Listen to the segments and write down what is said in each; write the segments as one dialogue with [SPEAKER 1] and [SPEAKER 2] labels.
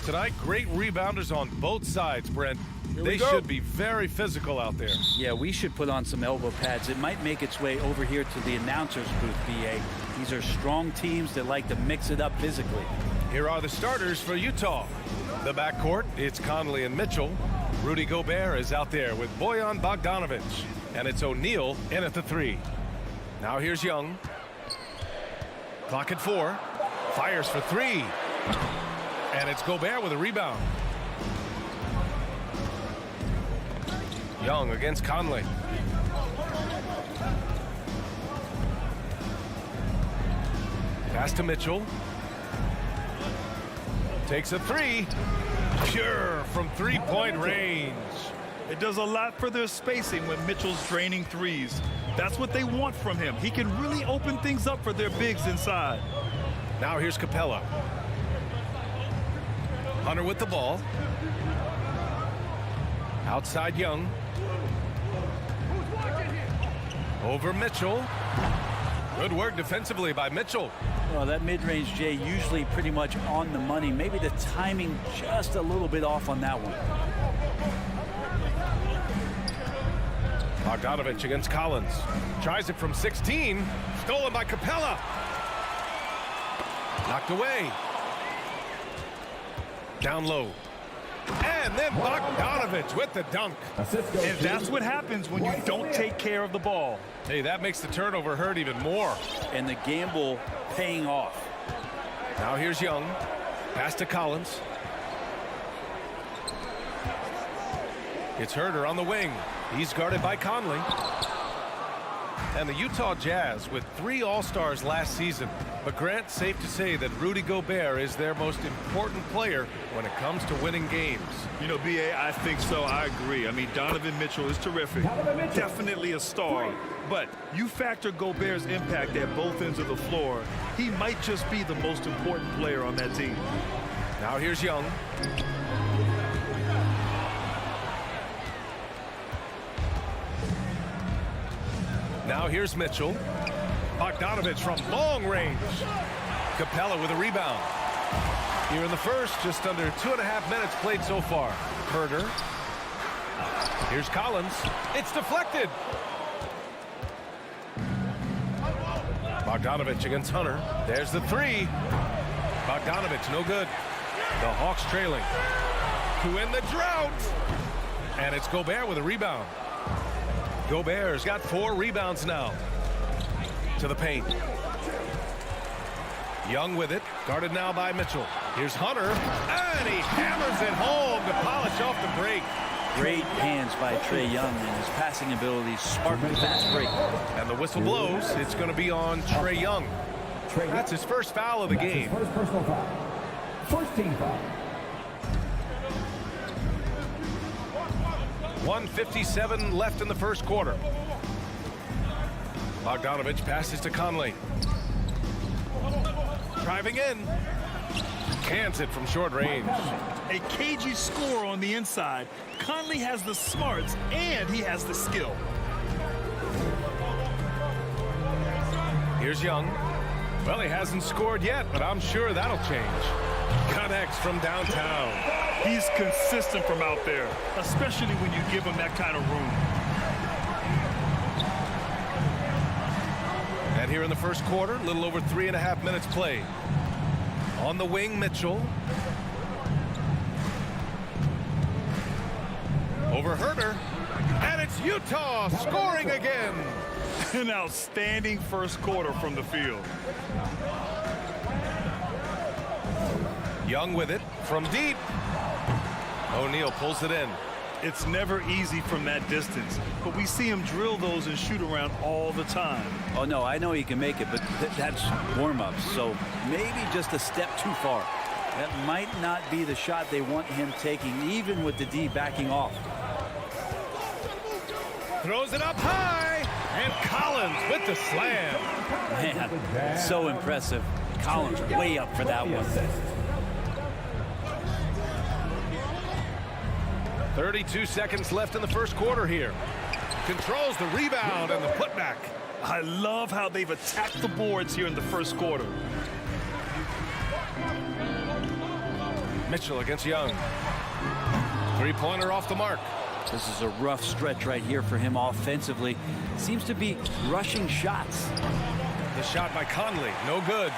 [SPEAKER 1] tonight. Great rebounders on both sides, Brent. They should be very physical out there.
[SPEAKER 2] Yeah, we should put on some elbow pads. It might make its way over here to the announcer's booth, BA. These are strong teams that like to mix it up physically.
[SPEAKER 1] Here are the starters for Utah. The backcourt, it's Conley and Mitchell. Rudy Gobert is out there with Bojan Bogdanovic. And it's O'Neal in at the 3. Now here's Young. Clock at 4. Fires for 3. And it's Gobert with a rebound. Young against Conley. Pass to Mitchell. Takes a 3. Pure from three-point range.
[SPEAKER 3] It does a lot for their spacing when Mitchell's draining threes. That's what they want from him. He can really open things up for their bigs inside.
[SPEAKER 1] Now here's Capella. Hunter with the ball. Outside Young. Over Mitchell. Good work defensively by Mitchell.
[SPEAKER 2] Well, that mid-range, Jay, usually pretty much on the money. Maybe the timing just a little bit off on that one.
[SPEAKER 1] Bogdanovic against Collins. Tries it from 16. Stolen by Capella. Knocked away. Down low. And then Bogdanovic with the dunk.
[SPEAKER 3] And that's what happens when you don't take care of the ball.
[SPEAKER 1] Hey, that makes the turnover hurt even more.
[SPEAKER 2] And the gamble paying off.
[SPEAKER 1] Now here's Young. Pass to Collins. It's Herter on the wing. He's guarded by Conley. And the Utah Jazz with 3 All-Stars last season. But Grant, safe to say that Rudy Gobert is their most important player when it comes to winning games.
[SPEAKER 3] You know, BA, I think so. I agree. I mean, Donovan Mitchell is terrific. Definitely a star. But you factor Gobert's impact at both ends of the floor, he might just be the most important player on that team.
[SPEAKER 1] Now here's Young. Now here's Mitchell. Bogdanovic from long range. Capella with a rebound. Here in the first, just under 2.5 minutes played so far. Herter. Here's Collins. It's deflected. Bogdanovic against Hunter. There's the 3. Bogdanovic, no good. The Hawks trailing. To end the drought. And it's Gobert with a rebound. Gobert's got 4 rebounds now. To the paint. Young with it. Guarded now by Mitchell. Here's Hunter. And he hammers it home to polish off the break.
[SPEAKER 2] Great hands by Trae Young, and his passing ability sparked the fast break.
[SPEAKER 1] And the whistle blows. It's going to be on Trae Young. That's his first foul of the game.
[SPEAKER 4] First personal foul. First team foul.
[SPEAKER 1] 1:57 left in the first quarter. Bogdanovic passes to Conley. Driving in. Cans it from short range.
[SPEAKER 3] A cagey score on the inside. Conley has the smarts and he has the skill.
[SPEAKER 1] Here's Young. Well, he hasn't scored yet, but I'm sure that'll change. Connects from downtown.
[SPEAKER 3] He's consistent from out there, especially when you give him that kind of room.
[SPEAKER 1] And here in the first quarter, a little over 3.5 minutes played. On the wing, Mitchell. Over Herter. And it's Utah scoring again.
[SPEAKER 3] An outstanding first quarter from the field.
[SPEAKER 1] Young with it from deep. O'Neal pulls it in.
[SPEAKER 3] It's never easy from that distance, but we see him drill those and shoot around all the time.
[SPEAKER 2] Oh, no, I know he can make it, but that's warm-ups, so maybe just a step too far. That might not be the shot they want him taking, even with the D backing off.
[SPEAKER 1] Throws it up high, and Collins with the slam.
[SPEAKER 2] Man, so impressive. Collins way up for that one.
[SPEAKER 1] 32 seconds left in the first quarter here. Controls the rebound and the putback.
[SPEAKER 3] I love how they've attacked the boards here in the first quarter.
[SPEAKER 1] Mitchell against Young. Three-pointer off the mark.
[SPEAKER 2] This is a rough stretch right here for him offensively. Seems to be rushing shots.
[SPEAKER 1] The shot by Conley, no good.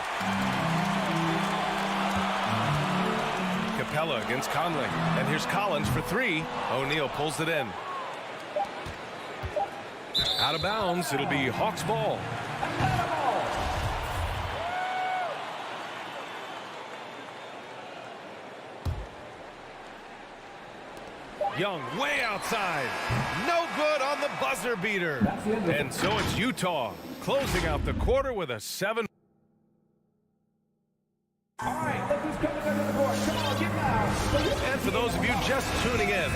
[SPEAKER 1] Capella against Conley. And here's Collins for three. O'Neal pulls it in. Out of bounds, it'll be Hawks ball. Young way outside. No good on the buzzer beater. And so it's Utah closing out the quarter with a 7.
[SPEAKER 4] All right, look who's coming under the board. Come on, get down.
[SPEAKER 1] And for those of you just tuning in,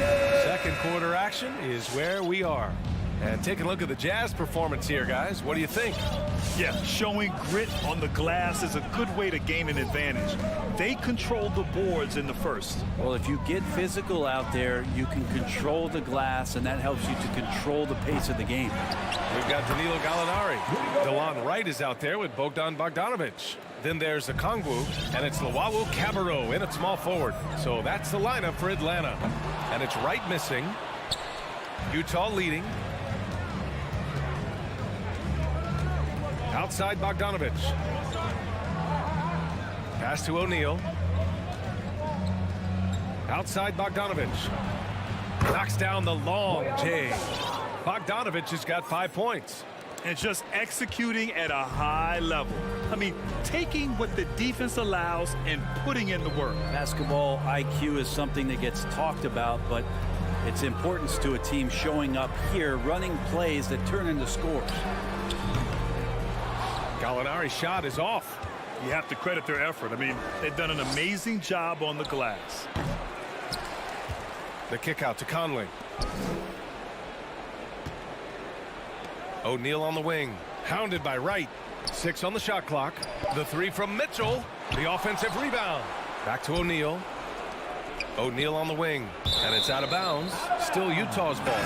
[SPEAKER 1] second quarter action is where we are. And take a look at the Jazz performance here, guys. What do you think?
[SPEAKER 3] Yeah, showing grit on the glass is a good way to gain an advantage. They controlled the boards in the first.
[SPEAKER 2] Well, if you get physical out there, you can control the glass, and that helps you to control the pace of the game.
[SPEAKER 1] We've got Danilo Gallinari. DeLon Wright is out there with Bogdan Bogdanovic. Then there's Okongwu, and it's Luwawu Cabarrot in at small forward. So that's the lineup for Atlanta. And it's Wright missing. Utah leading. Outside Bogdanovic. Pass to O'Neal. Outside Bogdanovic. Knocks down the long J. Bogdanovic has got 5 points.
[SPEAKER 3] And just executing at a high level. I mean, taking what the defense allows and putting in the work.
[SPEAKER 2] Basketball IQ is something that gets talked about, but its importance to a team showing up here, running plays that turn into scores.
[SPEAKER 1] Gallinari's shot is off.
[SPEAKER 3] You have to credit their effort. I mean, they've done an amazing job on the glass.
[SPEAKER 1] The kick out to Conley. O'Neal on the wing. Hounded by Wright. 6 on the shot clock. The three from Mitchell. The offensive rebound. Back to O'Neal. O'Neal on the wing. And it's out of bounds. Still Utah's ball.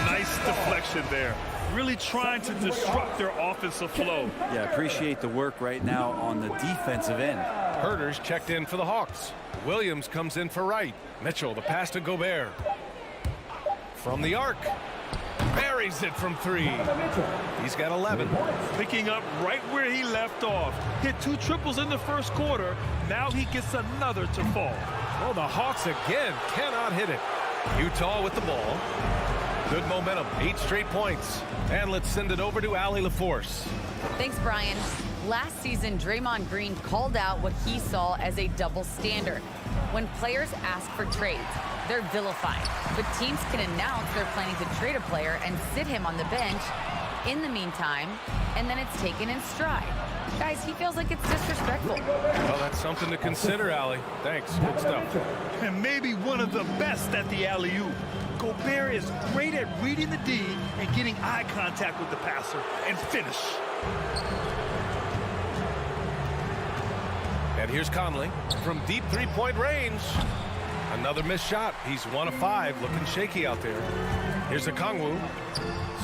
[SPEAKER 3] Nice deflection there. Really trying to disrupt their offensive flow.
[SPEAKER 2] Yeah, appreciate the work right now on the defensive end.
[SPEAKER 1] Herter's checked in for the Hawks. Williams comes in for Wright. Mitchell, the pass to Gobert. From the arc. Buries it from three. He's got 11.
[SPEAKER 3] Picking up right where he left off. Hit 2 triples in the first quarter. Now he gets another to fall.
[SPEAKER 1] Well, the Hawks again cannot hit it. Utah with the ball. Good momentum, 8 straight points. And let's send it over to Allie LaForce.
[SPEAKER 5] Thanks, Brian. Last season, Draymond Green called out what he saw as a double standard. When players ask for trades, they're vilified. But teams can announce they're planning to trade a player and sit him on the bench in the meantime, and then it's taken in stride. Guys, he feels like it's disrespectful.
[SPEAKER 1] Well, that's something to consider, Allie. Thanks. Good stuff.
[SPEAKER 3] And maybe one of the best at the alley-oop. Gobert is great at reading the D and getting eye contact with the passer and finish.
[SPEAKER 1] And here's Conley from deep three-point range. Another missed shot. He's 1 of 5, looking shaky out there. Here's Okongwu.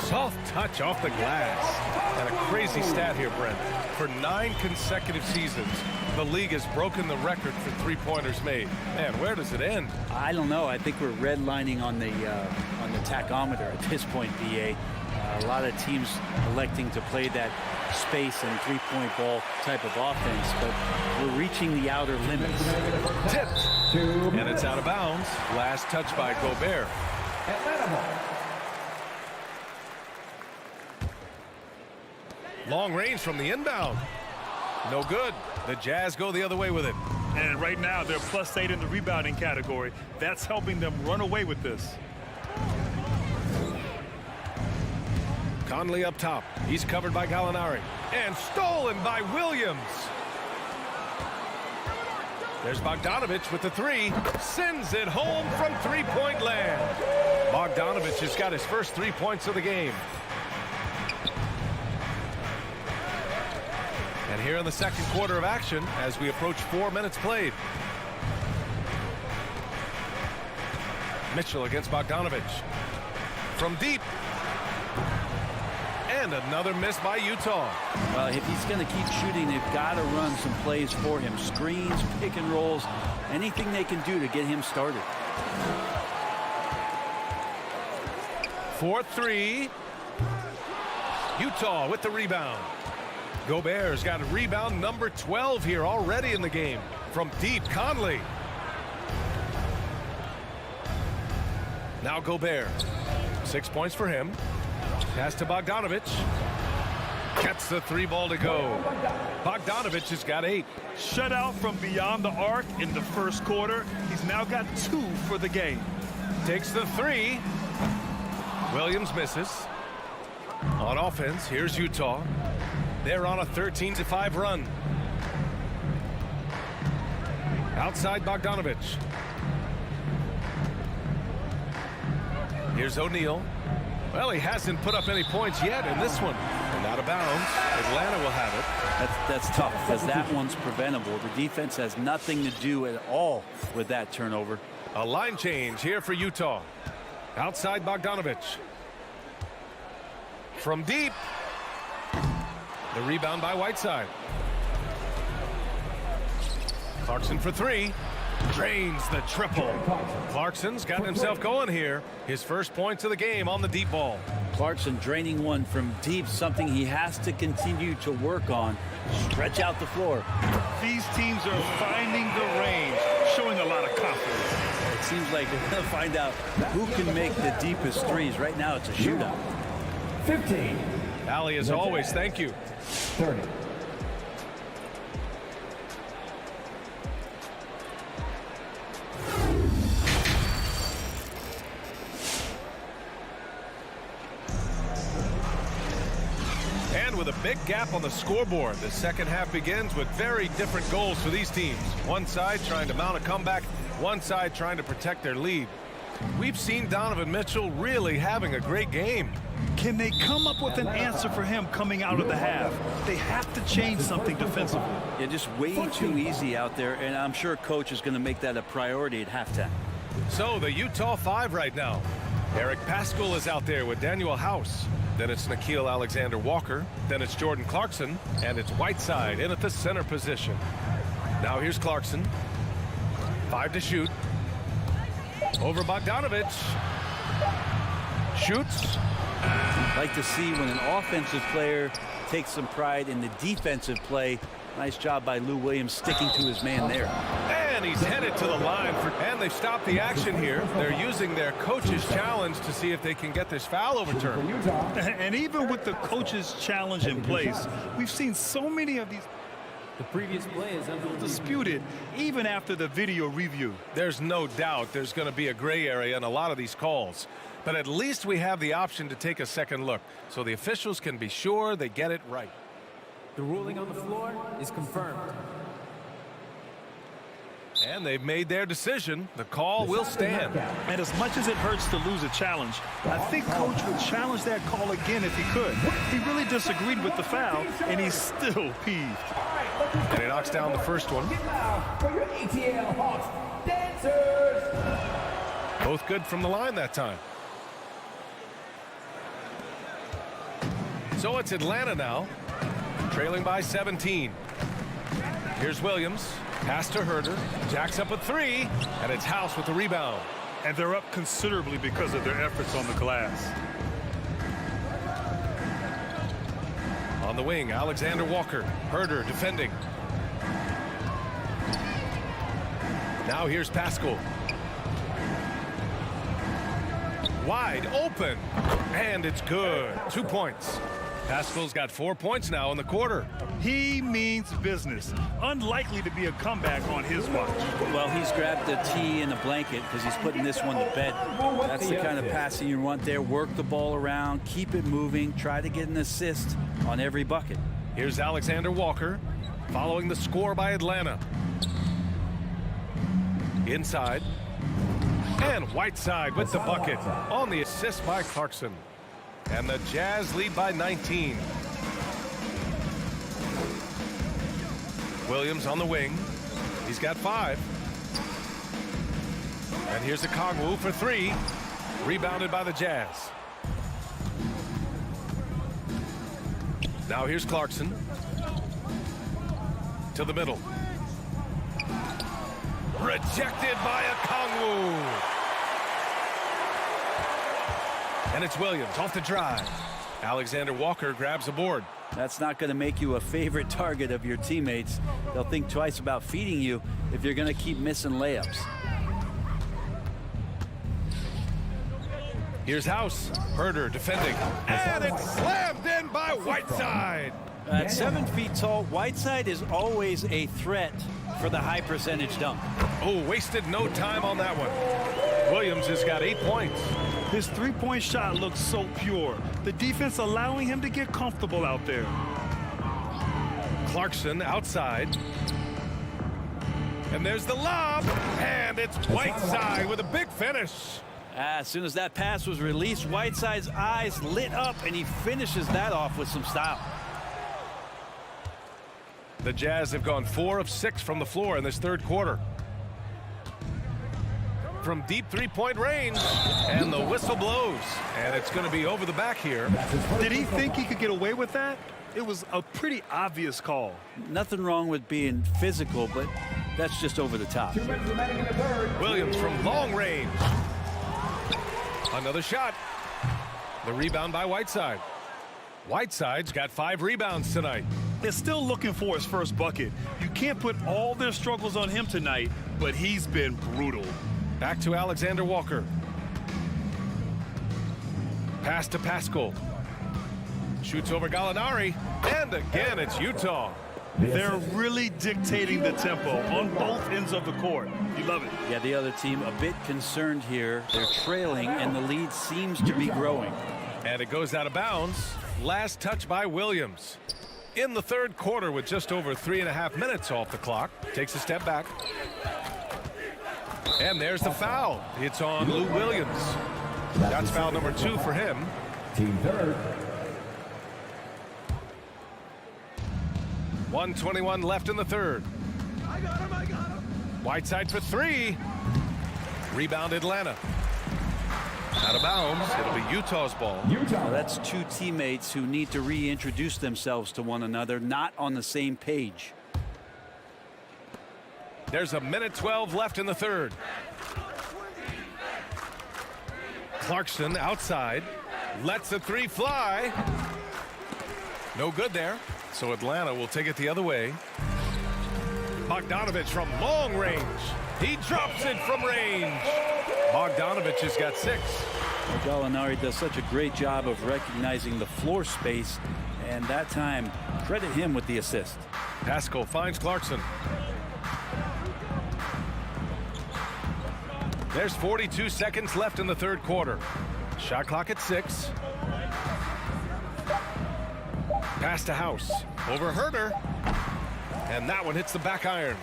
[SPEAKER 1] Soft touch off the glass. And a crazy stat here, Brent. For 9 consecutive seasons, the league has broken the record for three-pointers made. Man, where does it end?
[SPEAKER 2] I don't know. I think we're redlining on the tachometer at this point, BA. A lot of teams electing to play that space and three-point ball type of offense, but we're reaching the outer limits.
[SPEAKER 1] Tipped. And it's out of bounds. Last touch by Gobert. Long range from the inbound. No good. The Jazz go the other way with it.
[SPEAKER 3] And right now, they're +8 in the rebounding category. That's helping them run away with this.
[SPEAKER 1] Conley up top. He's covered by Gallinari. And stolen by Williams. There's Bogdanovic with the three. Sends it home from three-point land. Bogdanovic has got his first 3 points of the game. And here in the second quarter of action as we approach 4 minutes played. Mitchell against Bogdanovic. From deep. And another miss by Utah.
[SPEAKER 2] Well, if he's going to keep shooting, they've got to run some plays for him. Screens, pick and rolls, anything they can do to get him started.
[SPEAKER 1] 4-3. Utah with the rebound. Gobert's got a rebound number 12 here already in the game. From deep, Conley. Now Gobert. 6 points for him. Pass to Bogdanovich. Gets the 3 ball to go. Bogdanovich has got 8.
[SPEAKER 3] Shutout from beyond the arc in the first quarter. He's now got 2 for the game.
[SPEAKER 1] Takes the 3. Williams misses. On offense, here's Utah. They're on a 13-5 run. Outside Bogdanovich. Here's O'Neal. Well, he hasn't put up any points yet in this one. And out of bounds. Atlanta will have it.
[SPEAKER 2] That's tough because that one's preventable. The defense has nothing to do at all with that turnover.
[SPEAKER 1] A line change here for Utah. Outside Bogdanovich. From deep. The rebound by Whiteside. Clarkson for 3. Drains the triple. Clarkson's got himself going here. His first points of the game on the deep ball.
[SPEAKER 2] Clarkson draining one from deep, something he has to continue to work on. Stretch out the floor.
[SPEAKER 3] These teams are finding the range, showing a lot of confidence.
[SPEAKER 2] It seems like they're going to find out who can make the deepest threes. Right now, it's a shootout.
[SPEAKER 4] 15.
[SPEAKER 1] Allie, as always, thank you.
[SPEAKER 4] 30.
[SPEAKER 1] And with a big gap on the scoreboard, the second half begins with very different goals for these teams. One side trying to mount a comeback, one side trying to protect their lead. We've seen Donovan Mitchell really having a great game.
[SPEAKER 3] Can they come up with an answer for him coming out of the half? They have to change something defensively.
[SPEAKER 2] Yeah, just way too easy out there, and I'm sure coach is going to make that a priority at halftime.
[SPEAKER 1] So the Utah 5 right now. Eric Pascal is out there with Daniel House. Then it's Nickeil Alexander-Walker. Then it's Jordan Clarkson. And it's Whiteside in at the center position. Now here's Clarkson. 5 to shoot. Over Bogdanovich. Shoots.
[SPEAKER 2] Like to see when an offensive player takes some pride in the defensive play. Nice job by Lou Williams sticking to his man there.
[SPEAKER 1] And he's headed to the line and they've stopped the action here. They're using their coach's challenge to see if they can get this foul overturned.
[SPEAKER 3] And even with the coach's challenge in place, we've seen so many of these
[SPEAKER 6] The previous play is
[SPEAKER 3] disputed even after the video review.
[SPEAKER 1] There's no doubt there's going to be a gray area in a lot of these calls. But at least we have the option to take a second look so the officials can be sure they get it right.
[SPEAKER 6] The ruling on the floor is confirmed.
[SPEAKER 1] And they've made their decision. The call will stand.
[SPEAKER 3] And as much as it hurts to lose a challenge, I think coach would challenge that call again if he could. He really disagreed with the foul, and he's still peeved.
[SPEAKER 1] And he knocks down the first one.
[SPEAKER 4] Get loud for your ATL Hawks dancers.
[SPEAKER 1] Both good from the line that time. So it's Atlanta now, trailing by 17. Here's Williams. Pass to Herder. Jacks up a 3, and it's House with the rebound.
[SPEAKER 3] And they're up considerably because of their efforts on the glass.
[SPEAKER 1] On the wing, Alexander Walker. Herder defending. Now here's Pascal. Wide open. And it's good. 2 points. Pascal's got 4 points now in the quarter.
[SPEAKER 3] He means business. Unlikely to be a comeback on his watch.
[SPEAKER 2] Well, he's grabbed the tee and a blanket because he's putting this one to bed. That's the kind of passing you want there. Work the ball around, keep it moving, try to get an assist on every bucket.
[SPEAKER 1] Here's Alexander Walker following the score by Atlanta. Inside. And Whiteside with the bucket on the assist by Clarkson. And the Jazz lead by 19. Williams on the wing. He's got 5. And here's a Kongwu for 3. Rebounded by the Jazz. Now here's Clarkson. To the middle. Rejected by Okongwu. And it's Williams off the drive. Alexander Walker grabs a board.
[SPEAKER 2] That's not going to make you a favorite target of your teammates. They'll think twice about feeding you if you're going to keep missing layups.
[SPEAKER 1] Here's House. Herder defending. And it's slammed in by Whiteside.
[SPEAKER 2] At 7 feet tall, Whiteside is always a threat for the high percentage dunk.
[SPEAKER 1] Oh, wasted no time on that one. Williams has got 8 points.
[SPEAKER 3] His three-point shot looks so pure. The defense allowing him to get comfortable out there.
[SPEAKER 1] Clarkson outside. And there's the lob. And it's Whiteside with a big finish.
[SPEAKER 2] As soon as that pass was released, Whiteside's eyes lit up, and he finishes that off with some style.
[SPEAKER 1] The Jazz have gone 4 of 6 from the floor in this third quarter. From deep three-point range, and the whistle blows. And it's going to be over the back here.
[SPEAKER 3] Did he think he could get away with that? It was a pretty obvious call.
[SPEAKER 2] Nothing wrong with being physical, but that's just over the top.
[SPEAKER 4] 2 minutes remaining in the third.
[SPEAKER 1] Williams from long range. Another shot. The rebound by Whiteside. Whiteside's got 5 rebounds tonight.
[SPEAKER 3] They're still looking for his first bucket. You can't put all their struggles on him tonight, but he's been brutal.
[SPEAKER 1] Back to Alexander Walker. Pass to Pascal. Shoots over Gallinari. And again, it's Utah.
[SPEAKER 3] They're really dictating the tempo on both ends of the court. You love it.
[SPEAKER 2] Yeah, the other team a bit concerned here. They're trailing, and the lead seems to be growing.
[SPEAKER 1] And it goes out of bounds. Last touch by Williams. In the third quarter with just over 3.5 minutes off the clock. Takes a step back. And there's the foul. It's on Lou Williams. That's foul number 2 for him.
[SPEAKER 4] Team third.
[SPEAKER 1] 1:21 left in the third.
[SPEAKER 3] I got him.
[SPEAKER 1] Whiteside for 3. Rebound Atlanta. Out of bounds. It'll be Utah's ball.
[SPEAKER 2] Well, that's 2 teammates who need to reintroduce themselves to one another, not on the same page.
[SPEAKER 1] There's a minute 12 left in the third. Clarkson outside. Lets a 3 fly. No good there. So Atlanta will take it the other way. Bogdanovich from long range. He drops it from range. Bogdanovich has got 6.
[SPEAKER 2] Well, Gallinari does such a great job of recognizing the floor space, and that time, credit him with the assist.
[SPEAKER 1] Pascal finds Clarkson. There's 42 seconds left in the third quarter. Shot clock at 6. Pass to House. Over Herder. And that one hits the back iron.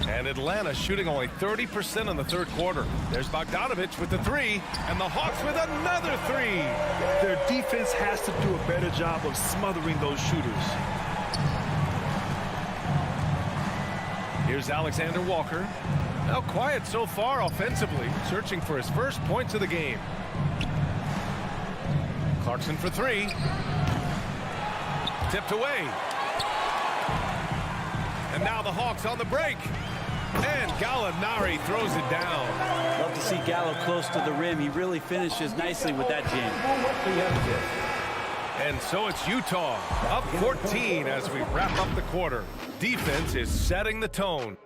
[SPEAKER 1] And Atlanta shooting only 30% in the third quarter. There's Bogdanovich with the 3. And the Hawks with another 3.
[SPEAKER 3] Their defense has to do a better job of smothering those shooters.
[SPEAKER 1] Here's Alexander Walker. Now quiet so far offensively. Searching for his first points of the game. Clarkson for 3. Tipped away. And now the Hawks on the break. And Gallinari throws it down.
[SPEAKER 2] Love to see Gallo close to the rim. He really finishes nicely with that jam.
[SPEAKER 1] And so it's Utah up 14 as we wrap up the quarter. Defense is setting the tone.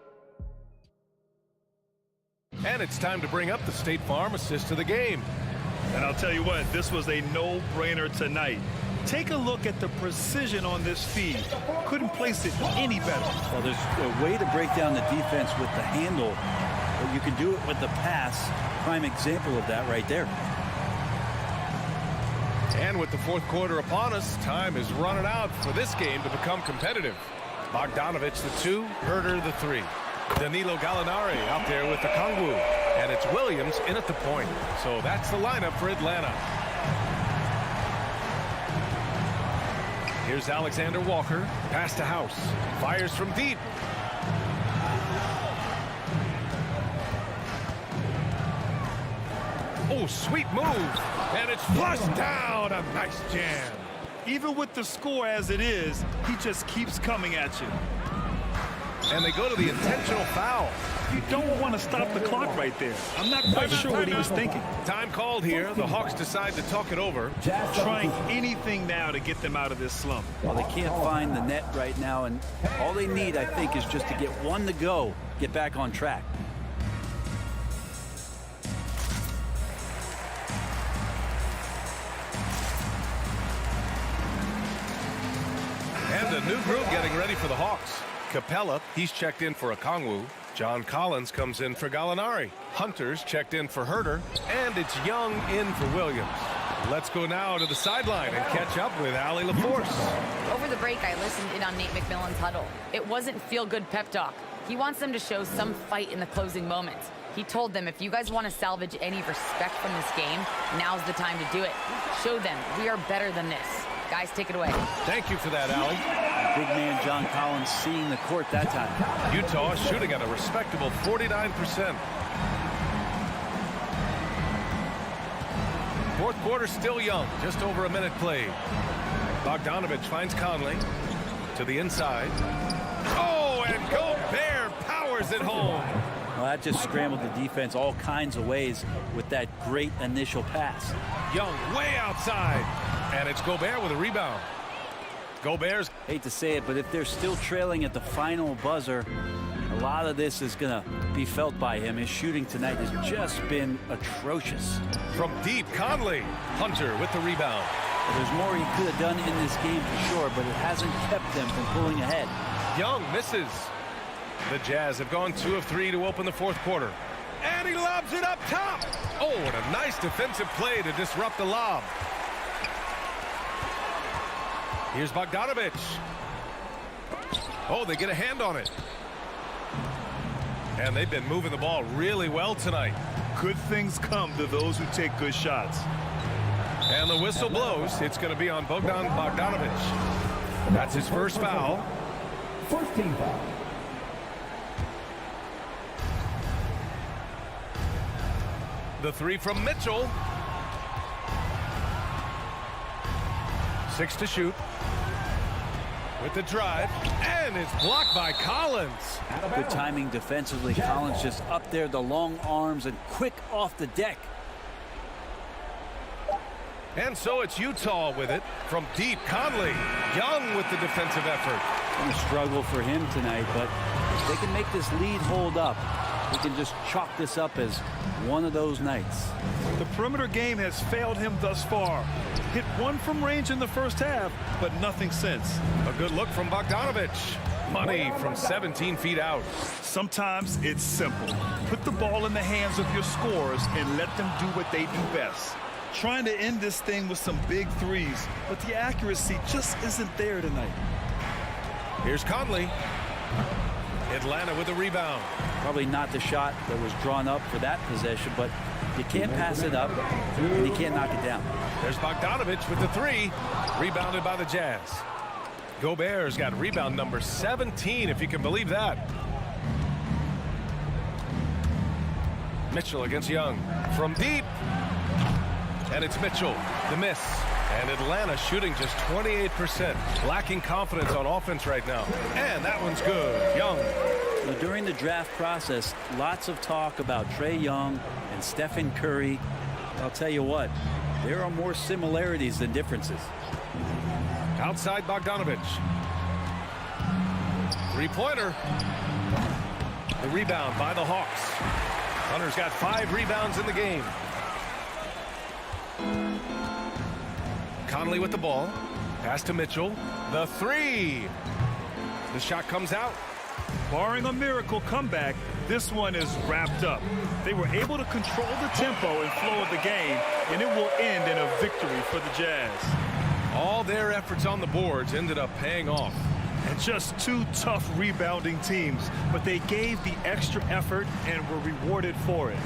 [SPEAKER 1] And it's time to bring up the State Farm assist of the game.
[SPEAKER 3] And I'll tell you what, this was a no-brainer tonight. Take a look at the precision on this feed. Couldn't place it any better.
[SPEAKER 2] Well, there's a way to break down the defense with the handle, but you can do it with the pass. Prime example of that right there.
[SPEAKER 1] And with the fourth quarter upon us, time is running out for this game to become competitive. Bogdanovich the 2, Herder the 3. Danilo Gallinari out there with the Okongwu. And it's Williams in at the point. So that's the lineup for Atlanta. Here's Alexander Walker. Pass to House. Fires from deep. Oh, sweet move. And it's flushed down. A nice jam.
[SPEAKER 3] Even with the score as it is, he just keeps coming at you.
[SPEAKER 1] And they go to the intentional foul.
[SPEAKER 3] You don't want to stop the clock right there. I'm not quite sure what he was thinking.
[SPEAKER 1] Time called here. The Hawks decide to talk it over.
[SPEAKER 3] Trying anything now to get them out of this slump.
[SPEAKER 2] Well, they can't find the net right now, and all they need, I think, is just to get one to go, get back on track.
[SPEAKER 1] And a new group getting ready for the Hawks. Capella, he's checked in for Okongwu. John Collins comes in for Gallinari. Hunter's checked in for Herter. And it's Young in for Williams. Let's go now to the sideline and catch up with Allie LaForce.
[SPEAKER 5] Over the break, I listened in on Nate McMillan's huddle. It wasn't feel-good pep talk. He wants them to show some fight in the closing moments. He told them, if you guys want to salvage any respect from this game, now's the time to do it. Show them we are better than this. Guys, take it away.
[SPEAKER 1] Thank you for that, Allie.
[SPEAKER 2] Big man John Collins seeing the court that time.
[SPEAKER 1] Utah shooting at a respectable 49%. Fourth quarter still young, just over a minute played. Bogdanovich finds Conley to the inside. Oh, and Gobert powers it home.
[SPEAKER 2] Well, that just scrambled the defense all kinds of ways with that great initial pass.
[SPEAKER 1] Young way outside, and it's Gobert with a rebound. Gobert's,
[SPEAKER 2] Hate to say it, but if they're still trailing at the final buzzer, a lot of this is going to be felt by him. His shooting tonight has just been atrocious.
[SPEAKER 1] from deep. Conley. Hunter with the rebound.
[SPEAKER 2] Well, there's more he could have done in this game for sure, but it hasn't kept them from pulling ahead.
[SPEAKER 1] Young misses. The Jazz have gone 2 of 3 to open the fourth quarter. And he lobs it up top. Oh, and a nice defensive play to disrupt the lob. Here's Bogdanovich. Oh, they get a hand on it. And they've been moving the ball really well tonight.
[SPEAKER 3] Good things come to those who take good shots.
[SPEAKER 1] And the whistle blows. It's going to be on Bogdanovich. That's his first foul.
[SPEAKER 4] First team foul.
[SPEAKER 1] The three from Mitchell. 6 to shoot. With the drive. And it's blocked by Collins.
[SPEAKER 2] Good timing defensively. Collins just up there, the long arms, and quick off the deck.
[SPEAKER 1] And so it's Utah with it from deep. Conley. Young with the defensive effort.
[SPEAKER 2] Been a struggle for him tonight, but if they can make this lead hold up, we can just chalk this up as one of those nights.
[SPEAKER 3] The perimeter game has failed him thus far. Hit one from range in the first half, but nothing since.
[SPEAKER 1] A good look from Bogdanovich. Money from 17 feet out.
[SPEAKER 3] Sometimes it's simple. Put the ball in the hands of your scorers and let them do what they do best. Trying to end this thing with some big threes, but the accuracy just isn't there tonight.
[SPEAKER 1] Here's Conley. Atlanta with the rebound.
[SPEAKER 2] Probably not the shot that was drawn up for that possession, but you can't pass it up and you can't knock it down.
[SPEAKER 1] There's Bogdanovich with the three. Rebounded by the Jazz. Gobert's got rebound number 17, if you can believe that. Mitchell against Young. From deep. And it's Mitchell. The miss. And Atlanta shooting just 28%. Lacking confidence on offense right now. And that one's good. Young.
[SPEAKER 2] Now, during the draft process, lots of talk about Trae Young and Stephen Curry. I'll tell you what, there are more similarities than differences.
[SPEAKER 1] Outside Bogdanovich. Three-pointer. The rebound by the Hawks. Hunter's got 5 rebounds in the game. Conley with the ball. Pass to Mitchell. The three. The shot comes out.
[SPEAKER 3] Barring a miracle comeback, this one is wrapped up. They were able to control the tempo and flow of the game, and it will end in a victory for the Jazz.
[SPEAKER 1] All their efforts on the boards ended up paying off.
[SPEAKER 3] And just 2 tough rebounding teams, but they gave the extra effort and were rewarded for it.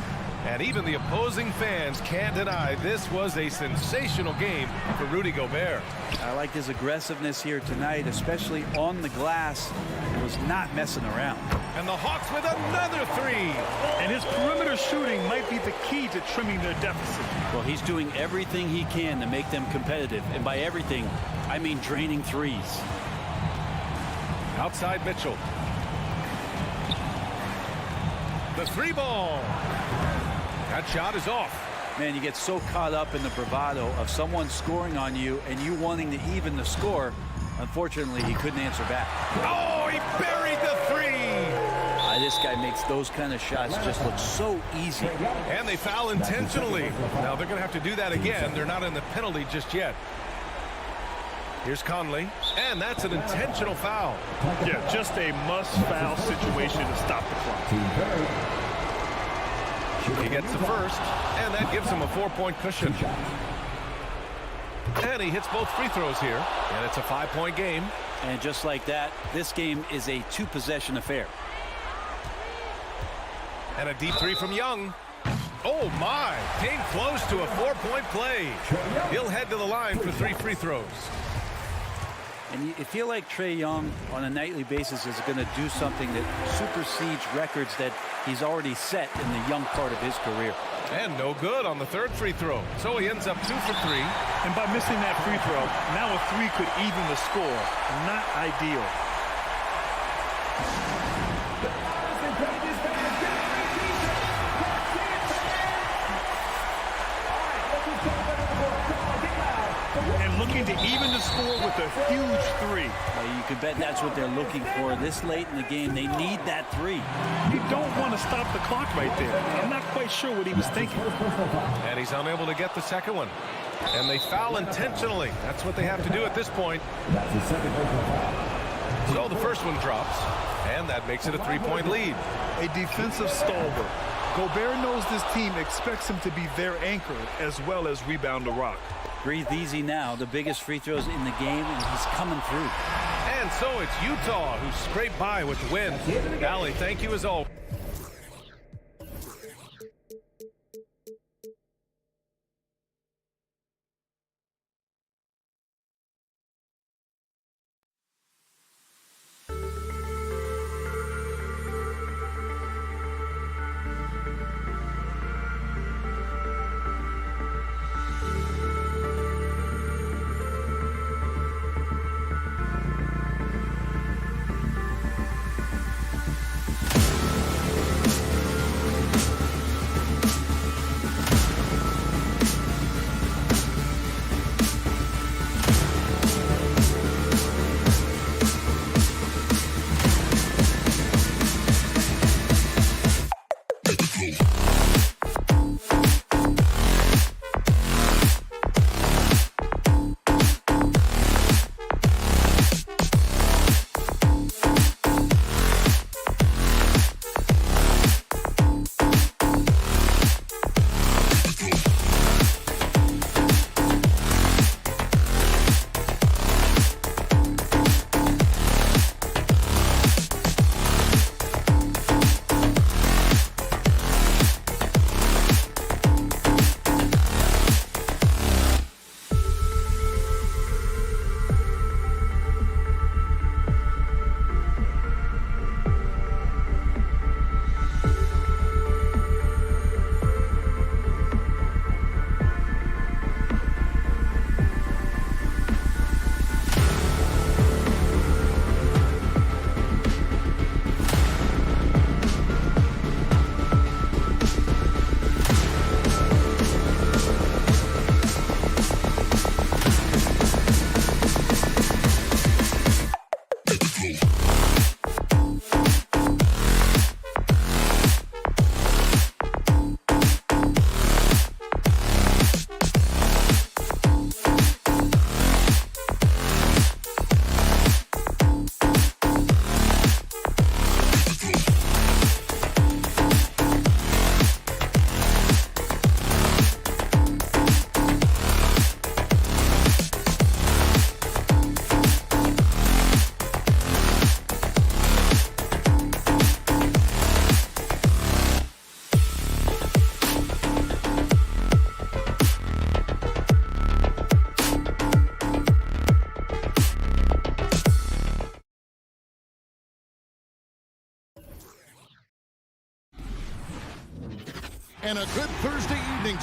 [SPEAKER 1] And even the opposing fans can't deny this was a sensational game for Rudy Gobert.
[SPEAKER 2] I like his aggressiveness here tonight, especially on the glass. He was not messing around.
[SPEAKER 1] And the Hawks with another three.
[SPEAKER 3] And his perimeter shooting might be the key to trimming their deficit.
[SPEAKER 2] Well, he's doing everything he can to make them competitive. And by everything, I mean draining threes.
[SPEAKER 1] Outside Mitchell. The three ball. That shot is off.
[SPEAKER 2] Man, you get so caught up in the bravado of someone scoring on you and you wanting to even the score. Unfortunately, he couldn't answer back.
[SPEAKER 1] Oh, he buried the three.
[SPEAKER 2] This guy makes those kind of shots just look so easy.
[SPEAKER 1] And they foul intentionally. Now they're going to have to do that again. They're not in the penalty just yet. Here's Conley, and that's an intentional foul.
[SPEAKER 3] Yeah, just a must-foul situation to stop the clock.
[SPEAKER 1] He gets the first, and that gives him a 4-point cushion. And he hits both free throws here, and it's a 5-point game.
[SPEAKER 2] And just like that, this game is a 2-possession affair.
[SPEAKER 1] And a deep three from Young. Oh, my. Came close to a 4-point play. He'll head to the line for 3 free throws.
[SPEAKER 2] And you feel like Trae Young on a nightly basis is going to do something that supersedes records that he's already set in the young part of his career.
[SPEAKER 1] And no good on the 3rd free throw. So he ends up 2 for 3.
[SPEAKER 3] And by missing that free throw, now a 3 could even the score. Not ideal. And looking to even the score with a huge 3.
[SPEAKER 2] You can bet that's what they're looking for this late in the game. They need that 3.
[SPEAKER 3] You don't want to stop the clock right there. I'm not quite sure what he was thinking.
[SPEAKER 1] And he's unable to get the second one. And they foul intentionally. That's what they have to do at this point. So the first one drops, and that makes it a 3-point lead.
[SPEAKER 3] A defensive stalwart. Gobert knows this team expects him to be their anchor as well as rebound the rock.
[SPEAKER 2] Breathe easy now. The biggest free throws in the game, and he's coming through.
[SPEAKER 1] And so it's Utah who scraped by with the win. Allie, thank you as always.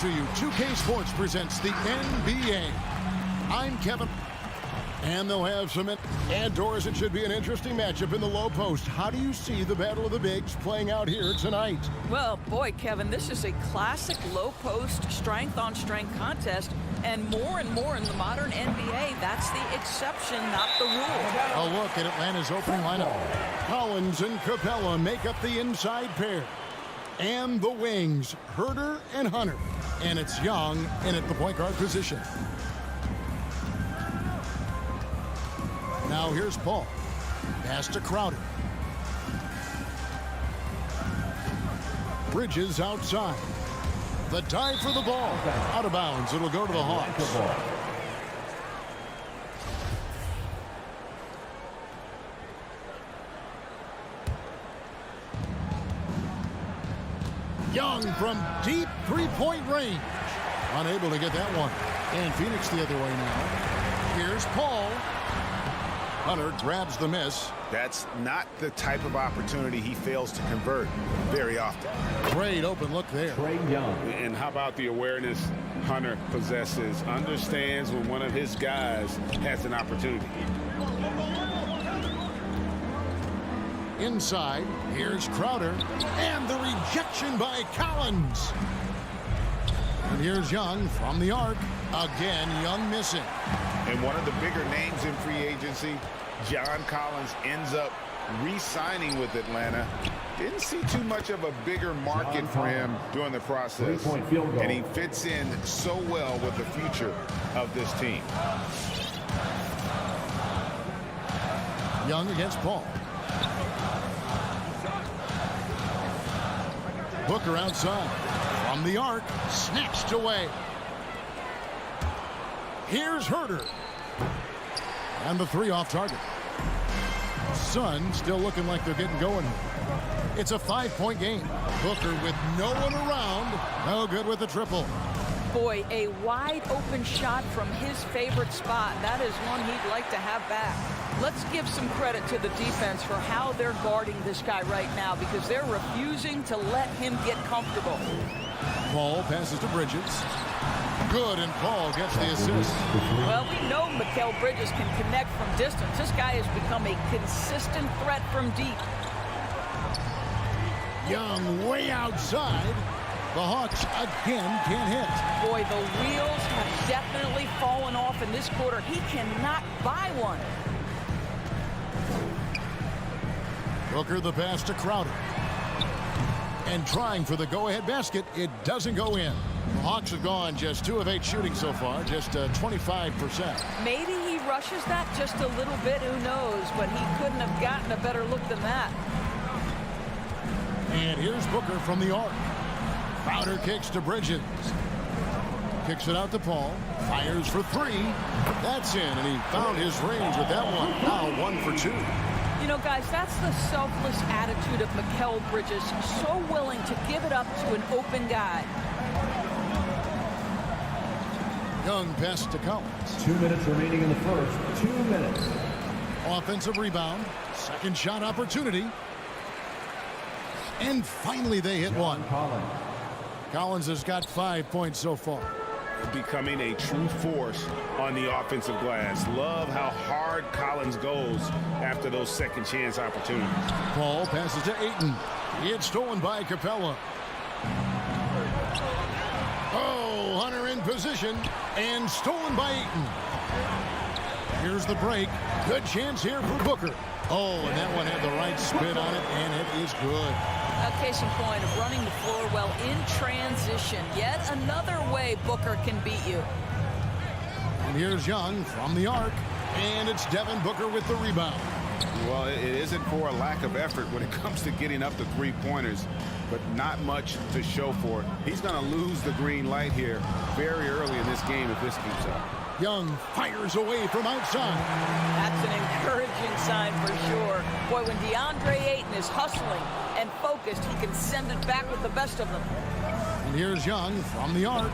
[SPEAKER 7] to you. 2K Sports presents the NBA. I'm Kevin. And they'll have some indoors. It should be an interesting matchup in the low post. How do you see the battle of the bigs playing out here tonight?
[SPEAKER 8] Well, boy, Kevin, this is a classic low post strength-on-strength contest. And more in the modern NBA, that's the exception, not the rule.
[SPEAKER 7] A look at Atlanta's opening lineup. Collins and Capella make up the inside pair. And the wings, Herter and Hunter. And it's Young in at the point guard position. Now here's Paul. Pass to Crowder. Bridges outside. The dive for the ball. Out of bounds. It'll go to the Hawks. Young from deep three-point range. Unable to get that one. And Phoenix the other way now. Here's Paul. Hunter grabs the miss.
[SPEAKER 9] That's not the type of opportunity he fails to convert very often.
[SPEAKER 7] Great open look there.
[SPEAKER 10] And how about the awareness Hunter possesses? Understands when one of his guys has an opportunity.
[SPEAKER 7] Inside, here's Crowder. And the rejection by Collins. And here's Young from the arc. Again, Young missing.
[SPEAKER 9] And one of the bigger names in free agency, John Collins, ends up re-signing with Atlanta. Didn't see too much of a bigger market for him during the process. And he fits in so well with the future of this team.
[SPEAKER 7] Young against Paul. Booker outside. From the arc, snatched away. Here's Herter. And the three off target. Suns still looking like they're getting going. It's a 5-point game. Booker with no one around. No good with the triple.
[SPEAKER 8] Boy, a wide open shot from his favorite spot. That is one he'd like to have back. Let's give some credit to the defense for how they're guarding this guy right now, because they're refusing to let him get comfortable.
[SPEAKER 7] Paul passes to Bridges. Good, and Paul gets the assist.
[SPEAKER 8] Well, we know Mikal Bridges can connect from distance. This guy has become a consistent threat from deep.
[SPEAKER 7] Young way outside. The Hawks again can't hit.
[SPEAKER 8] Boy, the wheels have definitely fallen off in this quarter. He cannot buy one.
[SPEAKER 7] Booker the pass to Crowder. And trying for the go-ahead basket. It doesn't go in. The Hawks have gone just 2 of 8 shooting so far, just 25%.
[SPEAKER 8] Maybe he rushes that just a little bit, who knows, but he couldn't have gotten a better look than that.
[SPEAKER 7] And here's Booker from the arc. Crowder kicks to Bridges. Kicks it out to Paul. Fires for 3. That's in, and he found his range with that one. Now 1 for 2.
[SPEAKER 8] You know, guys, that's the selfless attitude of Mikal Bridges. So willing to give it up to an open guy.
[SPEAKER 7] Young pass to Collins.
[SPEAKER 4] 2 minutes remaining in the first. 2 minutes.
[SPEAKER 7] Offensive rebound. Second shot opportunity. And finally they hit one. Collins has got 5 points so far.
[SPEAKER 10] Becoming a true force on the offensive glass. Love how hard Collins goes after those second chance opportunities.
[SPEAKER 7] Paul passes to Ayton. It's stolen by Capella. Oh, Hunter in position and stolen by Ayton. Here's the break. Good chance here for Booker. Oh, and that one had the right spin on it, and it is good.
[SPEAKER 8] A case in point of running the floor well in transition. Yet another way Booker can beat you.
[SPEAKER 7] And here's Young from the arc, and it's Devin Booker with the rebound.
[SPEAKER 10] Well, it isn't for a lack of effort when it comes to getting up the three-pointers, but not much to show for it. He's going to lose the green light here very early in this game if this keeps up.
[SPEAKER 7] Young fires away from outside.
[SPEAKER 8] That's an encouraging sign for sure. Boy, when DeAndre Ayton is hustling and focused, he can send it back with the best of them.
[SPEAKER 7] And here's Young from the arc.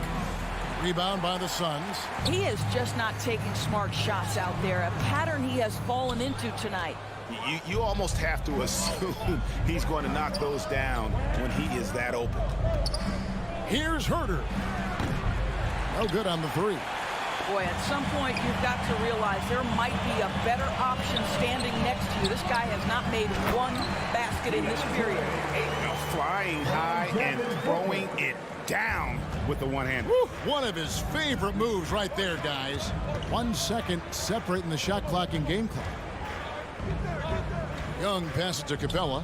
[SPEAKER 7] Rebound by the Suns.
[SPEAKER 8] He is just not taking smart shots out there, a pattern he has fallen into tonight.
[SPEAKER 9] You almost have to assume he's going to knock those down when he is that open.
[SPEAKER 7] Here's Herter. No good on the three.
[SPEAKER 8] Boy, at some point, you've got to realize there might be a better option standing next to you. This guy has not made one basket in this period.
[SPEAKER 10] Flying high and throwing it down with the one-hand.
[SPEAKER 7] One of his favorite moves right there, guys. 1 second separating the shot clock and game clock. Young passes to Capella.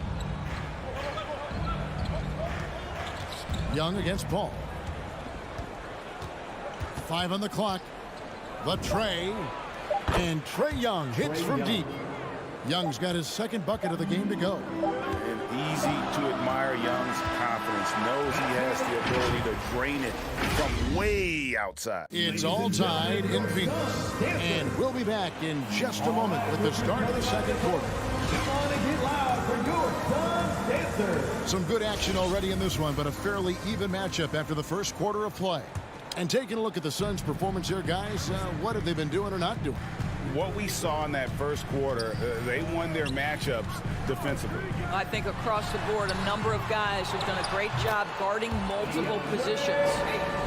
[SPEAKER 7] Young against Paul. 5 on the clock. The tray. And Trae Young hits from deep. Young's got his second bucket of the game to go.
[SPEAKER 10] And easy to admire Young's confidence. Knows he has the ability to drain it from way outside.
[SPEAKER 7] It's all tied in Phoenix. And we'll be back in just a moment with the start of the second quarter. Some good action already in this one, but a fairly even matchup after the first quarter of play. And taking a look at the Suns' performance here, guys, what have they been doing or not doing?
[SPEAKER 10] What we saw in that first quarter, they won their matchups defensively.
[SPEAKER 8] I think across the board, a number of guys have done a great job guarding multiple positions.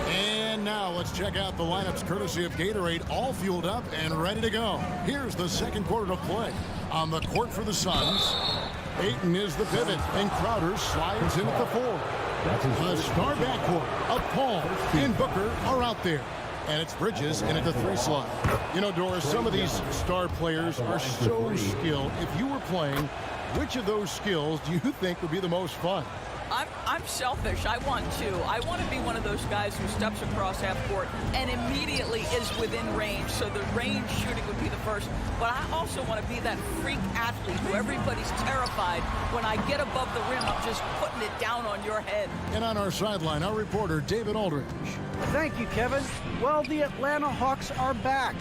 [SPEAKER 7] And now let's check out the lineups courtesy of Gatorade, all fueled up and ready to go. Here's the second quarter of play. On the court for the Suns, Ayton is the pivot, and Crowder slides in at the 4. The star backcourt of Paul and Booker are out there. And it's Bridges in at the 3 slot. You know, Doris, some of these star players are so skilled. If you were playing, which of those skills do you think would be the most fun?
[SPEAKER 8] I'm selfish. I want to be one of those guys who steps across half court and immediately is within range. So the range shooting would be the first. But I also want to be that freak athlete who everybody's terrified. When I get above the rim, I'm just putting it down on your head.
[SPEAKER 7] And on our sideline, our reporter, David Aldridge.
[SPEAKER 11] Thank you, Kevin. Well, the Atlanta Hawks are back.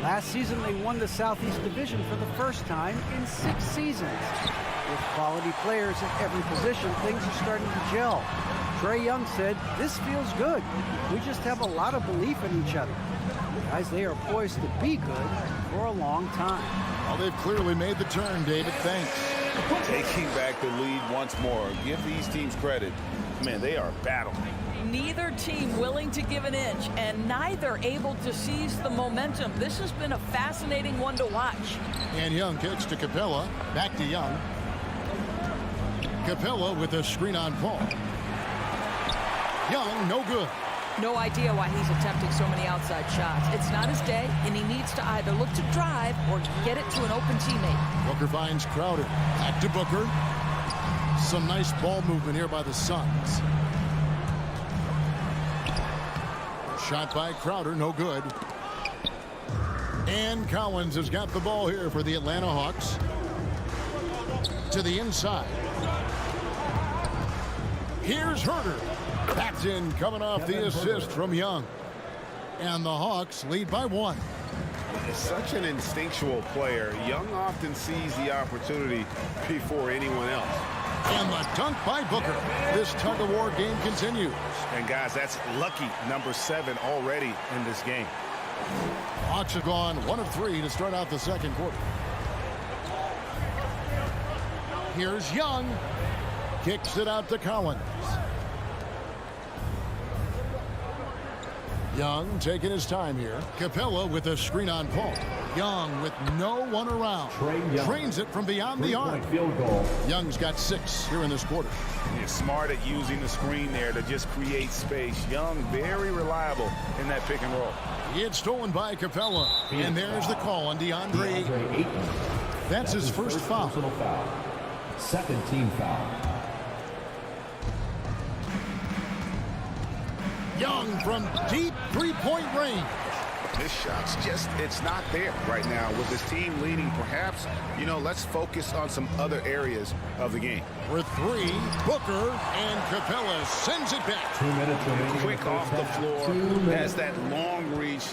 [SPEAKER 11] Last season, they won the Southeast Division for the first time in 6 seasons. With quality players at every position, things are starting to gel. Trae Young said, "This feels good. We just have a lot of belief in each other." Guys, they are poised to be good for a long time.
[SPEAKER 7] Well, they've clearly made the turn, David. Thanks.
[SPEAKER 10] Taking back the lead once more. Give these teams credit. Man, they are battling.
[SPEAKER 8] Neither team willing to give an inch, and neither able to seize the momentum. This has been a fascinating one to watch.
[SPEAKER 7] And Young kicks to Capella. Back to Young. Capella with a screen on Paul. Young, no good.
[SPEAKER 8] No idea why he's attempting so many outside shots. It's not his day, and he needs to either look to drive or get it to an open teammate.
[SPEAKER 7] Booker finds Crowder. Back to Booker. Some nice ball movement here by the Suns. Shot by Crowder, no good. And Collins has got the ball here for the Atlanta Hawks. To the inside. Here's Herter. That's in, coming off the assist from Young. And the Hawks lead by 1.
[SPEAKER 10] Such an instinctual player. Young often sees the opportunity before anyone else.
[SPEAKER 7] And the dunk by Booker. This tug-of-war game continues.
[SPEAKER 10] And guys, that's lucky number 7 already in this game.
[SPEAKER 7] Hawks have gone 1 of 3 to start out the second quarter. Here's Young. Kicks it out to Collins. Young taking his time here. Capella with a screen on Paul. Young with no one around. Trains it from beyond the arc. Young's got 6 here in this quarter.
[SPEAKER 10] He's smart at using the screen there to just create space. Young, very reliable in that pick and roll.
[SPEAKER 7] It's stolen by Capella. And there's the call on DeAndre Ayton. That's his first foul.
[SPEAKER 4] Second team foul.
[SPEAKER 7] Young from deep three-point range.
[SPEAKER 10] This shot's just, it's not there right now with this team leading. Perhaps, you know, let's focus on some other areas of the game.
[SPEAKER 7] For 3, Booker, and Capella sends it back.
[SPEAKER 4] 2 minutes remaining.
[SPEAKER 10] Quick off the floor, has that long reach.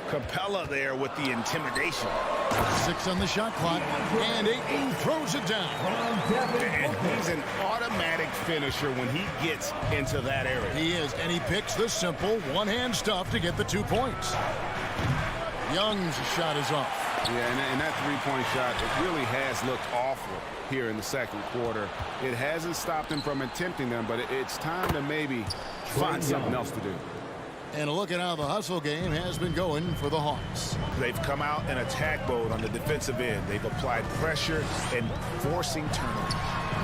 [SPEAKER 10] Capella there with the intimidation.
[SPEAKER 7] 6 on the shot clock, and Ayton throws it down.
[SPEAKER 10] And he's an automatic finisher when he gets into that area.
[SPEAKER 7] He is, and he picks the simple one-hand stuff to get the 2 points. Young's shot is off.
[SPEAKER 10] Yeah, and that three-point shot, it really has looked awful here in the second quarter. It hasn't stopped him from attempting them, but it's time to maybe find something else to do.
[SPEAKER 7] And a look at how the hustle game has been going for the Hawks.
[SPEAKER 10] They've come out in attack mode on the defensive end. They've applied pressure and forcing turnovers.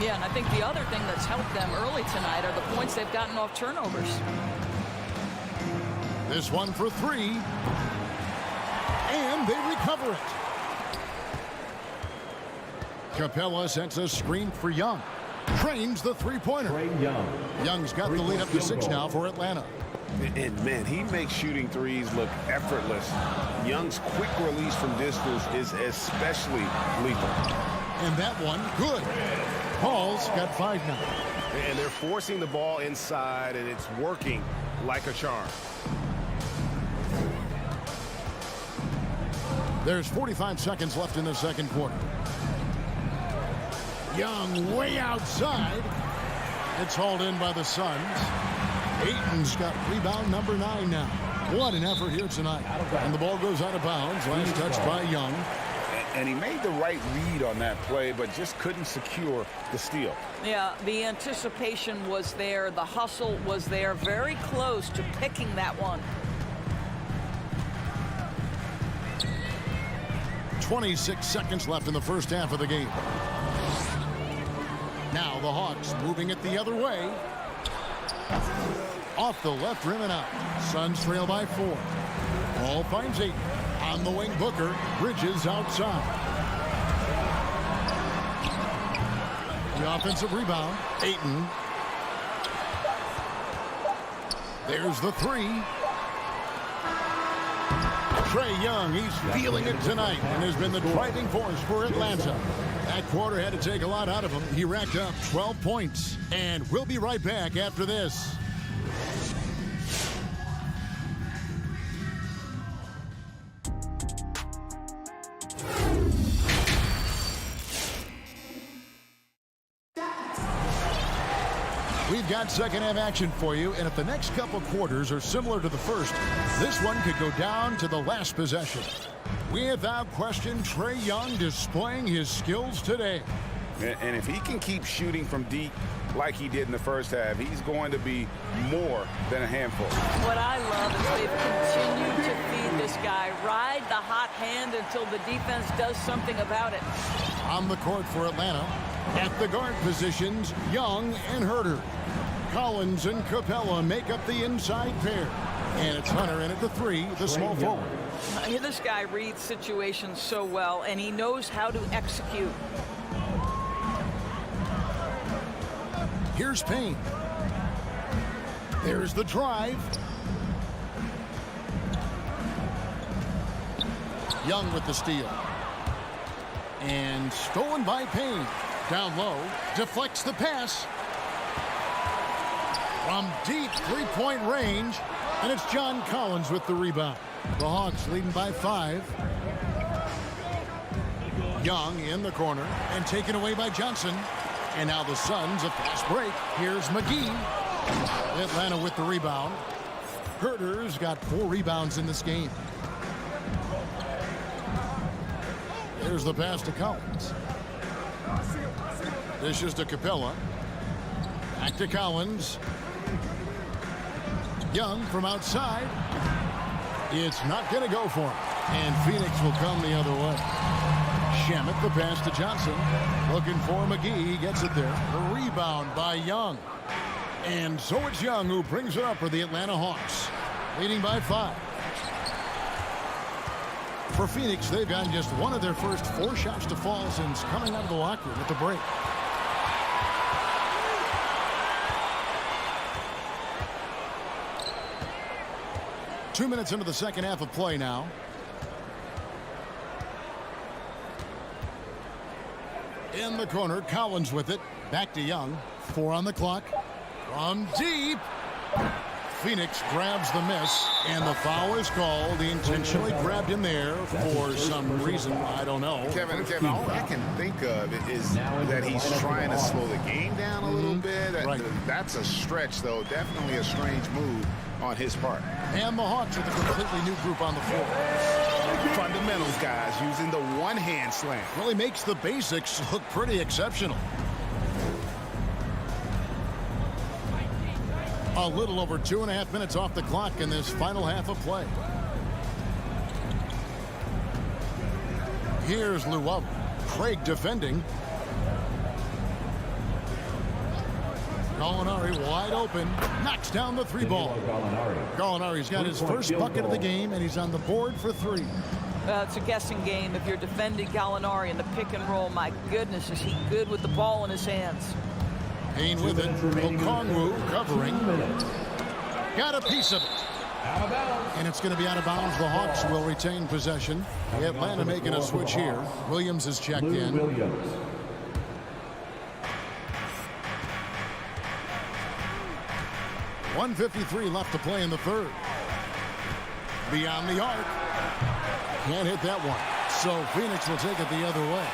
[SPEAKER 8] Yeah, and I think the other thing that's helped them early tonight are the points they've gotten off turnovers.
[SPEAKER 7] This one for three. And they recover it. Capella sets a screen for Young. Trains the three-pointer. Young's got the lead up to 6 now for Atlanta.
[SPEAKER 10] And, man, he makes shooting threes look effortless. Young's quick release from distance is especially lethal.
[SPEAKER 7] And that one, good. Paul's got 5 now.
[SPEAKER 10] And they're forcing the ball inside, and it's working like a charm.
[SPEAKER 7] There's 45 seconds left in the second quarter. Young way outside. It's hauled in by the Suns. Ayton's got rebound number 9 now. What an effort here tonight. And the ball goes out of bounds. Last touch by Young.
[SPEAKER 10] And he made the right read on that play, but just couldn't secure the steal.
[SPEAKER 8] Yeah, the anticipation was there. The hustle was there. Very close to picking that one.
[SPEAKER 7] 26 seconds left in the first half of the game. Now the Hawks moving it the other way. Off the left rim and out. Suns trail by 4. Ball finds Ayton. On the wing, Booker. Bridges outside. The offensive rebound. Ayton. There's the 3. Trae Young, he's feeling it tonight and has been the driving force for Atlanta. That quarter had to take a lot out of him. He racked up 12 points. And we'll be right back after this. We've got second half action for you, and if the next couple quarters are similar to the first, this one could go down to the last possession. Without question, Trae Young displaying his skills today.
[SPEAKER 10] And if he can keep shooting from deep like he did in the first half, he's going to be more than a handful.
[SPEAKER 8] What I love is they've continued to feed this guy. Ride the hot hand until the defense does something about it.
[SPEAKER 7] On the court for Atlanta, at the guard positions, Young and Herter. Collins and Capella make up the inside pair. And it's Hunter in at the 3, the small forward.
[SPEAKER 8] This guy reads situations so well, and he knows how to execute.
[SPEAKER 7] Here's Payne. There's the drive. Young with the steal. And stolen by Payne. Down low, deflects the pass. From deep three-point range, and it's John Collins with the rebound. The Hawks leading by 5. Young in the corner and taken away by Johnson. And now the Suns, a fast break. Here's McGee. Atlanta with the rebound. Herter's got 4 rebounds in this game. There's the pass to Collins. This is to Capella. Back to Collins. Young from outside. It's not going to go for him. And Phoenix will come the other way. Shamet, the pass to Johnson. Looking for McGee. He gets it there. The rebound by Young. And so it's Young who brings it up for the Atlanta Hawks. Leading by 5. For Phoenix, they've gotten just one of their first 4 shots to fall since coming out of the locker room at the break. Two minutes into the second half of play now. In the corner, Collins with it. Back to Young. 4 on the clock. From deep. Phoenix grabs the miss, and the foul is called. He intentionally grabbed him there for some reason. I don't know.
[SPEAKER 9] Kevin, all I can think of is that he's trying to slow the game down a little bit.
[SPEAKER 7] Right.
[SPEAKER 9] That's a stretch, though. Definitely a strange move on his part.
[SPEAKER 7] And the Hawks with a completely new group on the floor.
[SPEAKER 9] Fundamentals, guys, using the one-hand slam.
[SPEAKER 7] Really makes the basics look pretty exceptional. A little over 2.5 minutes off the clock in this final half of play. Here's Luwawu. Craig defending. Gallinari wide open. Knocks down the 3-ball. Gallinari's got his first bucket of the game, and he's on the board for 3.
[SPEAKER 8] It's a guessing game if you're defending Gallinari in the pick and roll. My goodness, is he good with the ball in his hands.
[SPEAKER 7] Payne with it. Okongwu covering. Got a piece of it. And it's going to be out of bounds. The Hawks will retain possession. Atlanta making a switch here. Williams is checked in. 1:53 left to play in the third. Beyond the arc. Can't hit that one. So Phoenix will take it the other way.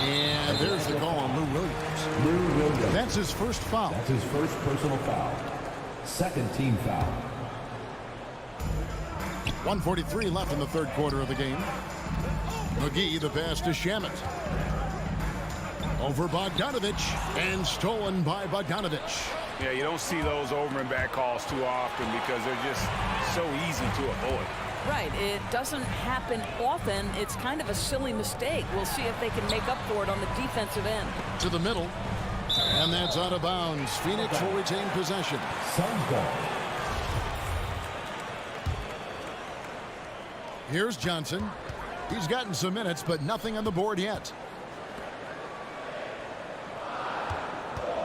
[SPEAKER 7] And there's the call on Lou Williams. That's his first foul.
[SPEAKER 12] That's his first personal foul. Second team foul.
[SPEAKER 7] 1:43 left in the third quarter of the game. McGee, the pass to Shamet. Over Bogdanovich, and stolen by Bogdanovich.
[SPEAKER 10] Yeah, you don't see those over and back calls too often because they're just so easy to avoid.
[SPEAKER 8] Right, it doesn't happen often. It's kind of a silly mistake. We'll see if they can make up for it on the defensive end.
[SPEAKER 7] To the middle, and that's out of bounds. Phoenix will retain possession. Here's Johnson. He's gotten some minutes, but nothing on the board yet.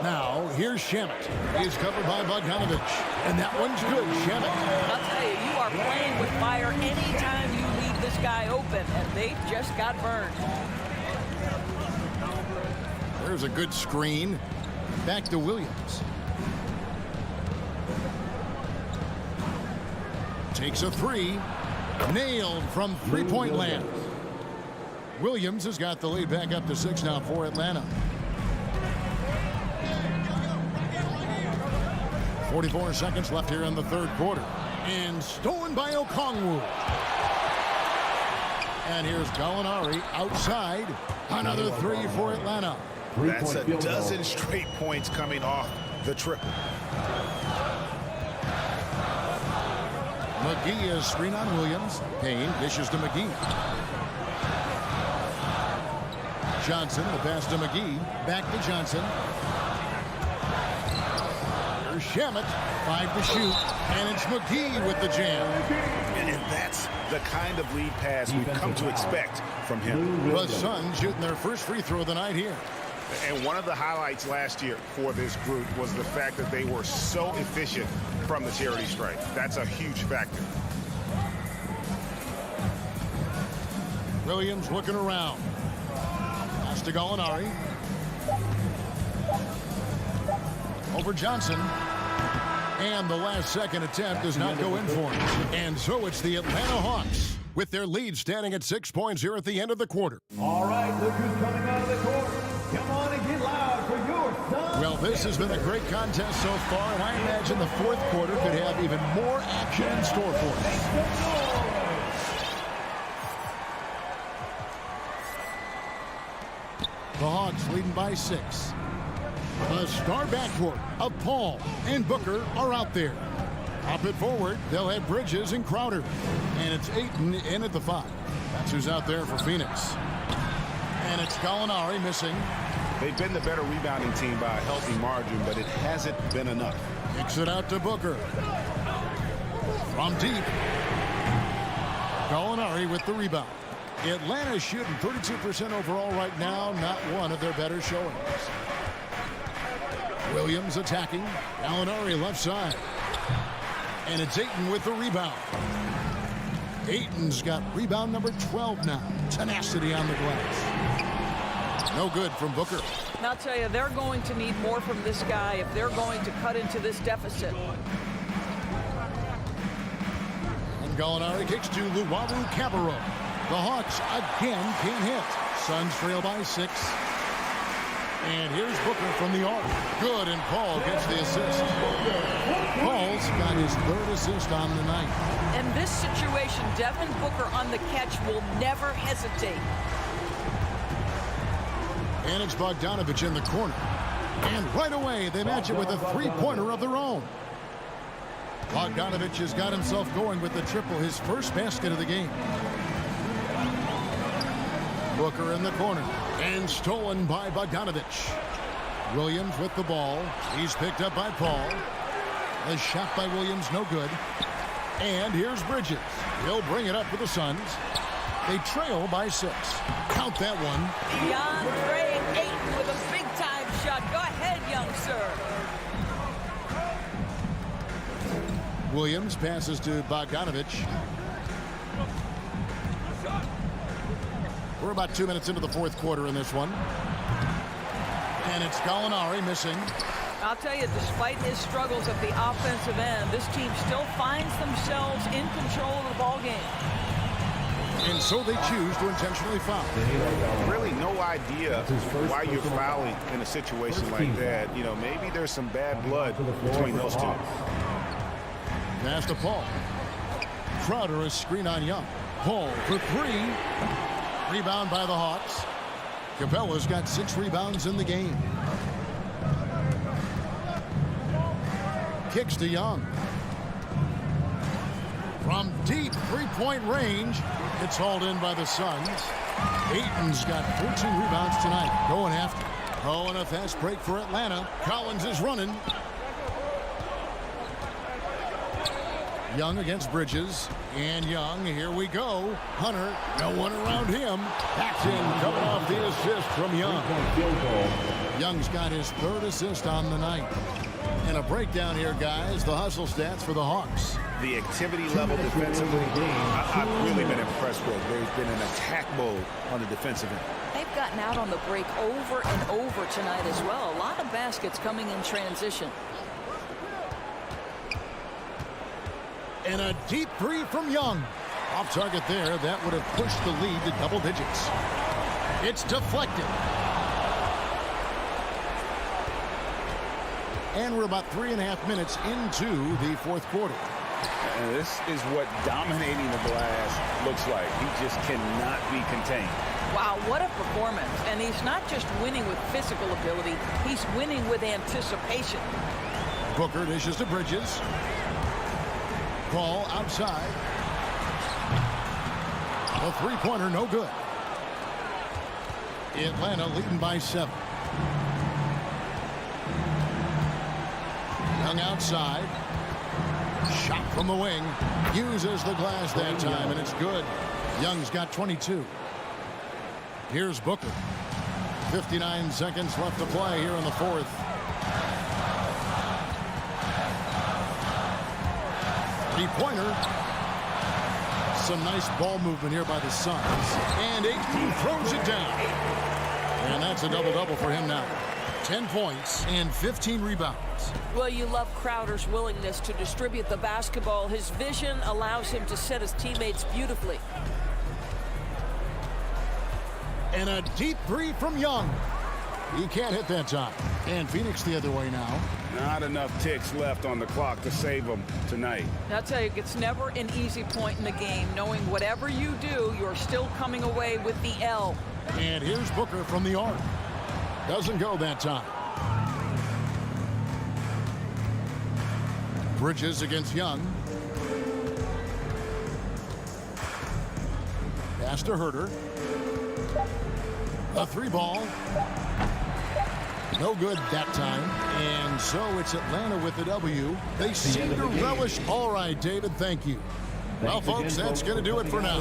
[SPEAKER 7] Now, here's Shamet. He's covered by Bogdanovich. And that one's good, Shamet.
[SPEAKER 8] I'll tell you, you are playing with fire anytime you leave this guy open, and they just got burned.
[SPEAKER 7] There's a good screen. Back to Williams. Takes a 3. Nailed from three-point land. Williams has got the lead back up to 6 now for Atlanta. 44 seconds left here in the third quarter. And stolen by Okongwu. And here's Gallinari outside. Another 3 for Atlanta.
[SPEAKER 9] That's a dozen straight points coming off the triple.
[SPEAKER 7] McGee is screen on Williams. Payne dishes to McGee. Johnson, the pass to McGee. Back to Johnson. Here's Shamet. 5 to shoot. And it's McGee with the jam.
[SPEAKER 9] And that's the kind of lead pass we've come to expect from him.
[SPEAKER 7] The Suns shooting their first free throw of the night here.
[SPEAKER 9] And one of the highlights last year for this group was the fact that they were so efficient from the charity stripe. That's a huge factor.
[SPEAKER 7] Williams looking around. Pass to Gallinari. Over Johnson. And the last second attempt does not go in for him. And so it's the Atlanta Hawks with their lead standing at 6 points here at the end of the quarter.
[SPEAKER 4] All right, look who's coming out of the court. Come on and get loud for your Suns.
[SPEAKER 7] Well, this has been a great contest so far, and I imagine the fourth quarter could have even more action in store for us. The Hawks leading by 6. The star backcourt of Paul and Booker are out there. Up it forward, they'll have Bridges and Crowder. And it's Ayton in at the 5. That's who's out there for Phoenix. And it's Gallinari missing.
[SPEAKER 10] They've been the better rebounding team by a healthy margin, but it hasn't been enough.
[SPEAKER 7] Kicks it out to Booker. From deep. Gallinari with the rebound. Atlanta's shooting 32% overall right now, not one of their better showings. Williams attacking. Gallinari left side. And it's Ayton with the rebound. Ayton's got rebound number 12 now. Tenacity on the glass. No good from Booker.
[SPEAKER 8] And I'll tell you, they're going to need more from this guy if they're going to cut into this deficit.
[SPEAKER 7] And Gallinari kicks to Luwawu Cabarro. The Hawks again can't hit. Suns trail by 6. And here's Booker from the arc. Good, and Paul gets the assist. Paul's got his 3rd assist on the night.
[SPEAKER 8] In this situation, Devin Booker on the catch will never hesitate.
[SPEAKER 7] And it's Bogdanovich in the corner. And right away, they match it with a 3-pointer of their own. Bogdanovich has got himself going with the triple, his first basket of the game. Booker in the corner, and stolen by Bogdanovich. Williams with the ball. He's picked up by Paul. The shot by Williams, no good. And here's Bridges. He'll bring it up for the Suns. They trail by 6. Count that one.
[SPEAKER 8] DeAndre Ayton with a big-time shot. Go ahead, young sir.
[SPEAKER 7] Williams passes to Bogdanovich. We're about 2 minutes into the fourth quarter in this one. And it's Gallinari missing.
[SPEAKER 8] I'll tell you, despite his struggles at the offensive end, this team still finds themselves in control of the ball game.
[SPEAKER 7] And so they choose to intentionally foul.
[SPEAKER 9] Really no idea why you're fouling in a situation like that. You know, maybe there's some bad blood between those two.
[SPEAKER 7] Pass to Paul. Crowder is screen on Young. Paul for 3. Rebound by the Hawks. Capella's got 6 rebounds in the game. Kicks to Young. From deep three-point range, it's hauled in by the Suns. Ayton's got 14 rebounds tonight, going after. Oh, and a fast break for Atlanta. Collins is running. Young against Bridges. And Young, here we go. Hunter, no one around him. That's in, coming off the assist from Young. Young's got his 3rd assist on the night. And a breakdown here, guys. The hustle stats for the Hawks.
[SPEAKER 9] The activity level defensively, I've really been impressed with. There's been an attack mode on the defensive end.
[SPEAKER 8] They've gotten out on the break over and over tonight as well. A lot of baskets coming in transition.
[SPEAKER 7] And a deep 3 from Young. Off target there. That would have pushed the lead to double digits. It's deflected. And we're about 3.5 minutes into the fourth quarter.
[SPEAKER 10] And this is what dominating the glass looks like. He just cannot be contained.
[SPEAKER 8] Wow, what a performance. And he's not just winning with physical ability, he's winning with anticipation.
[SPEAKER 7] Booker dishes to Bridges. Ball outside. A three-pointer, no good. Atlanta leading by 7. Young outside. Shot from the wing. Uses the glass that time, and it's good. Young's got 22. Here's Booker. 59 seconds left to play here in the fourth. Three-pointer. Some nice ball movement here by the Suns. And Ayton throws it down. And that's a double-double for him now. 10 points and 15 rebounds.
[SPEAKER 8] Well, you love Crowder's willingness to distribute the basketball. His vision allows him to set his teammates beautifully.
[SPEAKER 7] And a deep 3 from Young. He can't hit that time. And Phoenix the other way now.
[SPEAKER 10] Not enough ticks left on the clock to save them tonight.
[SPEAKER 8] I'll tell you, it's never an easy point in the game, knowing whatever you do, you're still coming away with the L.
[SPEAKER 7] And here's Booker from the arc. Doesn't go that time. Bridges against Young. Pass to Herter. A 3-ball. No good that time. And so it's Atlanta with the W. They seem to relish. All right, David, thank you. Well, folks, that's going to do it for now.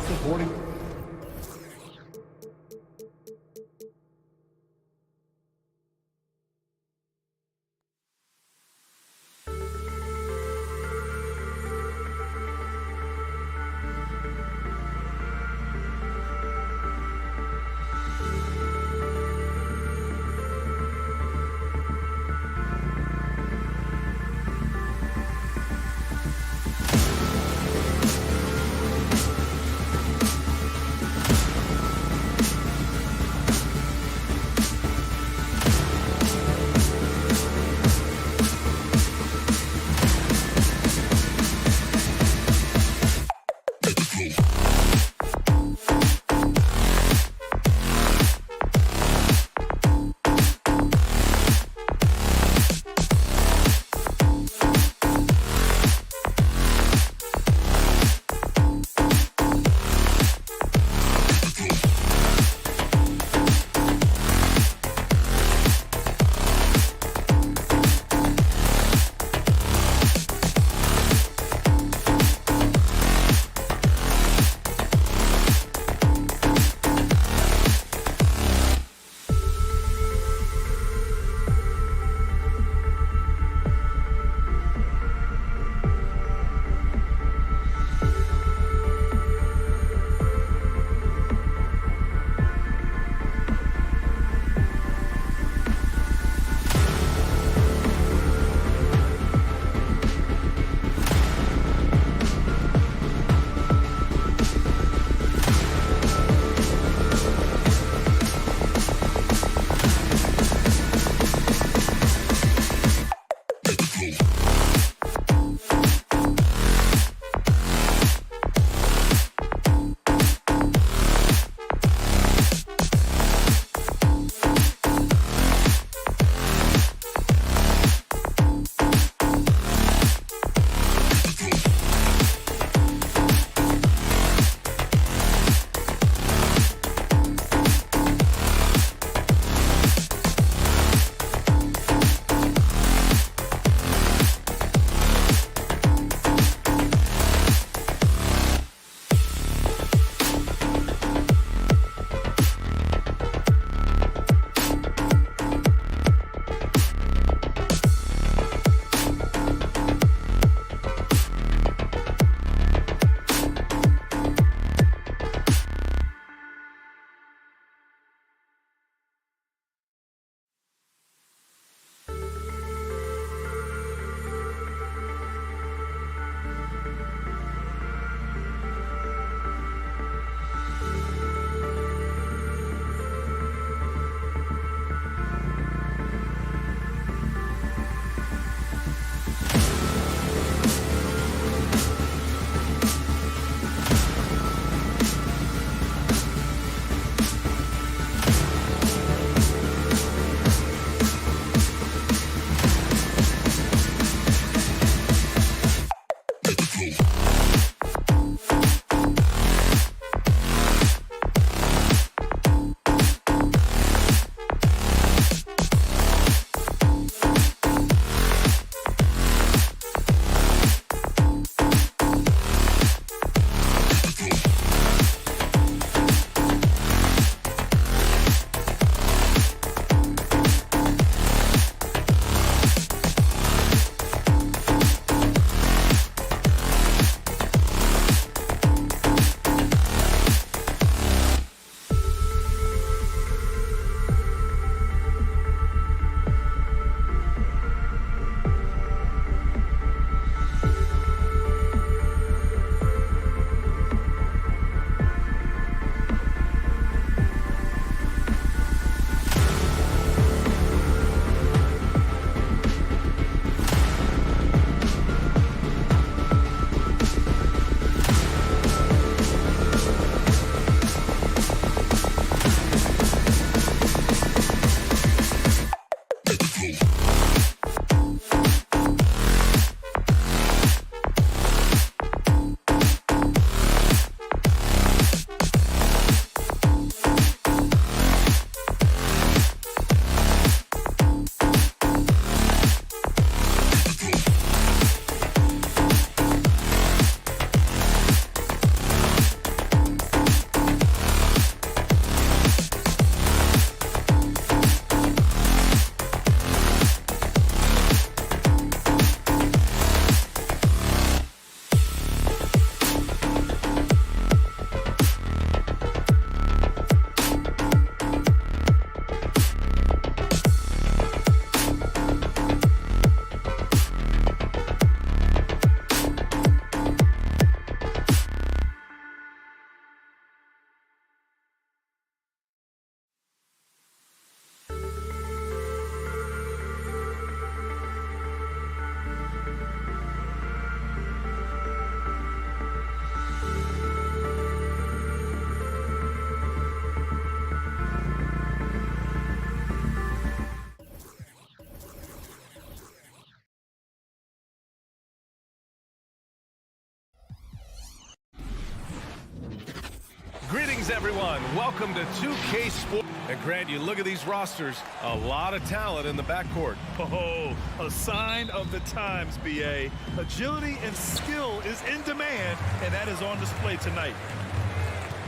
[SPEAKER 1] everyone. Welcome to 2K Sports. And Grant, you look at these rosters, a lot of talent in the backcourt.
[SPEAKER 3] Oh, a sign of the times, BA. Agility and skill is in demand, and that is on display tonight.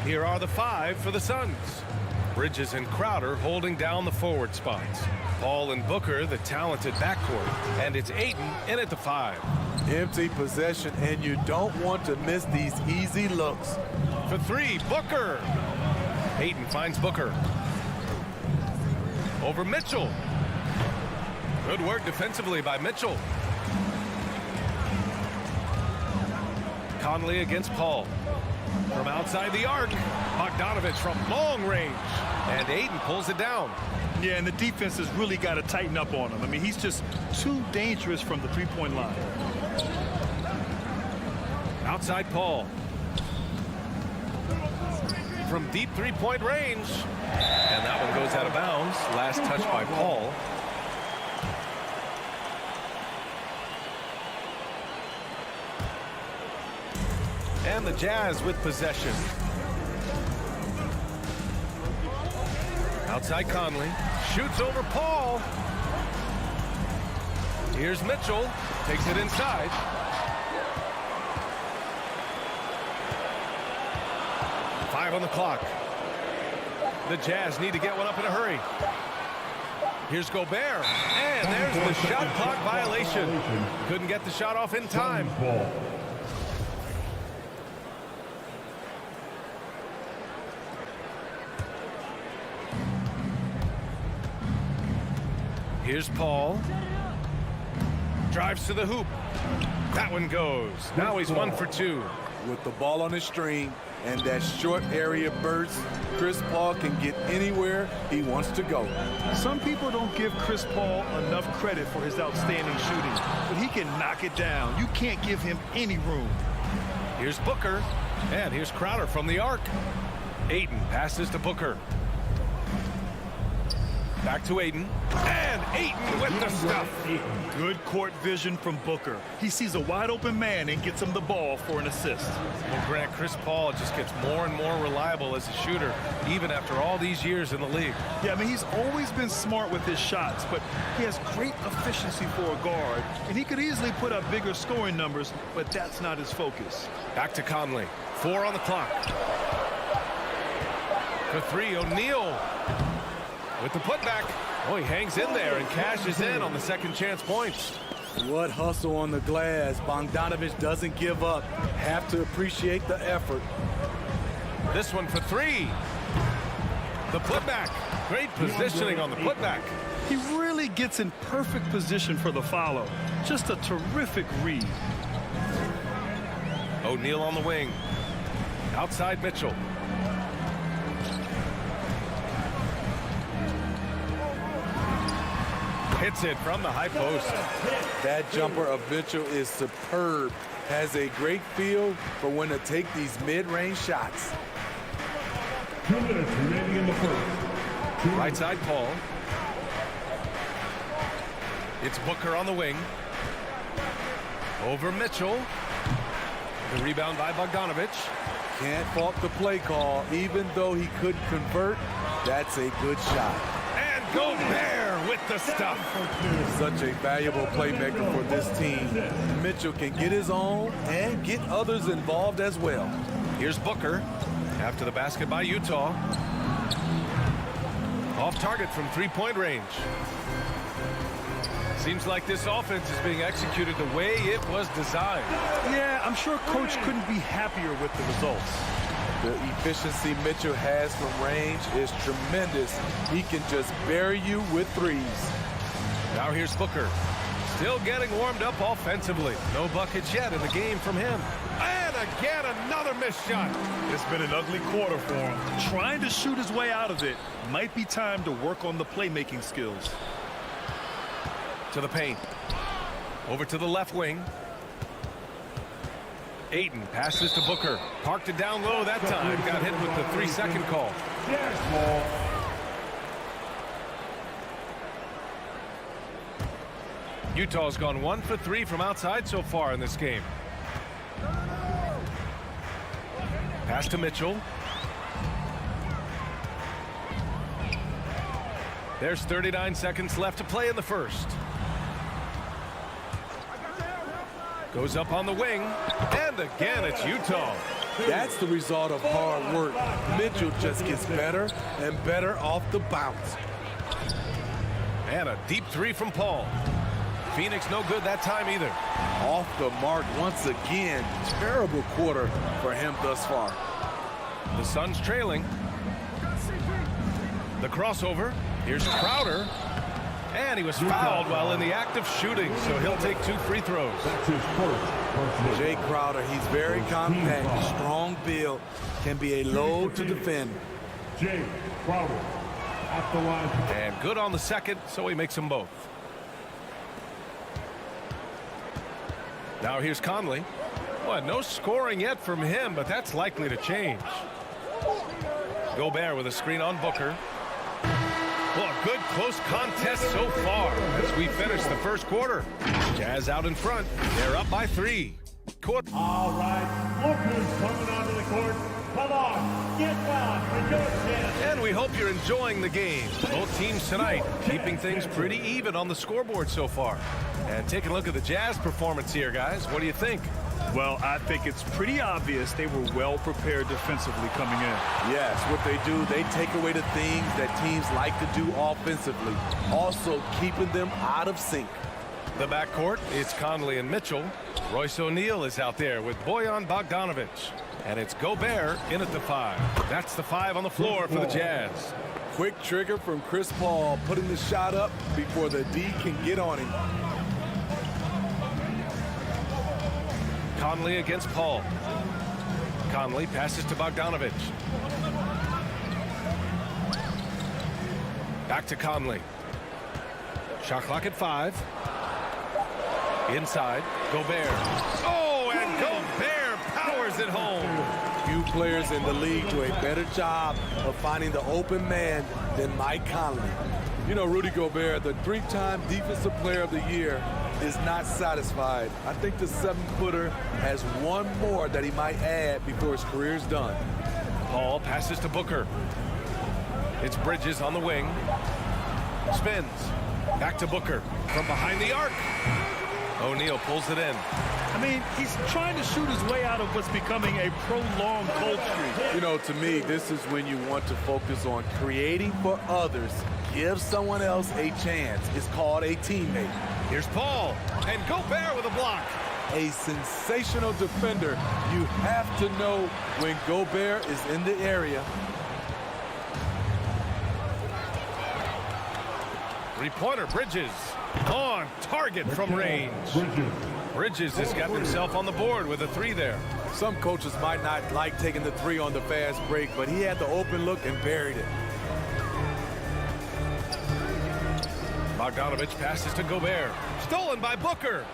[SPEAKER 1] Here are the 5 for the Suns. Bridges and Crowder holding down the forward spots. Paul and Booker, the talented backcourt. And it's Ayton in at the 5.
[SPEAKER 13] Empty possession, and you don't want to miss these easy looks.
[SPEAKER 1] For 3, Booker. Ayton finds Booker. Over Mitchell. Good work defensively by Mitchell. Conley against Paul. From outside the arc, Bogdanovich from long range. And Ayton pulls it down.
[SPEAKER 3] Yeah, and the defense has really got to tighten up on him. I mean, he's just too dangerous from the three-point line.
[SPEAKER 1] Outside Paul. From deep three-point range. And that one goes out of bounds. Last touch by Paul. And the Jazz with possession. Outside Conley. Shoots over Paul. Here's Mitchell. Takes it inside. On the clock. The Jazz need to get one up in a hurry. Here's Gobert. And there's the shot clock violation. Couldn't get the shot off in time. Here's Paul. Drives to the hoop. That one goes. Now he's 1 for 2.
[SPEAKER 13] With the ball on his string and that short area burst, Chris Paul can get anywhere he wants to go.
[SPEAKER 3] Some people don't give Chris Paul enough credit for his outstanding shooting, but he can knock it down. You can't give him any room.
[SPEAKER 1] Here's Booker, and here's Crowder from the arc. Ayton passes to Booker. Back to Ayton, and Ayton with the stuff.
[SPEAKER 3] Good court vision from Booker. He sees a wide open man and gets him the ball for an assist.
[SPEAKER 1] Well, Grant, Chris Paul just gets more and more reliable as a shooter, even after all these years in the league.
[SPEAKER 3] Yeah, I mean, he's always been smart with his shots, but he has great efficiency for a guard, and he could easily put up bigger scoring numbers, but that's not his focus.
[SPEAKER 1] Back to Conley. 4 on the clock. For 3, O'Neal. With the putback. Oh, he hangs in there and cashes in on the second chance points.
[SPEAKER 13] What hustle on the glass. Bogdanovich doesn't give up. Have to appreciate the effort.
[SPEAKER 1] This one for 3. The putback. Great positioning on the putback.
[SPEAKER 3] He really gets in perfect position for the follow. Just a terrific read.
[SPEAKER 1] O'Neal on the wing. Outside Mitchell. Hits it from the high post.
[SPEAKER 13] That jumper of Mitchell is superb. Has a great feel for when to take these mid-range shots.
[SPEAKER 4] 2 minutes remaining in the first.
[SPEAKER 1] Right side Paul. It's Booker on the wing. Over Mitchell. The rebound by Bogdanovich.
[SPEAKER 13] Can't fault the play call. Even though he couldn't convert, that's a good shot.
[SPEAKER 1] And Gobert with the stuff.
[SPEAKER 13] Such a valuable playmaker for this team. Mitchell can get his own and get others involved as well.
[SPEAKER 1] Here's Booker. After the basket by Utah. Off target from three-point range. Seems like this offense is being executed the way it was designed.
[SPEAKER 3] Yeah, I'm sure Coach couldn't be happier with the results.
[SPEAKER 13] The efficiency Mitchell has from range is tremendous. He can just bury you with threes.
[SPEAKER 1] Now here's Booker. Still getting warmed up offensively. No buckets yet in the game from him. And again, another missed shot.
[SPEAKER 3] It's been an ugly quarter for him. Trying to shoot his way out of it. Might be time to work on the playmaking skills.
[SPEAKER 1] To the paint. Over to the left wing. Ayton passes to Booker. Parked it down low that time. Got hit with the 3-second call. Utah's gone 1 for 3 from outside so far in this game. Pass to Mitchell. There's 39 seconds left to play in the first. Goes up on the wing, and again it's Utah.
[SPEAKER 13] That's the result of hard work. Mitchell just gets better and better off the bounce.
[SPEAKER 1] And a deep three from Paul. Phoenix no good that time either.
[SPEAKER 13] Off the mark once again. Terrible quarter for him thus far.
[SPEAKER 1] The Suns trailing. The crossover. Here's Crowder. And he was fouled while in the act of shooting, so he'll take 2 free throws.
[SPEAKER 13] Jay Crowder, he's very compact, strong build, can be a load to defend.
[SPEAKER 4] Jay Crowder at the line.
[SPEAKER 1] And good on the second, so he makes them both. Now here's Conley. Well, no scoring yet from him, but that's likely to change. Gobert with a screen on Booker. Well, a good close contest so far as we finish the first quarter. Jazz out in front. They're up by 3.
[SPEAKER 4] All right, Booker's coming onto the court. Come on, get down for your chance.
[SPEAKER 1] And we hope you're enjoying the game. Both teams tonight keeping things pretty even on the scoreboard so far. And take a look at the Jazz performance here, guys. What do you think?
[SPEAKER 3] Well, I think it's pretty obvious they were well prepared defensively coming in.
[SPEAKER 13] Yes, what they do, they take away the things that teams like to do offensively, also keeping them out of sync.
[SPEAKER 1] The backcourt, it's Conley and Mitchell. Royce O'Neal is out there with Bojan Bogdanovic. And it's Gobert in at the 5. That's the 5 on the floor for the Jazz.
[SPEAKER 13] Quick trigger from Chris Paul, putting the shot up before the D can get on him.
[SPEAKER 1] Conley against Paul. Conley passes to Bogdanovic. Back to Conley. Shot clock at 5. Inside, Gobert. Oh, and Gobert powers it home.
[SPEAKER 13] Few players in the league do a better job of finding the open man than Mike Conley. You know, Rudy Gobert, the 3-time Defensive Player of the Year, is not satisfied. I think the 7-footer has one more that he might add before his career's done.
[SPEAKER 1] Paul passes to Booker. It's Bridges on the wing. Spins. Back to Booker. From behind the arc. O'Neal pulls it in.
[SPEAKER 3] I mean, he's trying to shoot his way out of what's becoming a prolonged cold streak.
[SPEAKER 13] You know, to me, this is when you want to focus on creating for others. Give someone else a chance. It's called a teammate.
[SPEAKER 1] Here's Paul, and Gobert with a block.
[SPEAKER 13] A sensational defender. You have to know when Gobert is in the area.
[SPEAKER 1] 3-pointer, Bridges. On target from range. Bridges has got himself on the board with a 3 there.
[SPEAKER 13] Some coaches might not like taking the 3 on the fast break, but he had the open look and buried it.
[SPEAKER 1] Bogdanovic passes to Gobert. Stolen by Booker.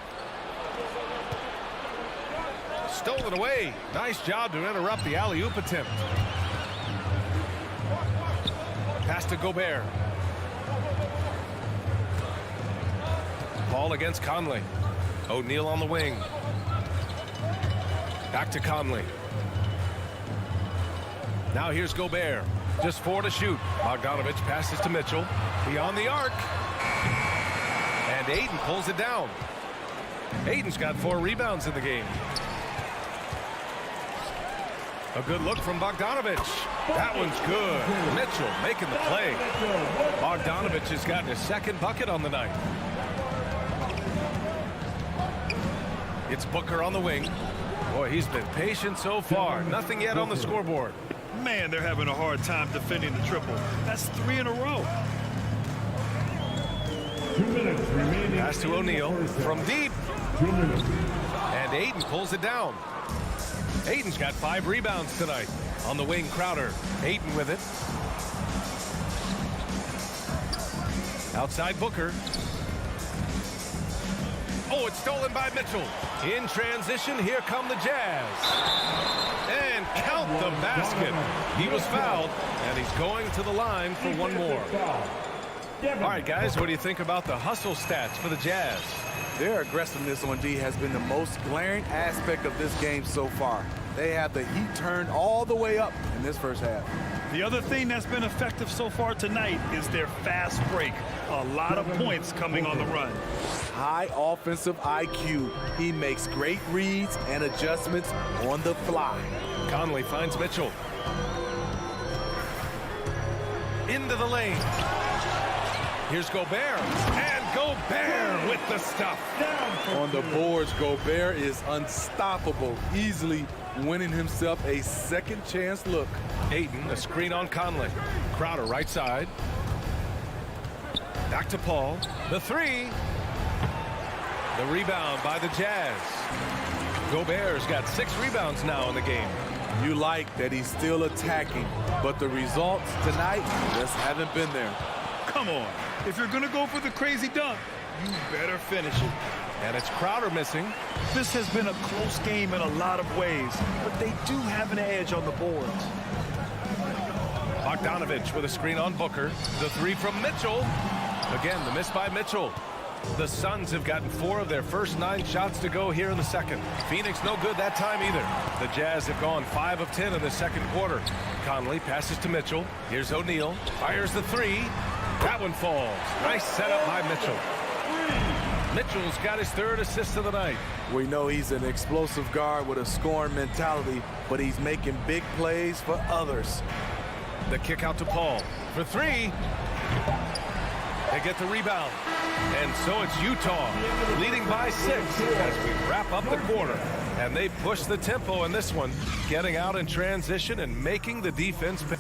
[SPEAKER 1] Stolen away. Nice job to interrupt the alley-oop attempt. Pass to Gobert. Paul against Conley. O'Neal on the wing. Back to Conley. Now here's Gobert. Just 4 to shoot. Bogdanovic passes to Mitchell. Beyond the arc. And Aiden pulls it down. Aiden's got 4 rebounds in the game. A good look from Bogdanovic. That one's good. Mitchell making the play. Bogdanovic has gotten his 2nd bucket on the night. It's Booker on the wing. Boy, he's been patient so far. Nothing yet on the scoreboard.
[SPEAKER 3] Man, they're having a hard time defending the triple. That's 3 in a row.
[SPEAKER 4] 2 minutes remaining.
[SPEAKER 1] Pass to O'Neal from deep.
[SPEAKER 4] 2 minutes.
[SPEAKER 1] And Aiden pulls it down. Aiden's got 5 rebounds tonight. On the wing, Crowder. Aiden with it. Outside Booker. Oh, it's stolen by Mitchell. In transition, here come the Jazz. And count the basket. He was fouled, and he's going to the line for 1 more. All right, guys, what do you think about the hustle stats for the Jazz?
[SPEAKER 13] Their aggressiveness on D has been the most glaring aspect of this game so far. They have the heat turned all the way up in this first half.
[SPEAKER 3] The other thing that's been effective so far tonight is their fast break. A lot of points coming on the run.
[SPEAKER 13] High offensive IQ. He makes great reads and adjustments on the fly.
[SPEAKER 1] Conley finds Mitchell. Into the lane. Here's Gobert. And Gobert with the stuff.
[SPEAKER 13] On the boards, Gobert is unstoppable, easily winning himself a second chance look.
[SPEAKER 1] Ayton, a screen on Conley. Crowder right side. Back to Paul. The three. The rebound by the Jazz. Gobert's got 6 rebounds now in the game.
[SPEAKER 13] You like that he's still attacking, but the results tonight just haven't been there.
[SPEAKER 3] Come on. If you're going to go for the crazy dunk, you better finish it.
[SPEAKER 1] And it's Crowder missing.
[SPEAKER 3] This has been a close game in a lot of ways, but they do have an edge on the boards.
[SPEAKER 1] Bogdanovich with a screen on Booker. The three from Mitchell. Again, the miss by Mitchell. The Suns have gotten 4 of their first 9 shots to go here in the second. Phoenix no good that time either. The Jazz have gone 5 of 10 in the second quarter. Conley passes to Mitchell. Here's O'Neal. Fires the three. That one falls. Nice setup by Mitchell. Mitchell's got his 3rd assist of the night.
[SPEAKER 13] We know he's an explosive guard with a scoring mentality, but he's making big plays for others.
[SPEAKER 1] The kick out to Paul for 3. They get the rebound. And so it's Utah leading by 6 as we wrap up the quarter. And they push the tempo in this one, getting out in transition and making the defense pay.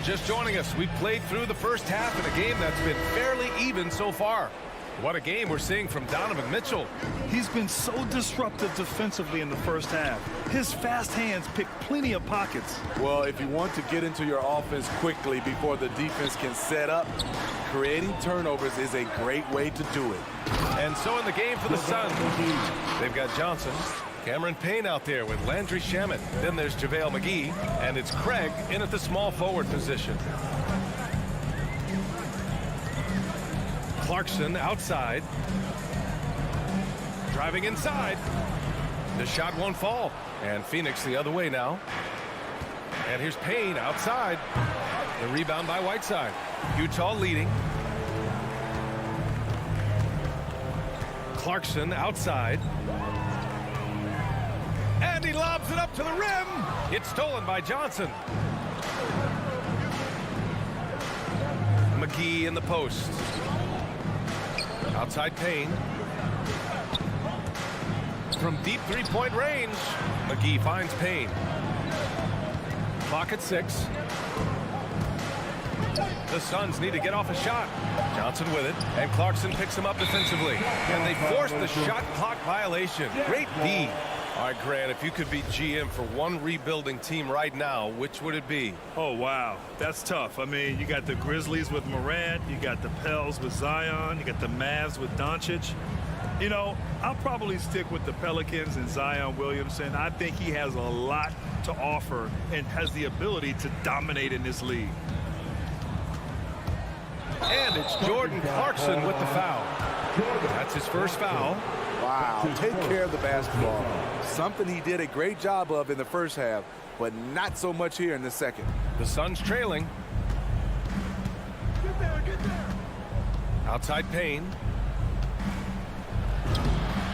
[SPEAKER 1] Just joining us, we played through the first half in a game that's been fairly even so far. What a game we're seeing from Donovan Mitchell.
[SPEAKER 3] He's been so disruptive defensively in the first half. His fast hands pick plenty of pockets.
[SPEAKER 13] Well, if you want to get into your offense quickly before the defense can set up, creating turnovers is a great way to do it.
[SPEAKER 1] And so in the game for the Suns, they've got Johnson, Cameron Payne out there with Landry Shamet. Then there's JaVale McGee, and it's Craig in at the small forward position. Clarkson outside. Driving inside. The shot won't fall. And Phoenix the other way now. And here's Payne outside. The rebound by Whiteside. Utah leading. Clarkson outside. And he lobs it up to the rim. It's stolen by Johnson. McGee in the post. Outside Payne. From deep three-point range, McGee finds Payne. Clock at 6. The Suns need to get off a shot. Johnson with it, and Clarkson picks him up defensively. And they force the shot clock violation. Great D. All right, Grant, if you could be GM for one rebuilding team right now, which would it be?
[SPEAKER 3] Oh, wow. That's tough. I mean, you got the Grizzlies with Morant. You got the Pels with Zion. You got the Mavs with Doncic. You know, I'll probably stick with the Pelicans and Zion Williamson. I think he has a lot to offer and has the ability to dominate in this league.
[SPEAKER 1] And it's Jordan Clarkson with the foul. That's his first foul.
[SPEAKER 13] Wow, take care of the basketball. Something he did a great job of in the first half, but not so much here in the second.
[SPEAKER 1] The Suns trailing.
[SPEAKER 3] Get there.
[SPEAKER 1] Outside Payne.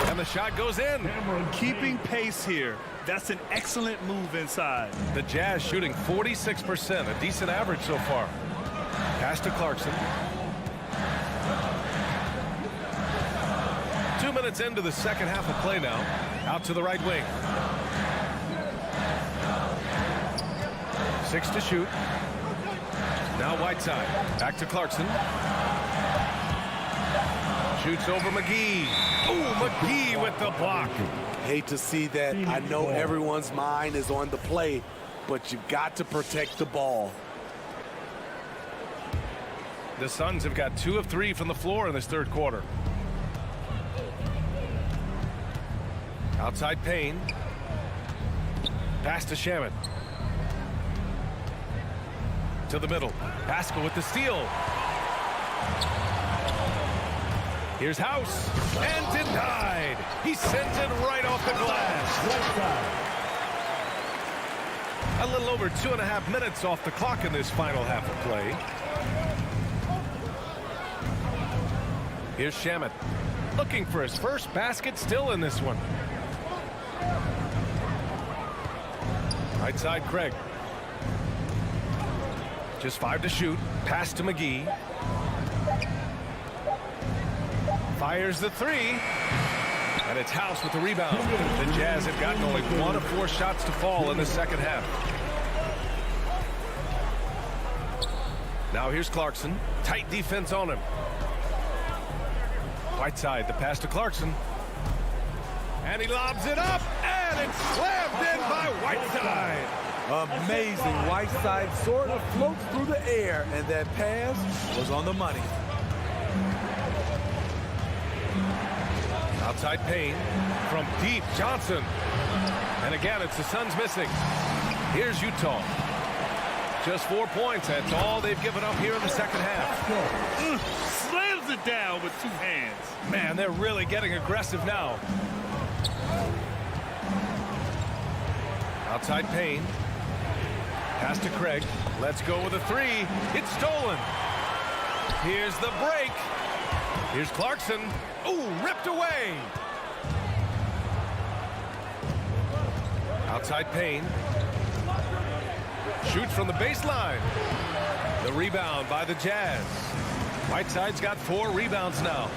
[SPEAKER 1] And the shot goes in.
[SPEAKER 3] Keeping pace here. That's an excellent move inside.
[SPEAKER 1] The Jazz shooting 46%, a decent average so far. Pass to Clarkson. 2 minutes into the second half of play now. Out to the right wing. 6 to shoot. Now Whiteside. Back to Clarkson. Shoots over McGee. Oh, McGee with the block.
[SPEAKER 13] Hate to see that. I know everyone's mind is on the play, but you've got to protect the ball.
[SPEAKER 1] The Suns have got 2 of 3 from the floor in this third quarter. Outside Payne. Pass to Shamet. To the middle. Pascal with the steal. Here's House. And denied. He sends it right off the glass. A little over 2.5 minutes off the clock in this final half of play. Here's Shamet. Looking for his first basket still in this one. Right side, Craig. Just 5 to shoot. Pass to McGee. Fires the 3. And it's House with the rebound. The Jazz have gotten only 1 of 4 shots to fall in the second half. Now here's Clarkson. Tight defense on him. Whiteside, the pass to Clarkson. And he lobs it up. And it's slammed in by Whiteside.
[SPEAKER 13] Amazing. Whiteside sort of floats through the air, and that pass was on the money.
[SPEAKER 1] Outside Payne from deep. Johnson. And again, it's the Suns missing. Here's Utah. Just 4 points. That's all they've given up here in the second half.
[SPEAKER 3] Slams it down with 2 hands.
[SPEAKER 1] Man, they're really getting aggressive now. Outside Payne. Pass to Craig. Let's go with a 3. It's stolen. Here's the break. Here's Clarkson. Ooh, ripped away. Outside Payne. Shoots from the baseline. The rebound by the Jazz. Whiteside's got 4 rebounds now.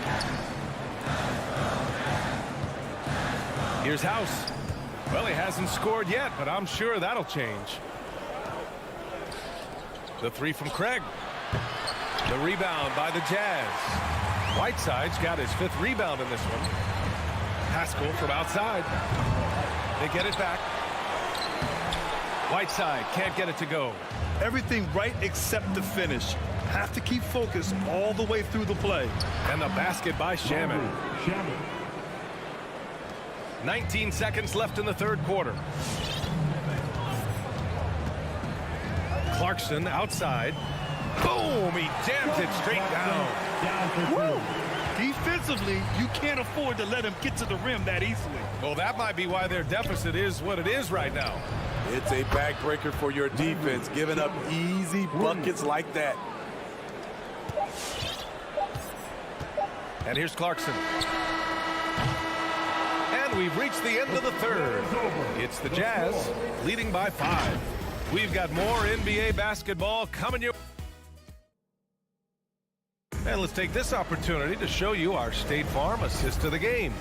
[SPEAKER 1] Here's House. Well, he hasn't scored yet, but I'm sure that'll change. The 3 from Craig. The rebound by the Jazz. Whiteside's got his 5th rebound in this one. Pascal from outside. They get it back. Whiteside can't get it to go.
[SPEAKER 3] Everything right except the finish. Have to keep focused all the way through the play.
[SPEAKER 1] And the basket by Shamet. 19 seconds left in the third quarter. Clarkson outside. Boom! He jams it straight down.
[SPEAKER 3] Woo! Defensively, you can't afford to let him get to the rim that easily.
[SPEAKER 1] Well, that might be why their deficit is what it is right now.
[SPEAKER 13] It's a backbreaker for your defense, giving up easy buckets like that.
[SPEAKER 1] And here's Clarkson. And we've reached the end of the third. It's the Jazz leading by 5. We've got more NBA basketball coming your way. And let's take this opportunity to show you our State Farm assist of the game.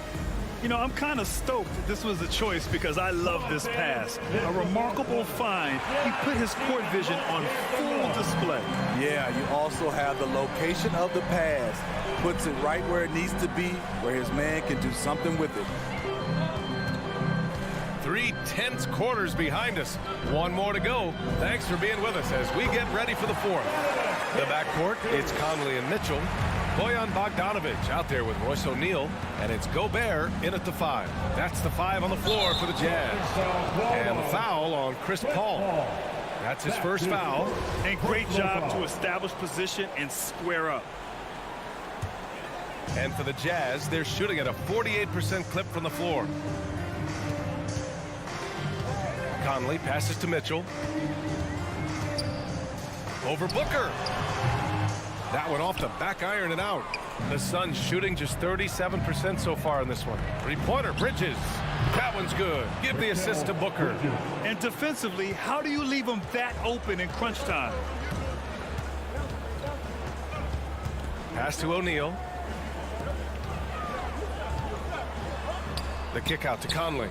[SPEAKER 3] You know, I'm kind of stoked that this was a choice because I love this pass. A remarkable find. He put his court vision on full display.
[SPEAKER 13] Yeah, you also have the location of the pass. Puts it right where it needs to be, where his man can do something with it.
[SPEAKER 1] 3 tense quarters behind us. 1 more to go. Thanks for being with us as we get ready for the 4th. The backcourt, it's Conley and Mitchell. Bojan Bogdanovic out there with Royce O'Neal, and it's Gobert in at the 5. That's the 5 on the floor for the Jazz. And the foul on Chris Paul. That's his first foul.
[SPEAKER 3] And great job to establish position and square up.
[SPEAKER 1] And for the Jazz, they're shooting at a 48% clip from the floor. Conley passes to Mitchell. Over Booker. That one off the back iron and out. The Suns shooting just 37% so far in this one. 3-pointer, Bridges. That one's good. Give the assist to Booker.
[SPEAKER 3] And defensively, how do you leave him that open in crunch time?
[SPEAKER 1] Pass to O'Neal. The kick out to Conley.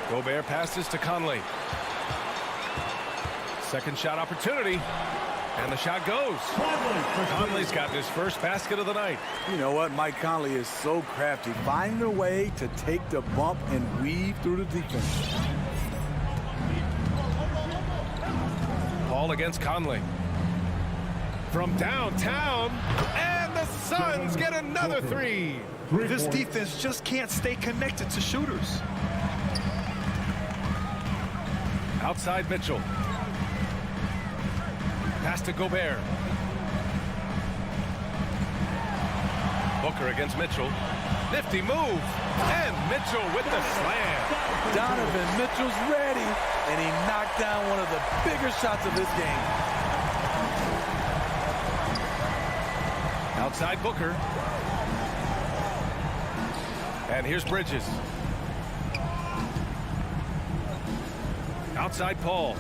[SPEAKER 1] Gobert passes to Conley. Second shot opportunity. And the shot goes. Conley's got his first basket of the night.
[SPEAKER 13] You know what? Mike Conley is so crafty. Finding a way to take the bump and weave through the defense.
[SPEAKER 1] Paul against Conley. From downtown. And the Suns get another 3.
[SPEAKER 3] This defense just can't stay connected to shooters.
[SPEAKER 1] Outside Mitchell. Pass to Gobert. Booker against Mitchell. Nifty move. And Mitchell with the slam.
[SPEAKER 13] Donovan Mitchell's ready, and he knocked down one of the bigger shots of this game.
[SPEAKER 1] Outside Booker. And here's Bridges. Outside Paul.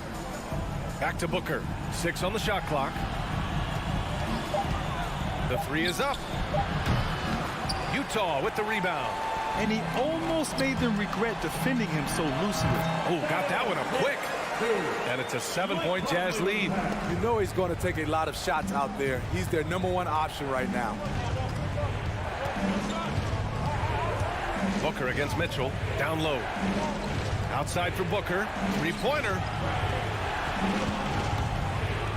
[SPEAKER 1] Back to Booker. 6 on the shot clock. The 3 is up. Utah with the rebound.
[SPEAKER 3] And he almost made them regret defending him so loosely.
[SPEAKER 1] Oh, got that one up quick. And it's a 7-point Jazz lead.
[SPEAKER 13] You know he's going to take a lot of shots out there. He's their #1 option right now.
[SPEAKER 1] Booker against Mitchell. Down low. Outside for Booker. 3-pointer.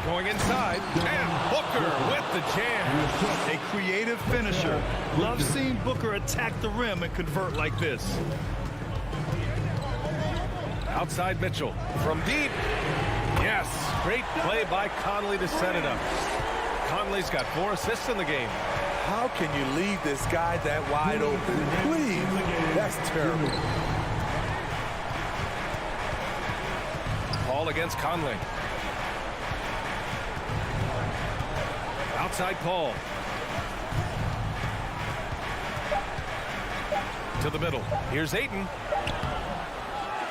[SPEAKER 1] Going inside. And Booker with the jam.
[SPEAKER 3] A creative finisher. Love seeing Booker attack the rim and convert like this.
[SPEAKER 1] Outside Mitchell. From deep. Yes. Great play by Conley to set it up. Conley's got 4 assists in the game.
[SPEAKER 13] How can you leave this guy that wide open? Please. That's terrible.
[SPEAKER 1] Paul against Conley. Outside Paul. To the middle. Here's Ayton.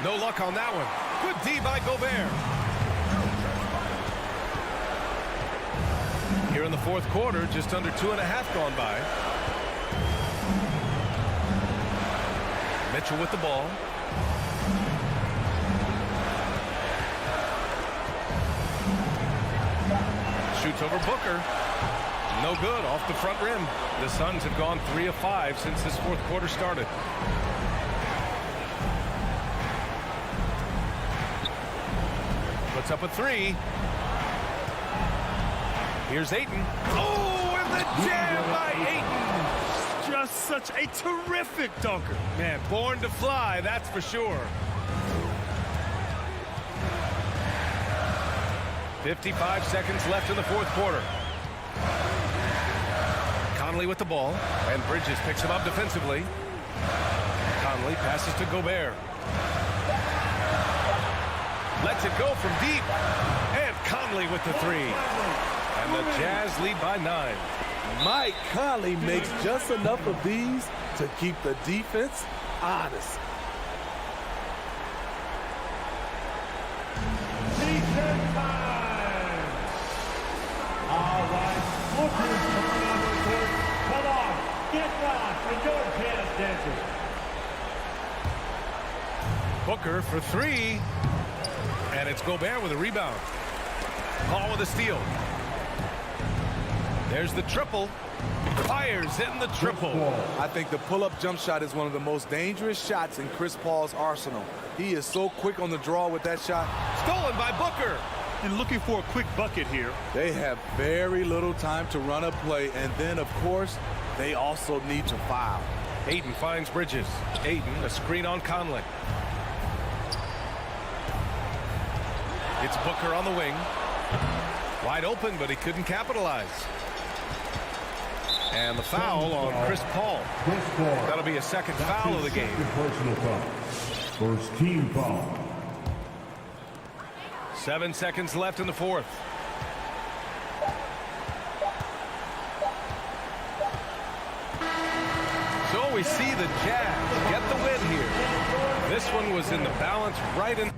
[SPEAKER 1] No luck on that one. Good D by Gobert. Here in the 4th quarter, just under 2.5 gone by. Mitchell with the ball. Shoots over Booker. No good, off the front rim. The Suns have gone 3 of 5 since this 4th quarter started. Puts up a 3. Here's Ayton. Oh, and the jam by Ayton.
[SPEAKER 3] Just such a terrific dunker.
[SPEAKER 1] Man, born to fly, that's for sure. 55 seconds left in the 4th quarter. Conley with the ball, and Bridges picks him up defensively. Conley passes to Gobert. Lets it go from deep. And Conley with the 3. And the Jazz lead by 9.
[SPEAKER 13] Mike Conley makes just enough of these to keep the defense honest.
[SPEAKER 4] Defense time. All right, Booker's coming on the court. Come on, get back for your jazz dancers.
[SPEAKER 1] Booker for 3. And it's Gobert with a rebound. Paul with a steal. There's the triple. Fires in the triple.
[SPEAKER 13] I think the pull-up jump shot is one of the most dangerous shots in Chris Paul's arsenal. He is so quick on the draw with that shot.
[SPEAKER 1] Stolen by Booker.
[SPEAKER 3] And looking for a quick bucket here.
[SPEAKER 13] They have very little time to run a play, and then, of course, they also need to foul.
[SPEAKER 1] Ayton finds Bridges. Ayton, a screen on Conley. It's Booker on the wing. Wide open, but he couldn't capitalize. And the foul on Chris Paul. That'll be a second foul of the game.
[SPEAKER 4] Personal foul. First team foul.
[SPEAKER 1] 7 seconds left in the 4th. So we see the Jazz get the win here. This one was in the balance right in.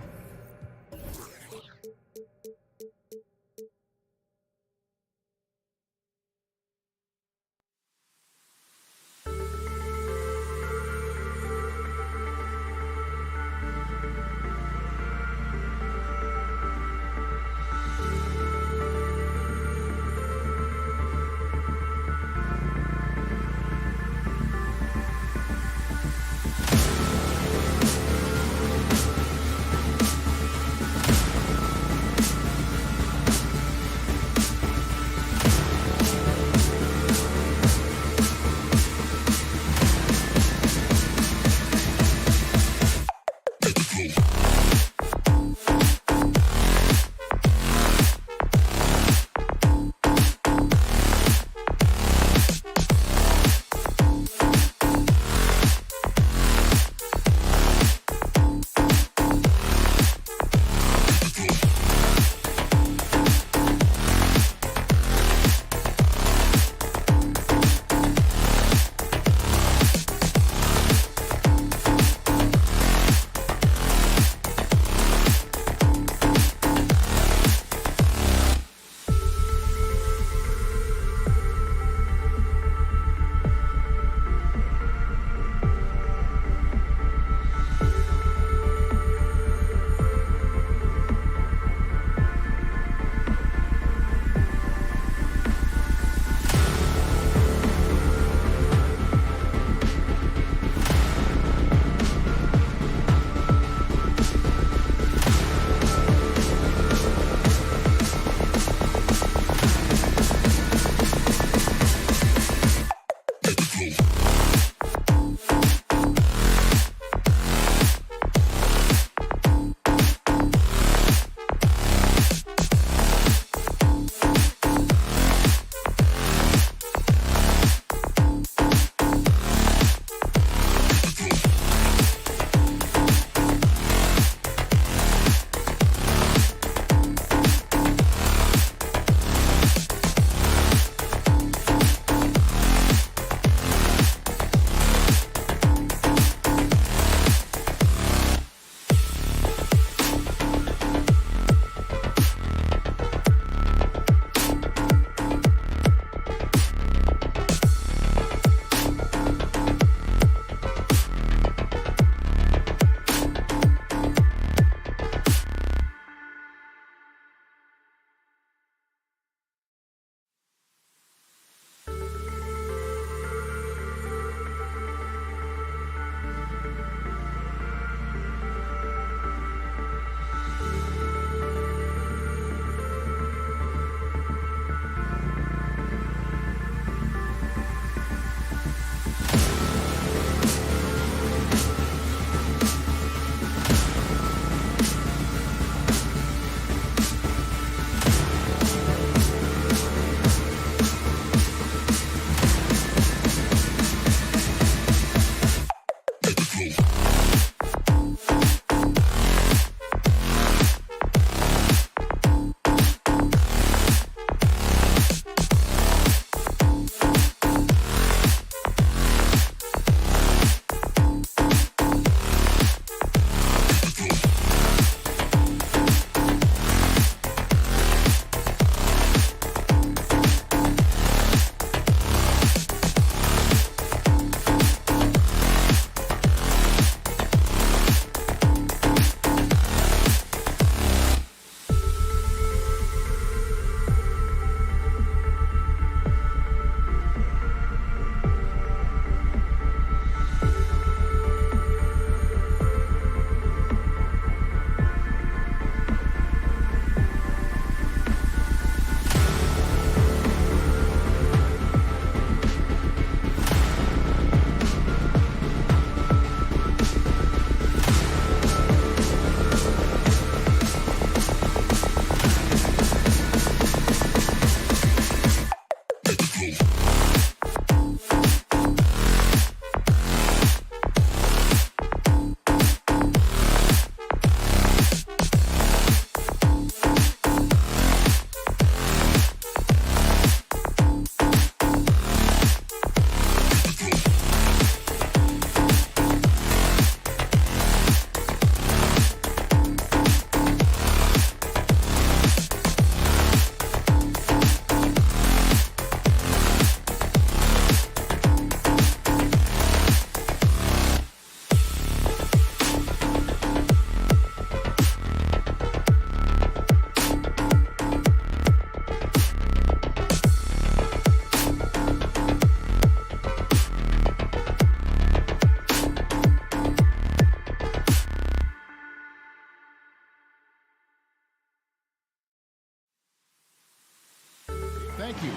[SPEAKER 7] Thank you.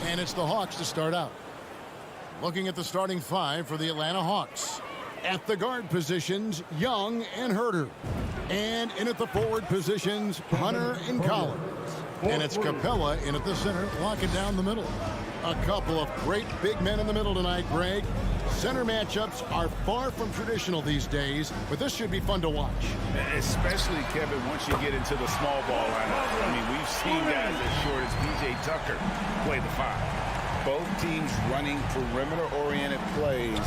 [SPEAKER 7] And it's the Hawks to start out. Looking at the starting five for the Atlanta Hawks. At the guard positions, Young and Herter. And in at the forward positions, Hunter and Collins. And it's Capella in at the center, locking down the middle. A couple of great big men in the middle tonight, Greg. Center matchups are far from traditional these days, but this should be fun to watch.
[SPEAKER 9] Especially, Kevin, once you get into the small ball lineup. I mean, we've seen guys as short as P.J. Tucker play the 5. Both teams running perimeter-oriented plays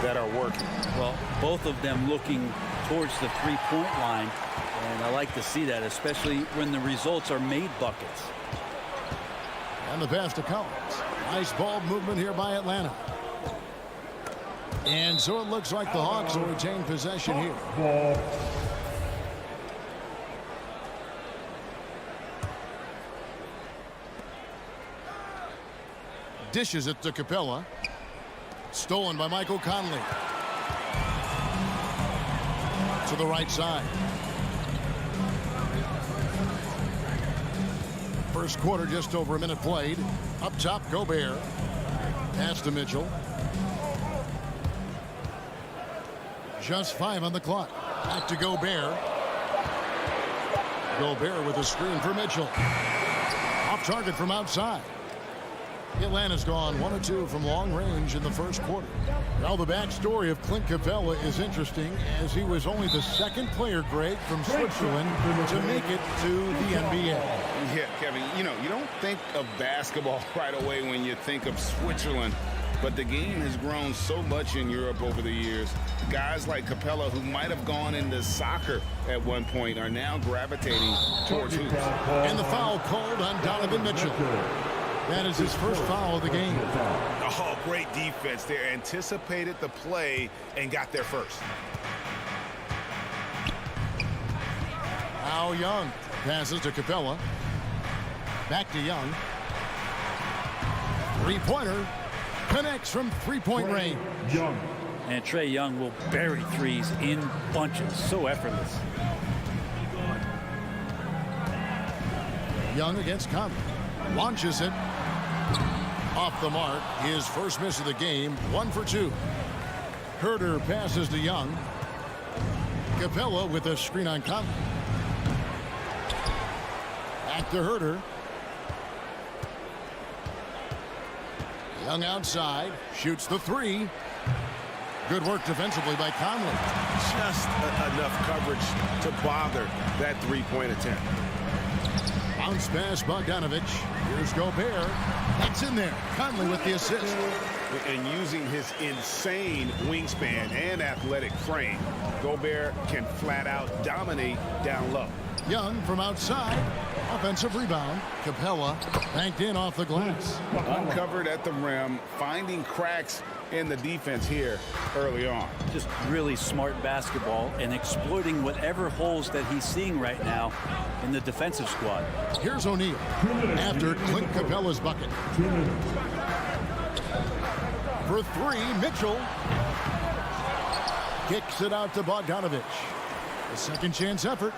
[SPEAKER 9] that are working.
[SPEAKER 2] Well, both of them looking towards the three-point line, and I like to see that, especially when the results are made buckets.
[SPEAKER 7] And the pass to Collins. Nice ball movement here by Atlanta. And so it looks like the Hawks will retain possession here. Dishes it to Capella. Stolen by Michael Conley. To the right side. First quarter, just over a minute played. Up top, Gobert. Pass to Mitchell. Just 5 on the clock. Back to Gobert. Gobert with a screen for Mitchell. Off target from outside. Atlanta's gone 1 of 2 from long range in the first quarter. Now the backstory of Clint Capella is interesting, as he was only the second player, Greg, from Switzerland to make it to the NBA.
[SPEAKER 9] Yeah, Kevin, you know, you don't think of basketball right away when you think of Switzerland, but the game has grown so much in Europe over the years. Guys like Capella, who might have gone into soccer at one point, are now gravitating towards hoops.
[SPEAKER 7] And the foul called on Donovan Mitchell. That is his first foul of the game.
[SPEAKER 9] Oh, great defense there. Anticipated the play and got there first.
[SPEAKER 7] Now Young passes to Capella. Back to Young. Three-pointer. Connects from three-point range.
[SPEAKER 2] Young. And Trae Young will bury threes in bunches. So effortless.
[SPEAKER 7] Young against Conley. Launches it. Off the mark. His first miss of the game. 1 for 2. Herter passes to Young. Capella with a screen on Conley. Back to Herter. Young outside. Shoots the 3. Good work defensively by Conley.
[SPEAKER 10] Just enough coverage to bother that three-point attempt.
[SPEAKER 7] Bounce pass, Bogdanovich. Here's Gobert. That's in there. Conley with the assist.
[SPEAKER 9] And using his insane wingspan and athletic frame, Gobert can flat out dominate down low.
[SPEAKER 7] Young from outside. Offensive rebound. Capella banked in off the glass.
[SPEAKER 9] Uncovered at the rim, finding cracks in the defense here early on.
[SPEAKER 2] Just really smart basketball and exploiting whatever holes that he's seeing right now in the defensive squad.
[SPEAKER 7] Here's O'Neal after Clint Capella's bucket. For 3, Mitchell kicks it out to Bogdanovich. A second chance effort.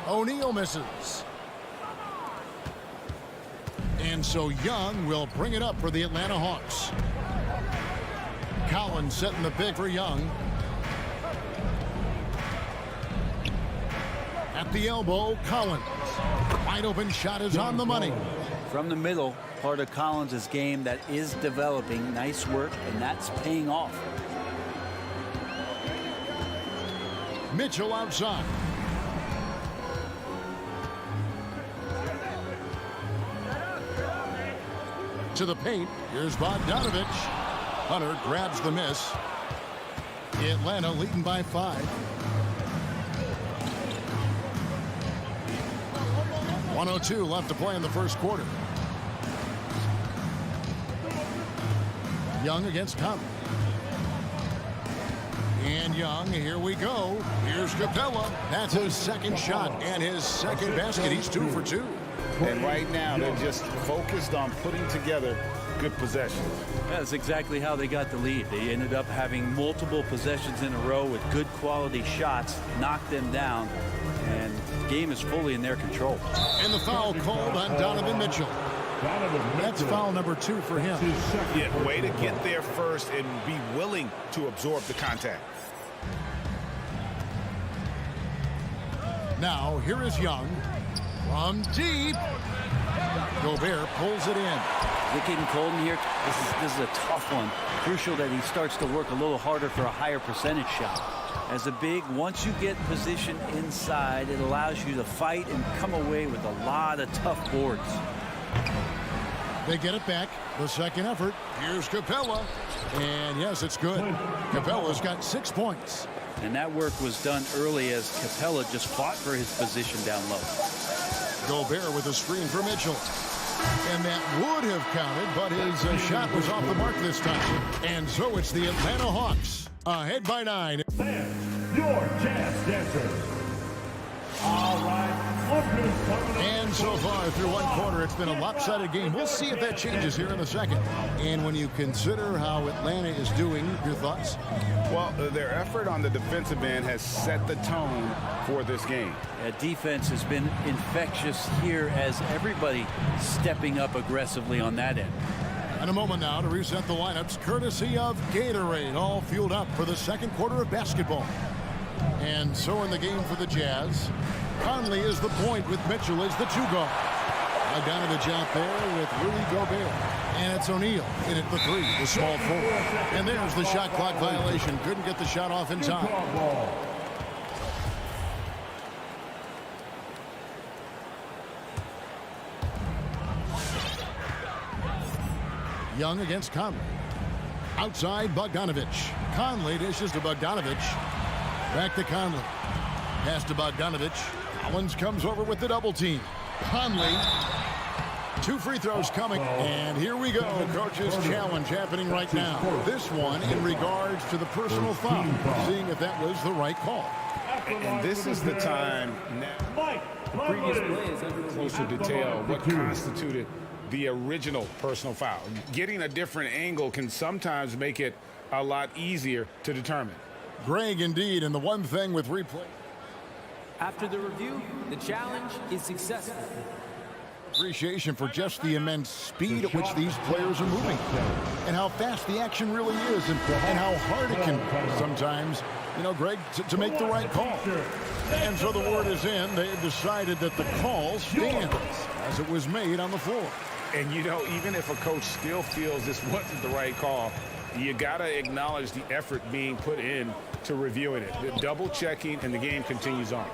[SPEAKER 7] O'Neal misses. And so Young will bring it up for the Atlanta Hawks. Collins setting the pick for Young. At the elbow, Collins. Wide open shot is on the money.
[SPEAKER 2] From the middle, part of Collins' game that is developing. Nice work, and that's paying off.
[SPEAKER 7] Mitchell outside. To the paint. Here's Bogdanovich. Hunter grabs the miss. Atlanta leading by 5. 1:02 left to play in the first quarter. Young against Conley. And Young, here we go. Here's Capella. That's his second shot and his second basket. He's 2 for 2.
[SPEAKER 9] And right now, they're just focused on putting together good possessions.
[SPEAKER 2] That's exactly how they got the lead. They ended up having multiple possessions in a row with good quality shots, knocked them down, and game is fully in their control.
[SPEAKER 7] And the foul called on Donovan Mitchell. That's foul number 2 for him.
[SPEAKER 10] Yeah, way to get there first and be willing to absorb the contact.
[SPEAKER 7] Now, here is Young. From deep. Gobert pulls it in.
[SPEAKER 2] Is it getting cold in here? This is a tough one. Crucial that he starts to work a little harder for a higher percentage shot. As a big, once you get position inside, it allows you to fight and come away with a lot of tough boards.
[SPEAKER 7] They get it back. The second effort. Here's Capella. And yes, it's good. Capella's got 6 points.
[SPEAKER 2] And that work was done early as Capella just fought for his position down low.
[SPEAKER 7] Gobert with a screen for Mitchell. And that would have counted, but his shot was off the mark this time. And so it's the Atlanta Hawks ahead by 9.
[SPEAKER 4] Your Jazz Dancers. All right.
[SPEAKER 7] And so far through one quarter, it's been a lopsided game. We'll see if that changes here in a second. And when you consider how Atlanta is doing, your thoughts?
[SPEAKER 10] Well, their effort on the defensive end has set the tone for this game.
[SPEAKER 2] Defense has been infectious here as everybody stepping up aggressively on that end.
[SPEAKER 7] And a moment now to reset the lineups, courtesy of Gatorade, all fueled up for the second quarter of basketball. And so in the game for the Jazz, Conley is the point with Mitchell as the 2 guard. Bogdanovich out there with Rudy Gobert. And it's O'Neal in at the 3, the small forward. And there's the shot clock violation. Couldn't get the shot off in time. Young against Conley. Outside Bogdanovich. Conley dishes to Bogdanovich. Back to Conley. Pass to Bogdanovich. Collins comes over with the double team. Conley. 2 free throws coming. And here we go. Coach's challenge happening right now. This one in regards to the personal foul. Seeing if that was the right call.
[SPEAKER 10] And this is the time now.
[SPEAKER 6] The previous play is under
[SPEAKER 10] closer detail what constituted the original personal foul. Getting a different angle can sometimes make it a lot easier to determine.
[SPEAKER 7] Greg, indeed, and the one thing with replay.
[SPEAKER 6] After the review, the challenge is successful.
[SPEAKER 7] Appreciation for just the immense speed at which these players are moving and how fast the action really is and how hard it can be sometimes, you know, Greg, to make the right call. And so the word is in. They've decided that the call stands as it was made on the floor.
[SPEAKER 10] And, you know, even if a coach still feels this wasn't the right call, you got to acknowledge the effort being put in to reviewing it. The double checking, and the game continues on.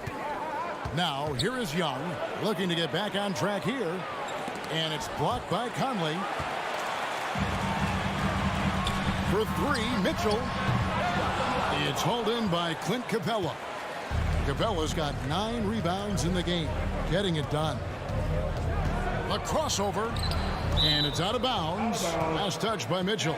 [SPEAKER 7] Now, here is Young looking to get back on track here. And it's blocked by Conley. For 3, Mitchell. It's hauled in by Clint Capella. Capella's got 9 rebounds in the game, getting it done. A crossover, and it's out of bounds. Last touch by Mitchell.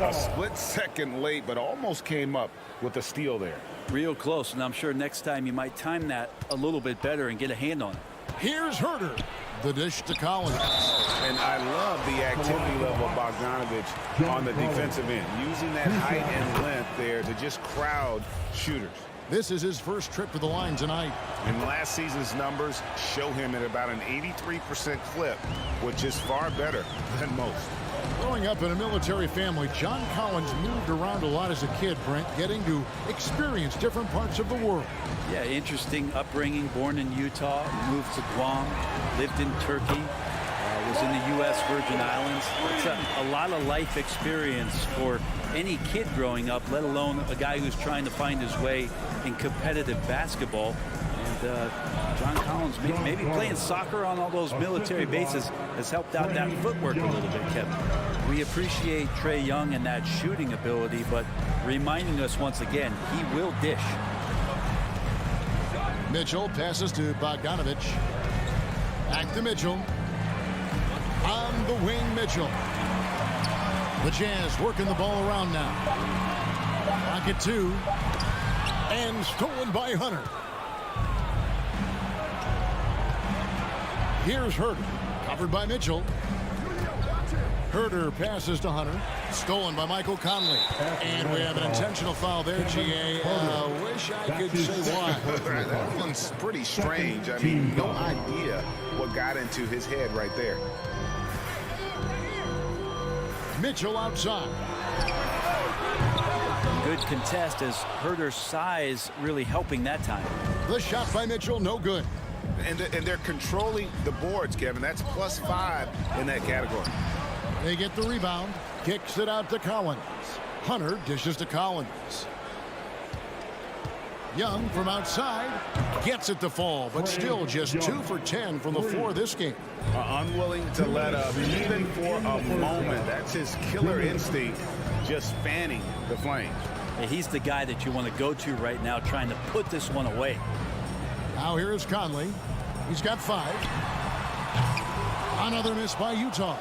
[SPEAKER 10] A split second late, but almost came up with a steal there.
[SPEAKER 2] Real close, and I'm sure next time you might time that a little bit better and get a hand on it.
[SPEAKER 7] Here's Herter. The dish to Collins.
[SPEAKER 10] And I love the activity level of Bogdanovich on the defensive end, using that height and length there to just crowd shooters.
[SPEAKER 7] This is his first trip to the line tonight.
[SPEAKER 10] And last season's numbers show him at about an 83% clip, which is far better than most.
[SPEAKER 7] Growing up in a military family, John Collins moved around a lot as a kid, Brent, getting to experience different parts of the world.
[SPEAKER 2] Yeah, interesting upbringing, born in Utah, moved to Guam, lived in Turkey, was in the U.S. Virgin Islands. It's a lot of life experience for any kid growing up, let alone a guy who's trying to find his way in competitive basketball. And John Collins, maybe playing soccer on all those military bases has helped out that footwork a little bit, Kevin. We appreciate Trae Young and that shooting ability, but reminding us once again, he will dish.
[SPEAKER 7] Mitchell passes to Bogdanovich. Back to Mitchell. On the wing, Mitchell. The Jazz working the ball around now. Pocket 2. And stolen by Hunter. Here's Herter. Covered by Mitchell. Herder passes to Hunter. Stolen by Michael Conley. And we have an intentional foul there, GA. Wish I could say why.
[SPEAKER 9] That one's pretty strange. I mean, no idea what got into his head right there.
[SPEAKER 7] Mitchell outside.
[SPEAKER 2] Good contest as Herder's size really helping that time.
[SPEAKER 7] The shot by Mitchell, no good.
[SPEAKER 10] And they're controlling the boards, Kevin. That's +5 in that category.
[SPEAKER 7] They get the rebound. Kicks it out to Collins. Hunter dishes to Collins. Young from outside gets it to fall, but still just 2 for 10 from the floor this game.
[SPEAKER 10] Unwilling to let up even for a moment. That's his killer instinct, just fanning the flame.
[SPEAKER 2] He's the guy that you want to go to right now, trying to put this one away.
[SPEAKER 7] Now here is Conley. He's got 5. Another miss by Utah.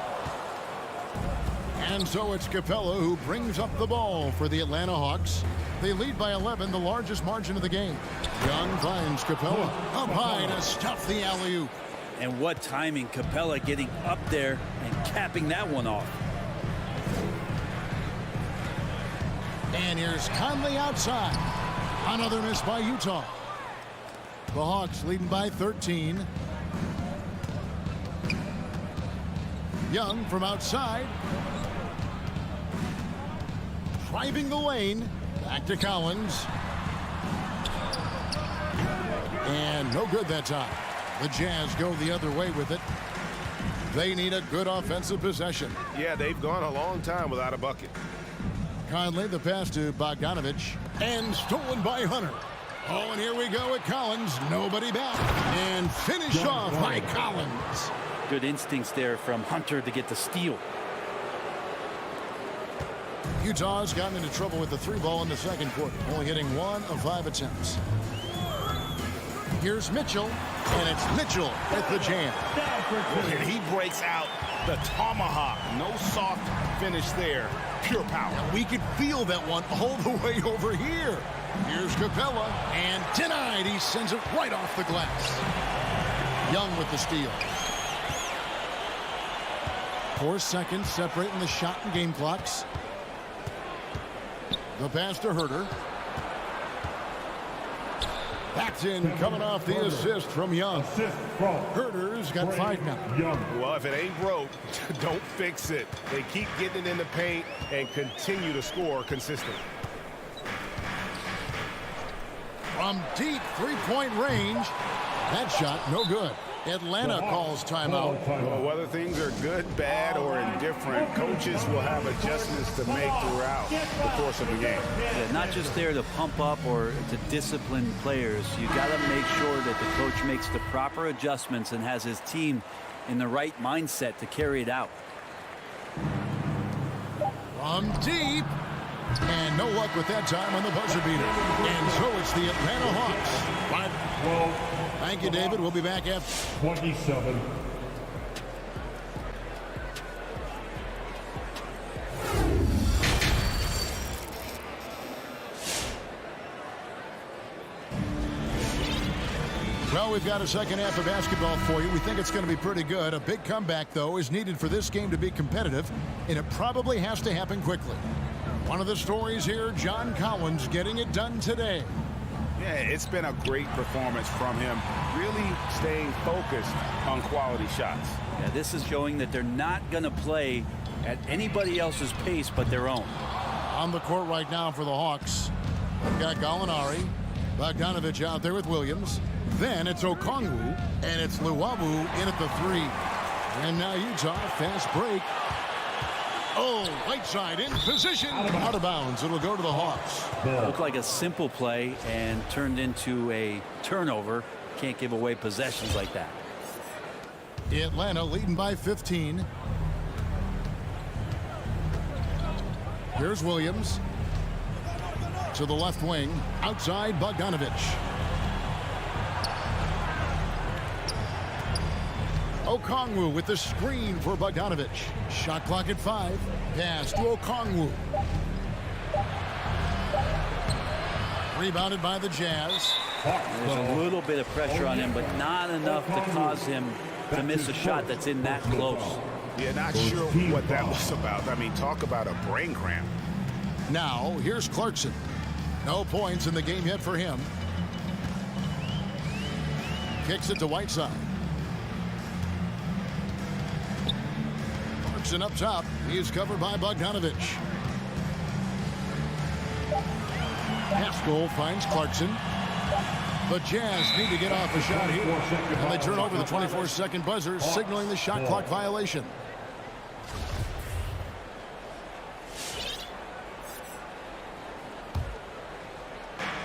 [SPEAKER 7] And so it's Capella who brings up the ball for the Atlanta Hawks. They lead by 11, the largest margin of the game. Young finds Capella up high to stuff the alley-oop.
[SPEAKER 2] And what timing, Capella getting up there and capping that one off.
[SPEAKER 7] And here's Conley outside. Another miss by Utah. The Hawks leading by 13. Young from outside. Driving the lane. Back to Collins. And no good that time. The Jazz go the other way with it. They need a good offensive possession.
[SPEAKER 10] Yeah, they've gone a long time without a bucket.
[SPEAKER 7] Conley, the pass to Bogdanovich. And stolen by Hunter. Oh, and here we go at Collins. Nobody back. And finish off by Collins.
[SPEAKER 2] Good instincts there from Hunter to get the steal.
[SPEAKER 7] Utah's gotten into trouble with the 3 ball in the second quarter, only hitting 1 of 5 attempts. Here's Mitchell, and it's Mitchell at the jam.
[SPEAKER 10] And he breaks out the tomahawk. No soft finish there. Pure power.
[SPEAKER 7] And we could feel that one all the way over here. Here's Capella, and denied. He sends it right off the glass. Young with the steal. 4 seconds separating the shot and game clocks. The pass to Herder. That's in, coming off the assist from Young. Herder's got 5 now.
[SPEAKER 10] Well, if it ain't broke, don't fix it. They keep getting it in the paint and continue to score consistently.
[SPEAKER 7] From deep 3-point range. That shot, no good. Atlanta calls timeout.
[SPEAKER 10] Well, whether things are good, bad, or indifferent, coaches will have adjustments to make throughout the course of the game.
[SPEAKER 2] Yeah, not just there to pump up or to discipline players. You got to make sure that the coach makes the proper adjustments and has his team in the right mindset to carry it out.
[SPEAKER 7] From deep. And no luck with that time on the buzzer beater. And so it's the Atlanta Hawks. Thank you, David. We'll be back after
[SPEAKER 4] 27.
[SPEAKER 7] Well, we've got a second half of basketball for you. We think it's going to be pretty good. A big comeback, though, is needed for this game to be competitive, and it probably has to happen quickly. One of the stories here, John Collins getting it done today.
[SPEAKER 10] Yeah, it's been a great performance from him, really staying focused on quality shots.
[SPEAKER 2] Yeah, this is showing that they're not going to play at anybody else's pace but their own.
[SPEAKER 7] On the court right now for the Hawks, we've got Gallinari, Bogdanovich out there with Williams. Then it's Okongwu, and it's Luwawu in at the 3. And now Utah, fast break. Oh, right side in position. Out of bounds. It'll go to the Hawks.
[SPEAKER 2] Looked like a simple play and turned into a turnover. Can't give away possessions like that.
[SPEAKER 7] Atlanta leading by 15. Here's Williams. To the left wing. Outside Bogdanovich. Okongwu with the screen for Bogdanovich. Shot clock at 5. Pass to Okongwu. Rebounded by the Jazz.
[SPEAKER 2] There's a little bit of pressure on him, but not enough to cause him to miss a shot that's in that close.
[SPEAKER 10] Yeah, not sure what that was about. I mean, talk about a brain cramp.
[SPEAKER 7] Now, here's Clarkson. No points in the game yet for him. Kicks it to Whiteside. Clarkson up top. He is covered by Bogdanovich. Haskell finds Clarkson. The Jazz need to get off a shot here. And they turn over the 24-second buzzer, signaling the shot clock violation.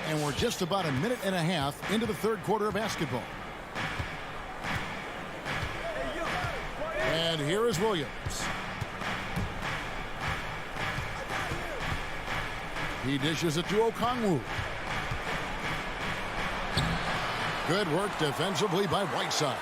[SPEAKER 7] And we're just about a minute and a half into the third quarter of basketball. And here is Williams. He dishes it to Okongwu. Good work defensively by Whiteside.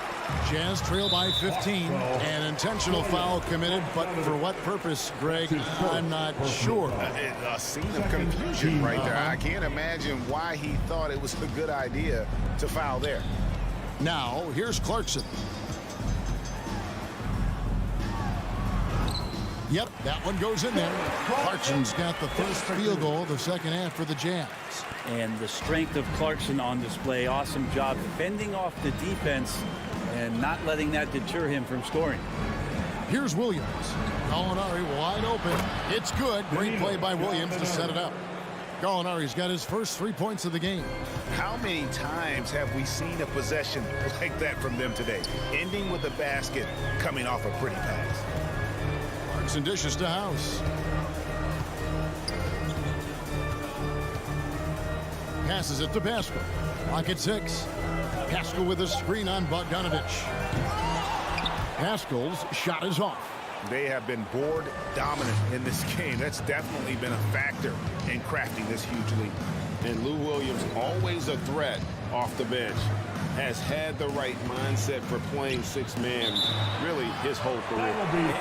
[SPEAKER 7] Jazz trail by 15. An intentional foul committed, but for what purpose, Greg? I'm not sure.
[SPEAKER 10] A scene of confusion right there. I can't imagine why he thought it was a good idea to foul there.
[SPEAKER 7] Now, here's Clarkson. Yep, that one goes in there. Clarkson's got the first field goal of the second half for the Jazz.
[SPEAKER 2] And the strength of Clarkson on display. Awesome job fending off the defense and not letting that deter him from scoring.
[SPEAKER 7] Here's Williams. Gallinari wide open. It's good. Great play by Williams to set it up. Gallinari's got his first 3 points of the game.
[SPEAKER 10] How many times have we seen a possession like that from them today? Ending with a basket, coming off a pretty pass.
[SPEAKER 7] Clarkson dishes to House. Passes it to Pascal. Clock at 6. Pascal with a screen on Bogdanovich. Pascal's shot is off.
[SPEAKER 10] They have been board dominant in this game. That's definitely been a factor in crafting this huge lead. And Lou Williams, always a threat off the bench, has had the right mindset for playing six-man really his whole career.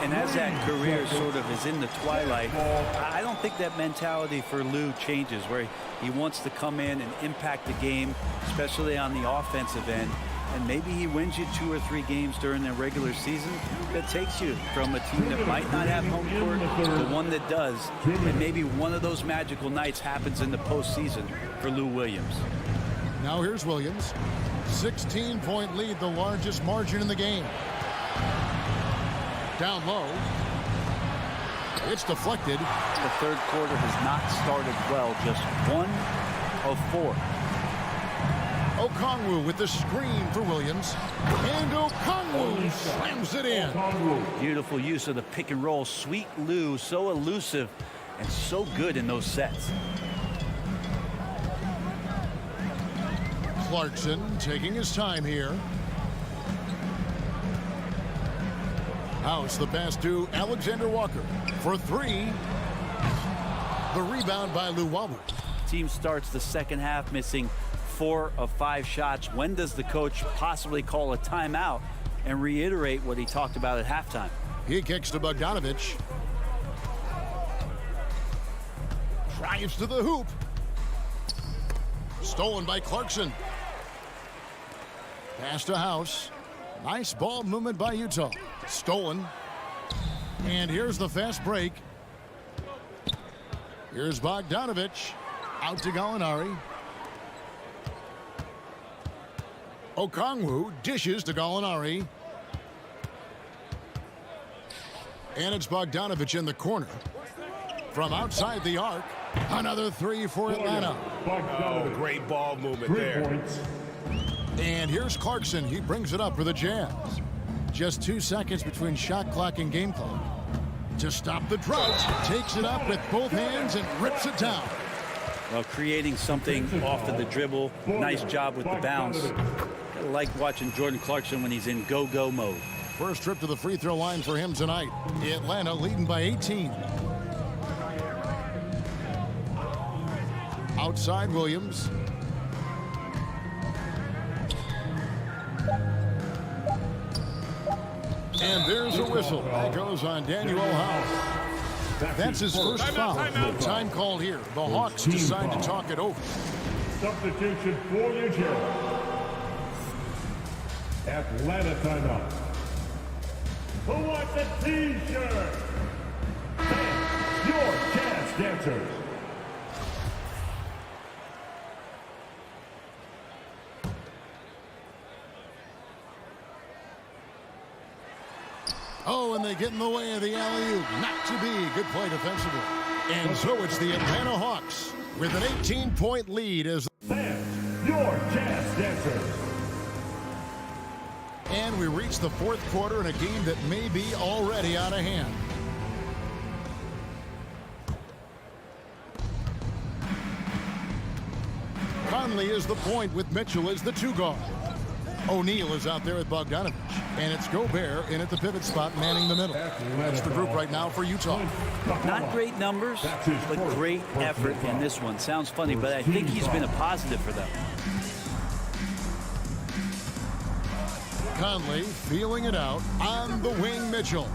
[SPEAKER 2] And as that career sort of is in the twilight, I don't think that mentality for Lou changes, where he wants to come in and impact the game, especially on the offensive end. And maybe he wins you 2 or 3 games during the regular season that takes you from a team that might not have home court to one that does. And maybe one of those magical nights happens in the postseason for Lou Williams.
[SPEAKER 7] Now here's Williams. 16-point lead, the largest margin in the game. Down low. It's deflected.
[SPEAKER 2] The third quarter has not started well. Just 1 of 4.
[SPEAKER 7] Okongwu with the screen for Williams. And Okongwu slams it in.
[SPEAKER 2] Beautiful use of the pick and roll. Sweet Lou, so elusive and so good in those sets.
[SPEAKER 7] Clarkson taking his time here. House the pass to Alexander Walker for 3. The rebound by Lou Williams.
[SPEAKER 2] Team starts the second half missing 4 of 5 shots. When does the coach possibly call a timeout and reiterate what he talked about at halftime?
[SPEAKER 7] He kicks to Bogdanovich. Drives to the hoop. Stolen by Clarkson. Pass to House. Nice ball movement by Utah. Stolen. And here's the fast break. Here's Bogdanovich. Out to Gallinari. Okongwu dishes to Gallinari. And it's Bogdanovich in the corner. From outside the arc. Another 3 for Atlanta.
[SPEAKER 10] Oh, great ball movement there.
[SPEAKER 7] And here's Clarkson. He brings it up for the Jazz. Just 2 seconds between shot clock and game clock. To stop the drought, takes it up with both hands and rips it down.
[SPEAKER 2] Well, creating something off of the dribble. Nice job with the bounce. I like watching Jordan Clarkson when he's in go-go mode.
[SPEAKER 7] First trip to the free throw line for him tonight. Atlanta leading by 18. Outside Williams. And there's a whistle. That goes on Daniel House. That's his first foul. Time called here. The Hawks decide to talk it over.
[SPEAKER 4] Substitution for Utah. Atlanta timeout. Who wants a T-shirt? Fans, your Jazz Dancers.
[SPEAKER 7] Oh, and they get in the way of the alley-oop. Not to be. Good play defensively. And so it's the Atlanta Hawks with an 18-point lead as
[SPEAKER 4] Fans, your Jazz Dancers.
[SPEAKER 7] And we reach the fourth quarter in a game that may be already out of hand. Conley is the point with Mitchell as the two guard. O'Neal is out there with Bogdanovich. And it's Gobert in at the pivot spot, manning the middle. That's the group right now for Utah.
[SPEAKER 2] Not great numbers, but great effort in this one. Sounds funny, but I think he's been a positive for them.
[SPEAKER 7] Conley feeling it out on the wing, Mitchell.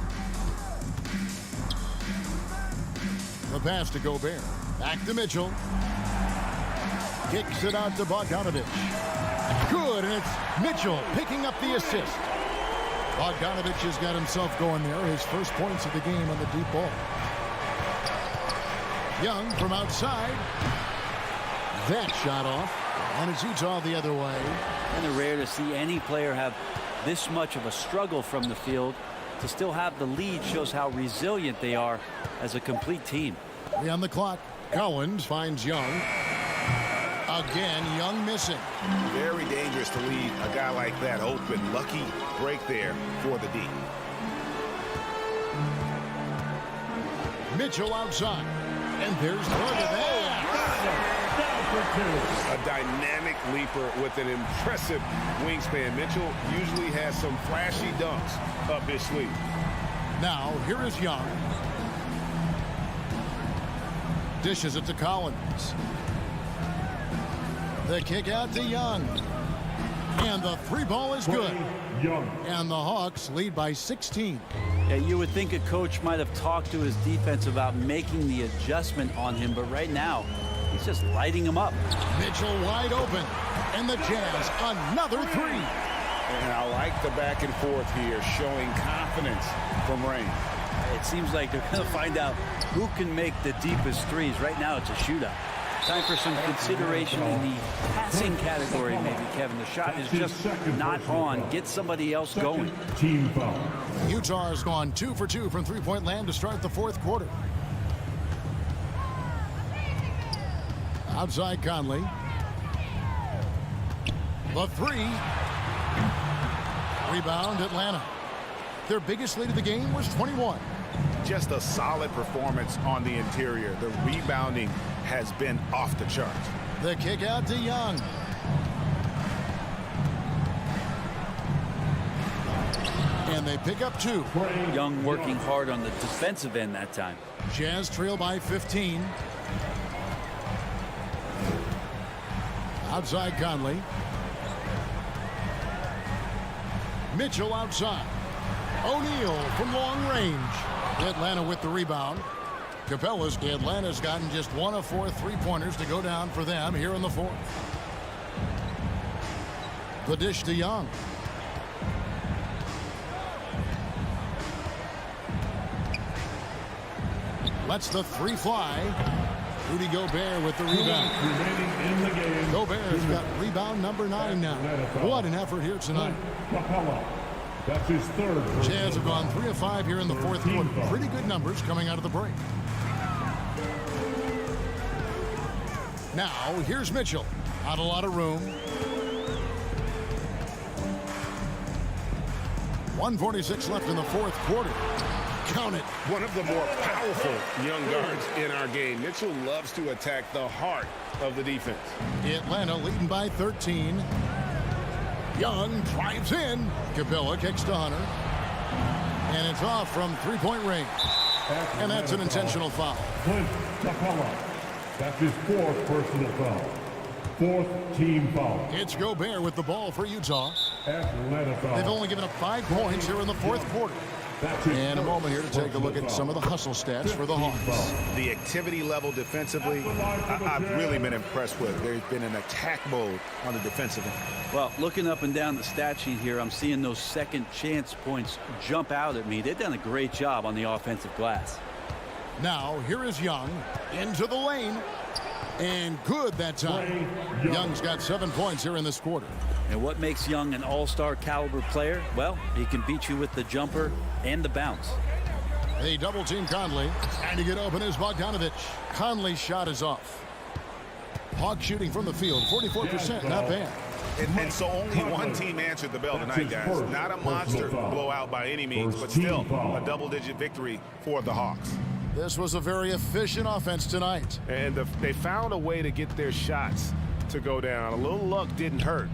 [SPEAKER 7] The pass to Gobert. Back to Mitchell. Kicks it out to Bogdanovich. Good, and it's Mitchell picking up the assist. Bogdanovich has got himself going there. His first points of the game on the deep ball. Young from outside. That shot off. And it's Utah the other way.
[SPEAKER 2] Kind of rare to see any player have this much of a struggle from the field. To still have the lead shows how resilient they are as a complete team.
[SPEAKER 7] 3 on the clock. Collins finds Young. Again, Young missing.
[SPEAKER 10] Very dangerous to leave a guy like that open. Lucky break there for the D.
[SPEAKER 7] Mitchell outside. And there's look at that.
[SPEAKER 10] A dynamic leaper with an impressive wingspan. Mitchell usually has some flashy dunks up his sleeve.
[SPEAKER 7] Now, here is Young. Dishes it to Collins. The kick out to Young. And the three ball is good. And the Hawks lead by 16.
[SPEAKER 2] Yeah, you would think a coach might have talked to his defense about making the adjustment on him, but right now, he's just lighting him up.
[SPEAKER 7] Mitchell wide open. And the Jazz, another three.
[SPEAKER 10] And I like the back and forth here, showing confidence from Rain.
[SPEAKER 2] It seems like they're going to find out who can make the deepest threes. Right now, it's a shootout. Time for some consideration in the passing category, maybe, Kevin. The shot is just not on. Get somebody else going.
[SPEAKER 4] Team foul.
[SPEAKER 7] Utah has gone 2 for 2 from three-point land to start the fourth quarter. Outside Conley. The three. Rebound Atlanta. Their biggest lead of the game was 21.
[SPEAKER 10] Just a solid performance on the interior. The rebounding has been off the charts.
[SPEAKER 7] The kick out to Young. And they pick up 2.
[SPEAKER 2] Young working hard on the defensive end that time.
[SPEAKER 7] Jazz trail by 15. Outside Conley. Mitchell outside. O'Neal from long range. Atlanta with the rebound. Atlanta's gotten just 1 of 4 three-pointers to go down for them here in the fourth. The dish to Young. Lets the three fly. Rudy Gobert with the rebound. Gobert's got rebound number 9 now. What an effort here tonight.
[SPEAKER 4] That's his third.
[SPEAKER 7] Jazz have gone 3 of 5 here in the fourth quarter. Pretty good numbers coming out of the break. Now, here's Mitchell. Not a lot of room. 1:46 left in the fourth quarter. Count it.
[SPEAKER 10] One of the more powerful young guards in our game. Mitchell loves to attack the heart of the defense.
[SPEAKER 7] Atlanta leading by 13. Young drives in. Capella kicks to Hunter. And it's off from three-point range. And that's an intentional foul.
[SPEAKER 4] Clint Capella. That's his 4th personal foul. 4th team foul.
[SPEAKER 7] It's Gobert with the ball for Utah.
[SPEAKER 4] Atlanta foul.
[SPEAKER 7] They've only given up 5 points here in the fourth quarter. And a moment here to take a look at some of the hustle stats for the Hawks.
[SPEAKER 10] The activity level defensively, I've really been impressed with. There's been an attack mode on the defensive end.
[SPEAKER 2] Well, looking up and down the stat sheet here, I'm seeing those second chance points jump out at me. They've done a great job on the offensive glass.
[SPEAKER 7] Now, here is Young into the lane. And good that time. Young's got 7 points here in this quarter.
[SPEAKER 2] And what makes Young an all-star caliber player? Well, he can beat you with the jumper and the bounce.
[SPEAKER 7] They double-team Conley. Trying to get open is Bogdanovich. Conley's shot is off. Hawks shooting from the field, 44%, not bad.
[SPEAKER 10] And so only one team answered the bell tonight, guys. Not a monster blowout by any means, but still a double-digit victory for the Hawks.
[SPEAKER 7] This was a very efficient offense tonight.
[SPEAKER 9] And they found a way to get their shots to go down. A little luck didn't hurt.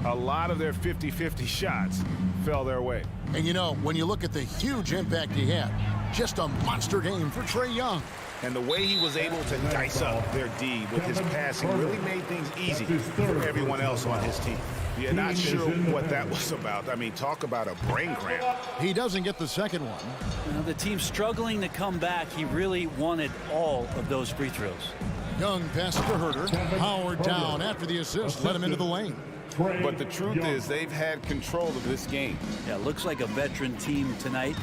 [SPEAKER 9] A lot of their 50-50 shots fell their way.
[SPEAKER 7] And you know, when you look at the huge impact he had, just a monster game for Trae Young.
[SPEAKER 10] And the way he was able to dice up their D with his passing really made things easy for everyone else on his team. You're not sure what that was about. I mean, talk about a brain cramp.
[SPEAKER 7] He doesn't get the second one.
[SPEAKER 2] You know, the team struggling to come back. He really wanted all of those free throws.
[SPEAKER 7] Young passes to Herter. Howard down after the assist, let him into the lane.
[SPEAKER 10] But the truth is they've had control of this game.
[SPEAKER 2] Yeah, looks like a veteran team tonight,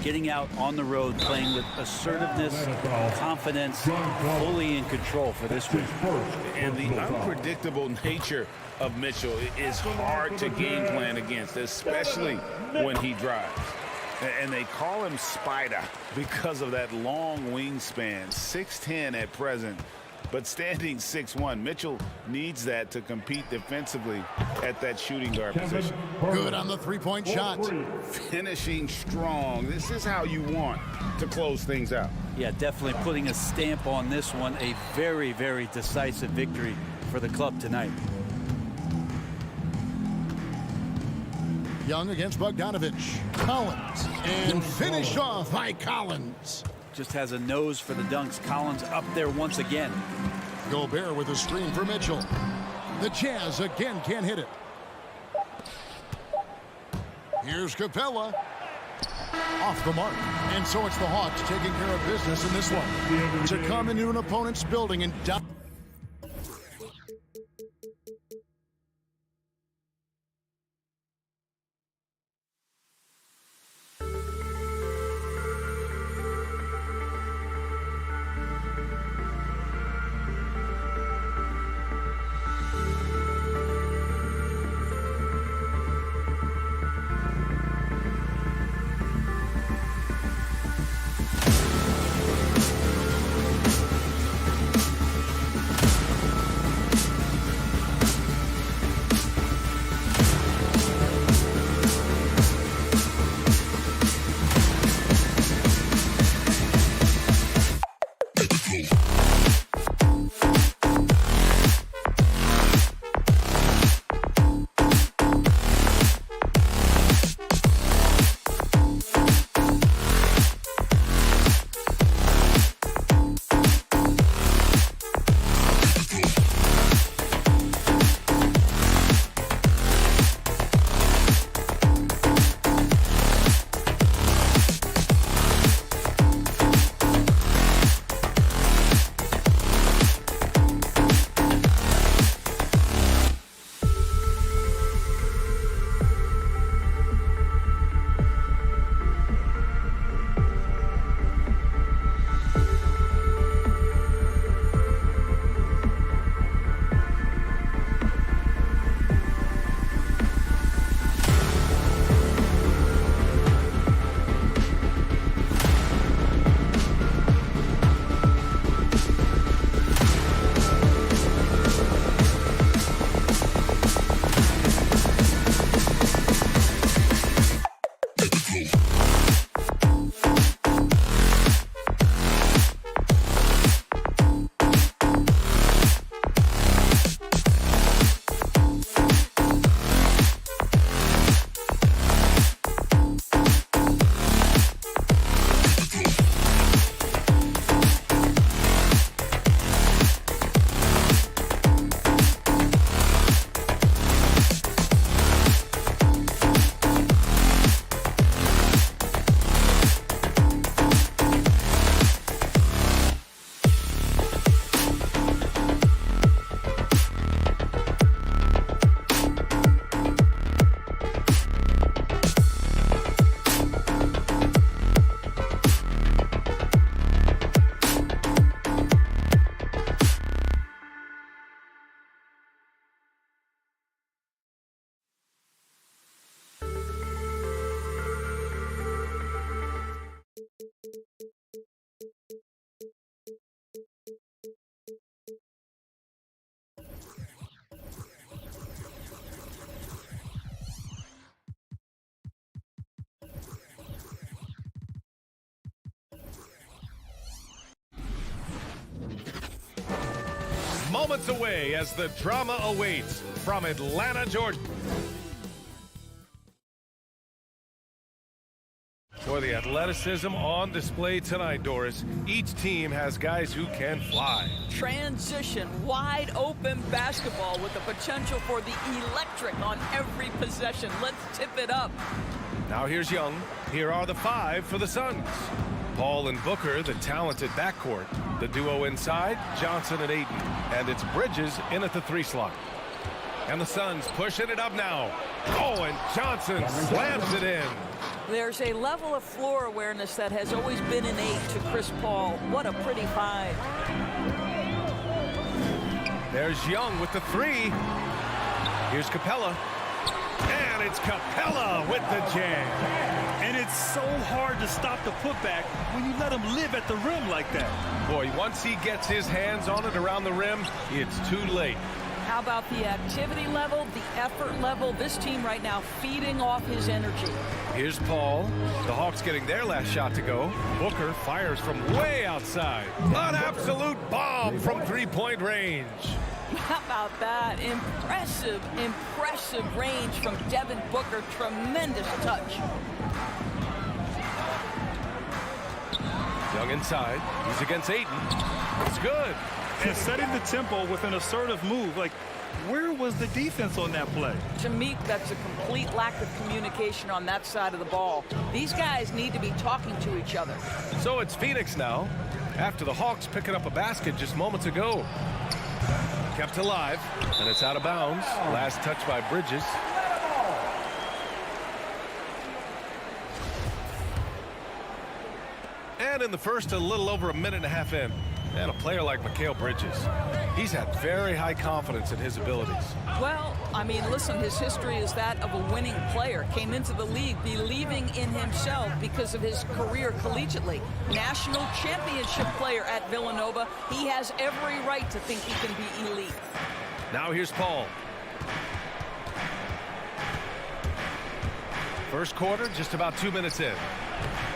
[SPEAKER 2] getting out on the road, playing with assertiveness, confidence, fully in control for this one.
[SPEAKER 10] And the unpredictable nature of Mitchell is hard to game plan against, especially when he drives. And they call him Spider because of that long wingspan, 6'10" at present. But standing 6'1", Mitchell needs that to compete defensively at that shooting guard position.
[SPEAKER 7] Good on the three-point shot.
[SPEAKER 10] Finishing strong. This is how you want to close things out.
[SPEAKER 2] Yeah, definitely putting a stamp on this one. A very, very decisive victory for the club tonight.
[SPEAKER 7] Young against Bogdanovich. Collins. And finished off by Collins.
[SPEAKER 2] Just has a nose for the dunks. Collins up there once again.
[SPEAKER 7] Gobert with a screen for Mitchell. The Jazz again can't hit it. Here's Capella. Off the mark. And so it's the Hawks taking care of business in this one. To come into an opponent's building and down.
[SPEAKER 1] moments away as the drama awaits from Atlanta, Georgia. For the athleticism on display tonight, Doris, each team has guys who can fly.
[SPEAKER 8] Transition, wide open basketball with the potential for the electric on every possession. Let's tip it up.
[SPEAKER 1] Now here's Young. Here are the 5 for the Suns. Paul and Booker, the talented backcourt. The duo inside, Johnson and Ayton. And it's Bridges in at the 3 slot. And the Suns pushing it up now. Oh, and Johnson slams it in.
[SPEAKER 8] There's a level of floor awareness that has always been innate to Chris Paul. What a pretty find.
[SPEAKER 1] There's Young with the 3. Here's Capella. And it's Capella with the jam.
[SPEAKER 3] And it's so hard to stop the putback when you let him live at the rim like that.
[SPEAKER 1] Boy, once he gets his hands on it around the rim, it's too late.
[SPEAKER 8] How about the activity level, the effort level? This team right now feeding off his energy.
[SPEAKER 1] Here's Paul. The Hawks getting their last shot to go. Booker fires from way outside. An absolute bomb from 3-point range.
[SPEAKER 8] How about that? Impressive, impressive range from Devin Booker. Tremendous touch.
[SPEAKER 1] Young inside. He's against Ayton. It's good.
[SPEAKER 3] And setting the tempo with an assertive move. Like, where was the defense on that play?
[SPEAKER 8] To me, that's a complete lack of communication on that side of the ball. These guys need to be talking to each other.
[SPEAKER 1] So it's Phoenix now, after the Hawks picking up a basket just moments ago. Kept alive, and it's out of bounds. Last touch by Bridges. And in the first, a little over a minute and a half in. And a player like Mikal Bridges, he's had very high confidence in his abilities.
[SPEAKER 8] Well, I mean, listen, his history is that of a winning player. Came into the league believing in himself because of his career collegiately. National championship player at Villanova. He has every right to think he can be elite.
[SPEAKER 1] Now here's Paul. First quarter, just about 2 minutes in.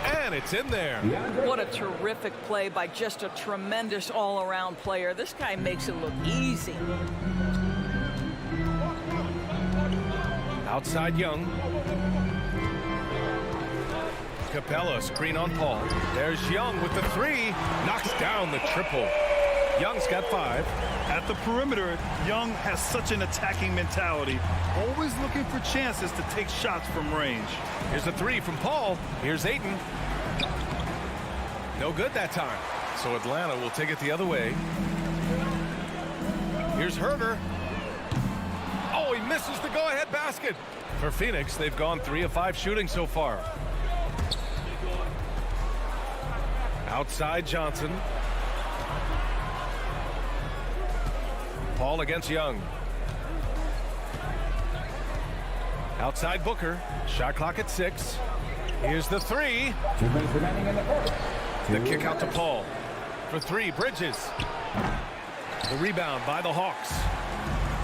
[SPEAKER 1] And it's in there.
[SPEAKER 8] What a terrific play by just a tremendous all-around player. This guy makes it look easy.
[SPEAKER 1] Outside Young. Capella, screen on Paul. There's Young with the 3. Knocks down the triple. Young's got 5.
[SPEAKER 3] At the perimeter, Young has such an attacking mentality. Always looking for chances to take shots from range.
[SPEAKER 1] Here's the 3 from Paul. Here's Ayton. No good that time. So Atlanta will take it the other way. Here's Herter. Oh, he misses the go-ahead basket. For Phoenix, they've gone 3 of 5 shooting so far. Outside Johnson. Paul against Young. Outside Booker. Shot clock at 6. Here's the 3.
[SPEAKER 12] 2 minutes remaining in the first.
[SPEAKER 1] The kick out to Paul. For 3, Bridges. The rebound by the Hawks.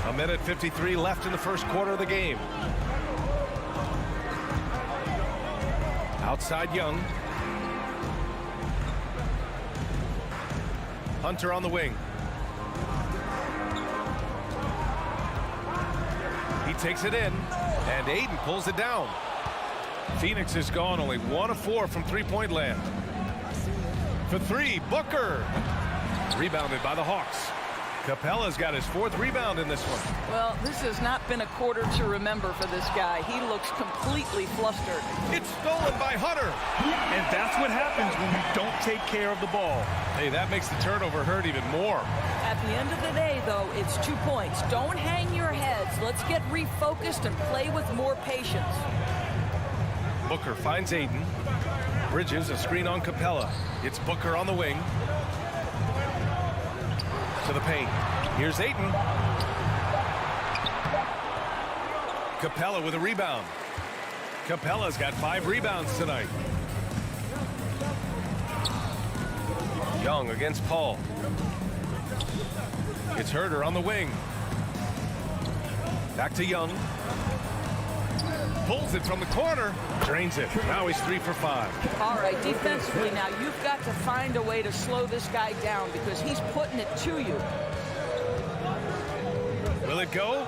[SPEAKER 1] 1:53 left in the first quarter of the game. Outside Young. Hunter on the wing. He takes it in, and Ayton pulls it down. Phoenix has gone only 1 of 4 from three-point land. For 3, Booker. Rebounded by the Hawks. Capella's got his 4th rebound in this one.
[SPEAKER 8] Well, this has not been a quarter to remember for this guy. He looks completely flustered.
[SPEAKER 1] It's stolen by Hunter.
[SPEAKER 3] And that's what happens when you don't take care of the ball.
[SPEAKER 1] Hey, that makes the turnover hurt even more.
[SPEAKER 8] At the end of the day, though, it's 2 points. Don't hang your heads. Let's get refocused and play with more patience.
[SPEAKER 1] Booker finds Ayton. Bridges, a screen on Capella. It's Booker on the wing. To the paint. Here's Ayton. Capella with a rebound. Capella's got 5 rebounds tonight. Young against Paul. It's Herter on the wing. Back to Young. Pulls it from the corner. Drains it. Now he's 3 for 5.
[SPEAKER 8] All right, defensively now, you've got to find a way to slow this guy down because he's putting it to you.
[SPEAKER 1] Will it go?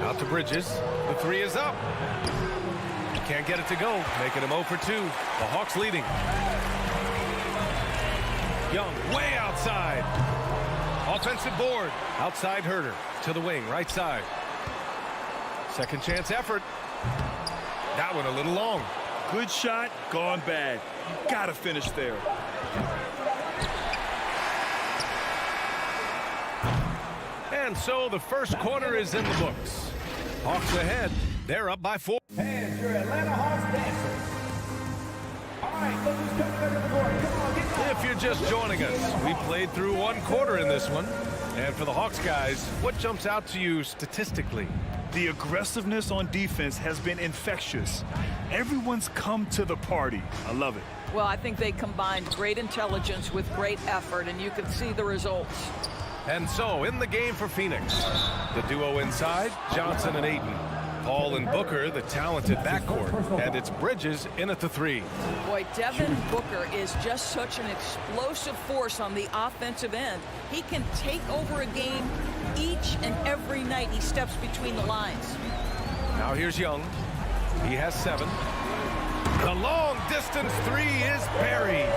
[SPEAKER 1] Out to Bridges. The three is up. Can't get it to go, making him 0 for 2. The Hawks leading. Young way outside. Offensive board. Outside Herter to the wing, right side. Second chance effort. That one a little long.
[SPEAKER 3] Good shot, gone bad. Gotta finish there.
[SPEAKER 1] And so the first quarter is in the books. Hawks ahead. They're up by 4.
[SPEAKER 4] And your Atlanta Hawks dancers. All right, look who's coming under the board. Come on, get down.
[SPEAKER 1] If you're just joining us, we played through one quarter in this one. And for the Hawks guys, what jumps out to you statistically?
[SPEAKER 3] The aggressiveness on defense has been infectious. Everyone's come to the party. I love it.
[SPEAKER 8] Well, I think they combined great intelligence with great effort, and you can see the results.
[SPEAKER 1] And so, in the game for Phoenix, the duo inside, Johnson and Ayton. Paul and Booker, the talented backcourt. And it's Bridges in at the 3.
[SPEAKER 8] Boy, Devin Booker is just such an explosive force on the offensive end. He can take over a game each and every night he steps between the lines.
[SPEAKER 1] Now here's Young. He has 7. The long distance 3 is buried.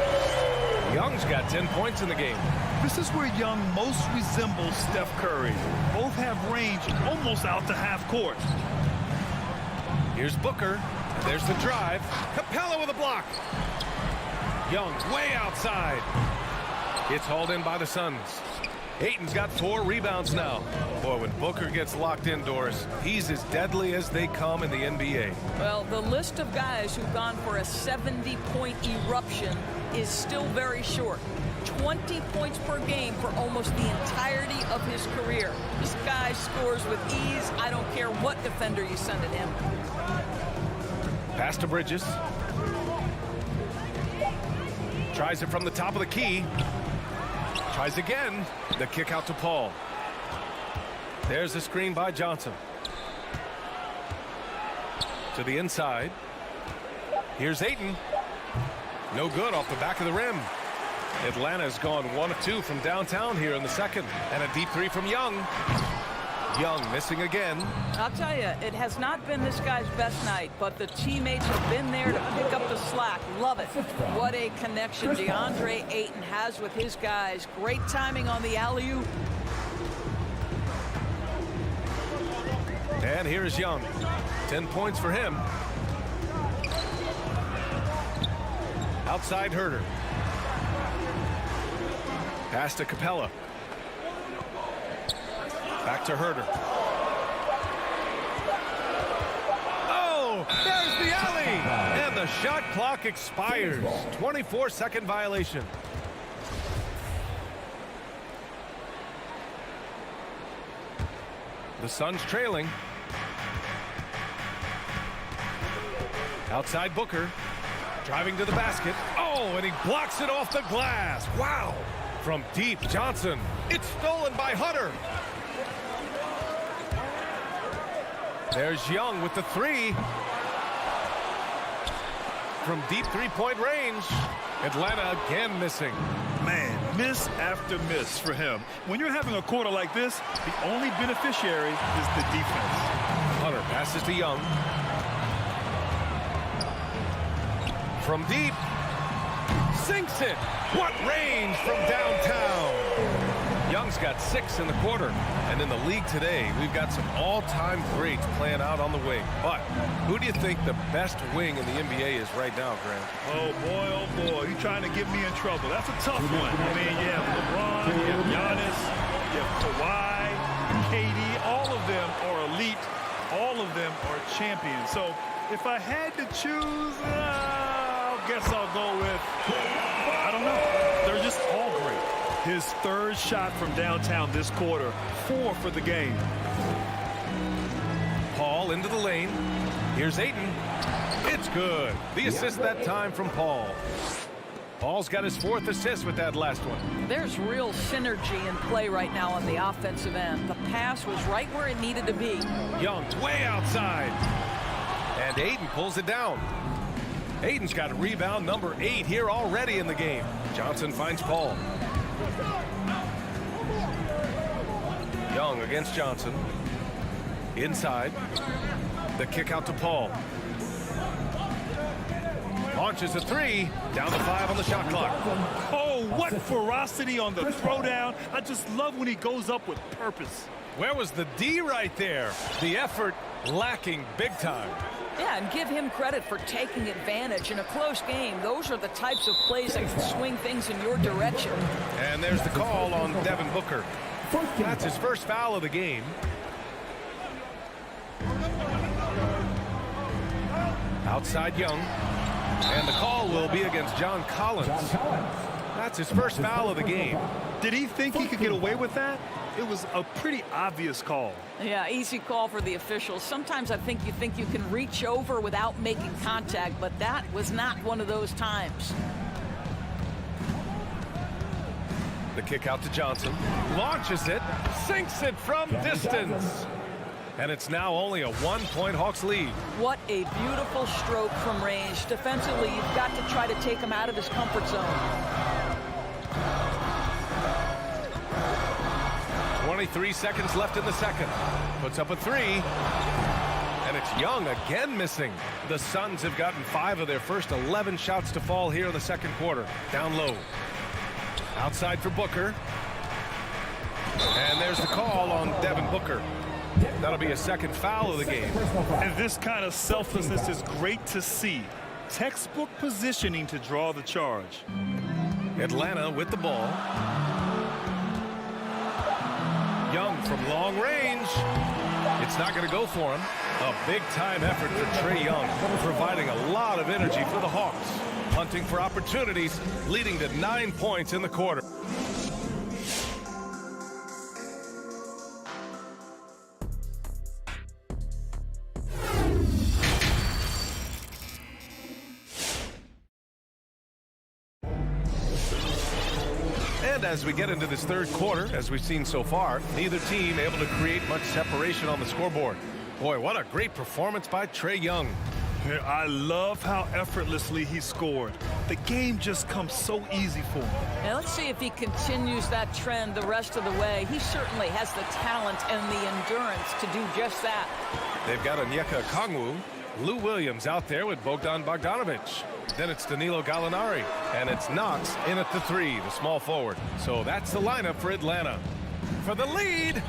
[SPEAKER 1] Young's got 10 points in the game.
[SPEAKER 3] This is where Young most resembles Steph Curry. Both have range almost out to half court.
[SPEAKER 1] Here's Booker. And there's the drive. Capella with a block. Young way outside. It's hauled in by the Suns. Ayton's got 4 rebounds now. Boy, when Booker gets locked indoors, he's as deadly as they come in the NBA.
[SPEAKER 8] Well, the list of guys who've gone for a 70-point eruption is still very short. 20 points per game for almost the entirety of his career. This guy scores with ease. I don't care what defender you send at him.
[SPEAKER 1] Pass to Bridges. Tries it from the top of the key. Tries again. The kick out to Paul. There's the screen by Johnson. To the inside. Here's Ayton. No good off the back of the rim. Atlanta's gone 1 of 2 from downtown here in the second. And a deep 3 from Young. Young missing again.
[SPEAKER 8] I'll tell you, it has not been this guy's best night, but the teammates have been there to pick up the slack. Love it. What a connection DeAndre Ayton has with his guys. Great timing on the alley-oop.
[SPEAKER 1] And here's Young. 10 points for him. Outside Herter. Pass to Capella. Back to Herter. Oh, there's the alley! And the shot clock expires. 24-second violation. The Suns trailing. Outside Booker. Driving to the basket. Oh, and he blocks it off the glass. Wow. From deep, Johnson. It's stolen by Hutter. There's Young with the 3. From deep 3-point range. Atlanta again missing.
[SPEAKER 3] Man, miss after miss for him. When you're having a quarter like this, the only beneficiary is the defense.
[SPEAKER 1] Hutter passes to Young. From deep. Sinks it. What range from downtown. Young's got 6 in the quarter. And in the league today, we've got some all-time greats playing out on the wing. But who do you think the best wing in the NBA is right now, Grant?
[SPEAKER 3] Oh, boy, you're trying to get me in trouble. That's a tough one. I mean, you have LeBron, you have Giannis, you have Kawhi, KD. All of them are elite. All of them are champions. So if I had to choose, I guess I'll go with, I don't know. They're just all great. His 3rd shot from downtown this quarter, 4 for the game.
[SPEAKER 1] Paul into the lane. Here's Ayton. It's good. The assist that time from Paul. Paul's got his 4th assist with that last one.
[SPEAKER 8] There's real synergy in play right now on the offensive end. The pass was right where it needed to be.
[SPEAKER 1] Young way outside. And Ayton pulls it down. Ayton's got rebound number 8 here already in the game. Johnson finds Paul. Young against Johnson. Inside. The kick out to Paul. Launches a three. Down to 5 on the shot clock.
[SPEAKER 3] Oh, what ferocity on the throwdown. I just love when he goes up with purpose.
[SPEAKER 1] Where was the D right there? The effort lacking big time.
[SPEAKER 8] Yeah, and give him credit for taking advantage in a close game. Those are the types of plays that can swing things in your direction.
[SPEAKER 1] And there's the call on Devin Booker. That's his first foul of the game. Outside Young. And the call will be against John Collins. That's his first foul of the game.
[SPEAKER 3] Did he think he could get away with that? It was a pretty obvious call.
[SPEAKER 8] Yeah, easy call for the officials. Sometimes I think you can reach over without making contact, but that was not one of those times.
[SPEAKER 1] The kick out to Johnson. Launches it. Sinks it from distance. And it's now only a 1-point Hawks lead.
[SPEAKER 8] What a beautiful stroke from range. Defensively, you've got to try to take him out of his comfort zone.
[SPEAKER 1] 23 seconds left in the second. Puts up a three. And it's Young again missing. The Suns have gotten 5 of their first 11 shots to fall here in the second quarter. Down low. Outside for Booker. And there's the call on Devin Booker. That'll be a second foul of the game.
[SPEAKER 3] And this kind of selflessness is great to see. Textbook positioning to draw the charge.
[SPEAKER 1] Atlanta with the ball. Young from long range. It's not going to go for him. A big-time effort for Trae Young, providing a lot of energy for the Hawks. Hunting for opportunities, leading to 9 points in the quarter. And as we get into this third quarter, as we've seen so far, neither team able to create much separation on the scoreboard. Boy, what a great performance by Trae Young.
[SPEAKER 3] I love how effortlessly he scored. The game just comes so easy for him.
[SPEAKER 8] Now let's see if he continues that trend the rest of the way. He certainly has the talent and the endurance to do just that.
[SPEAKER 1] They've got Onyeka Okongwu, Lou Williams out there with Bogdan Bogdanovic. Then it's Danilo Gallinari, and it's Knox in at the 3, the small forward. So that's the lineup for Atlanta. For the lead,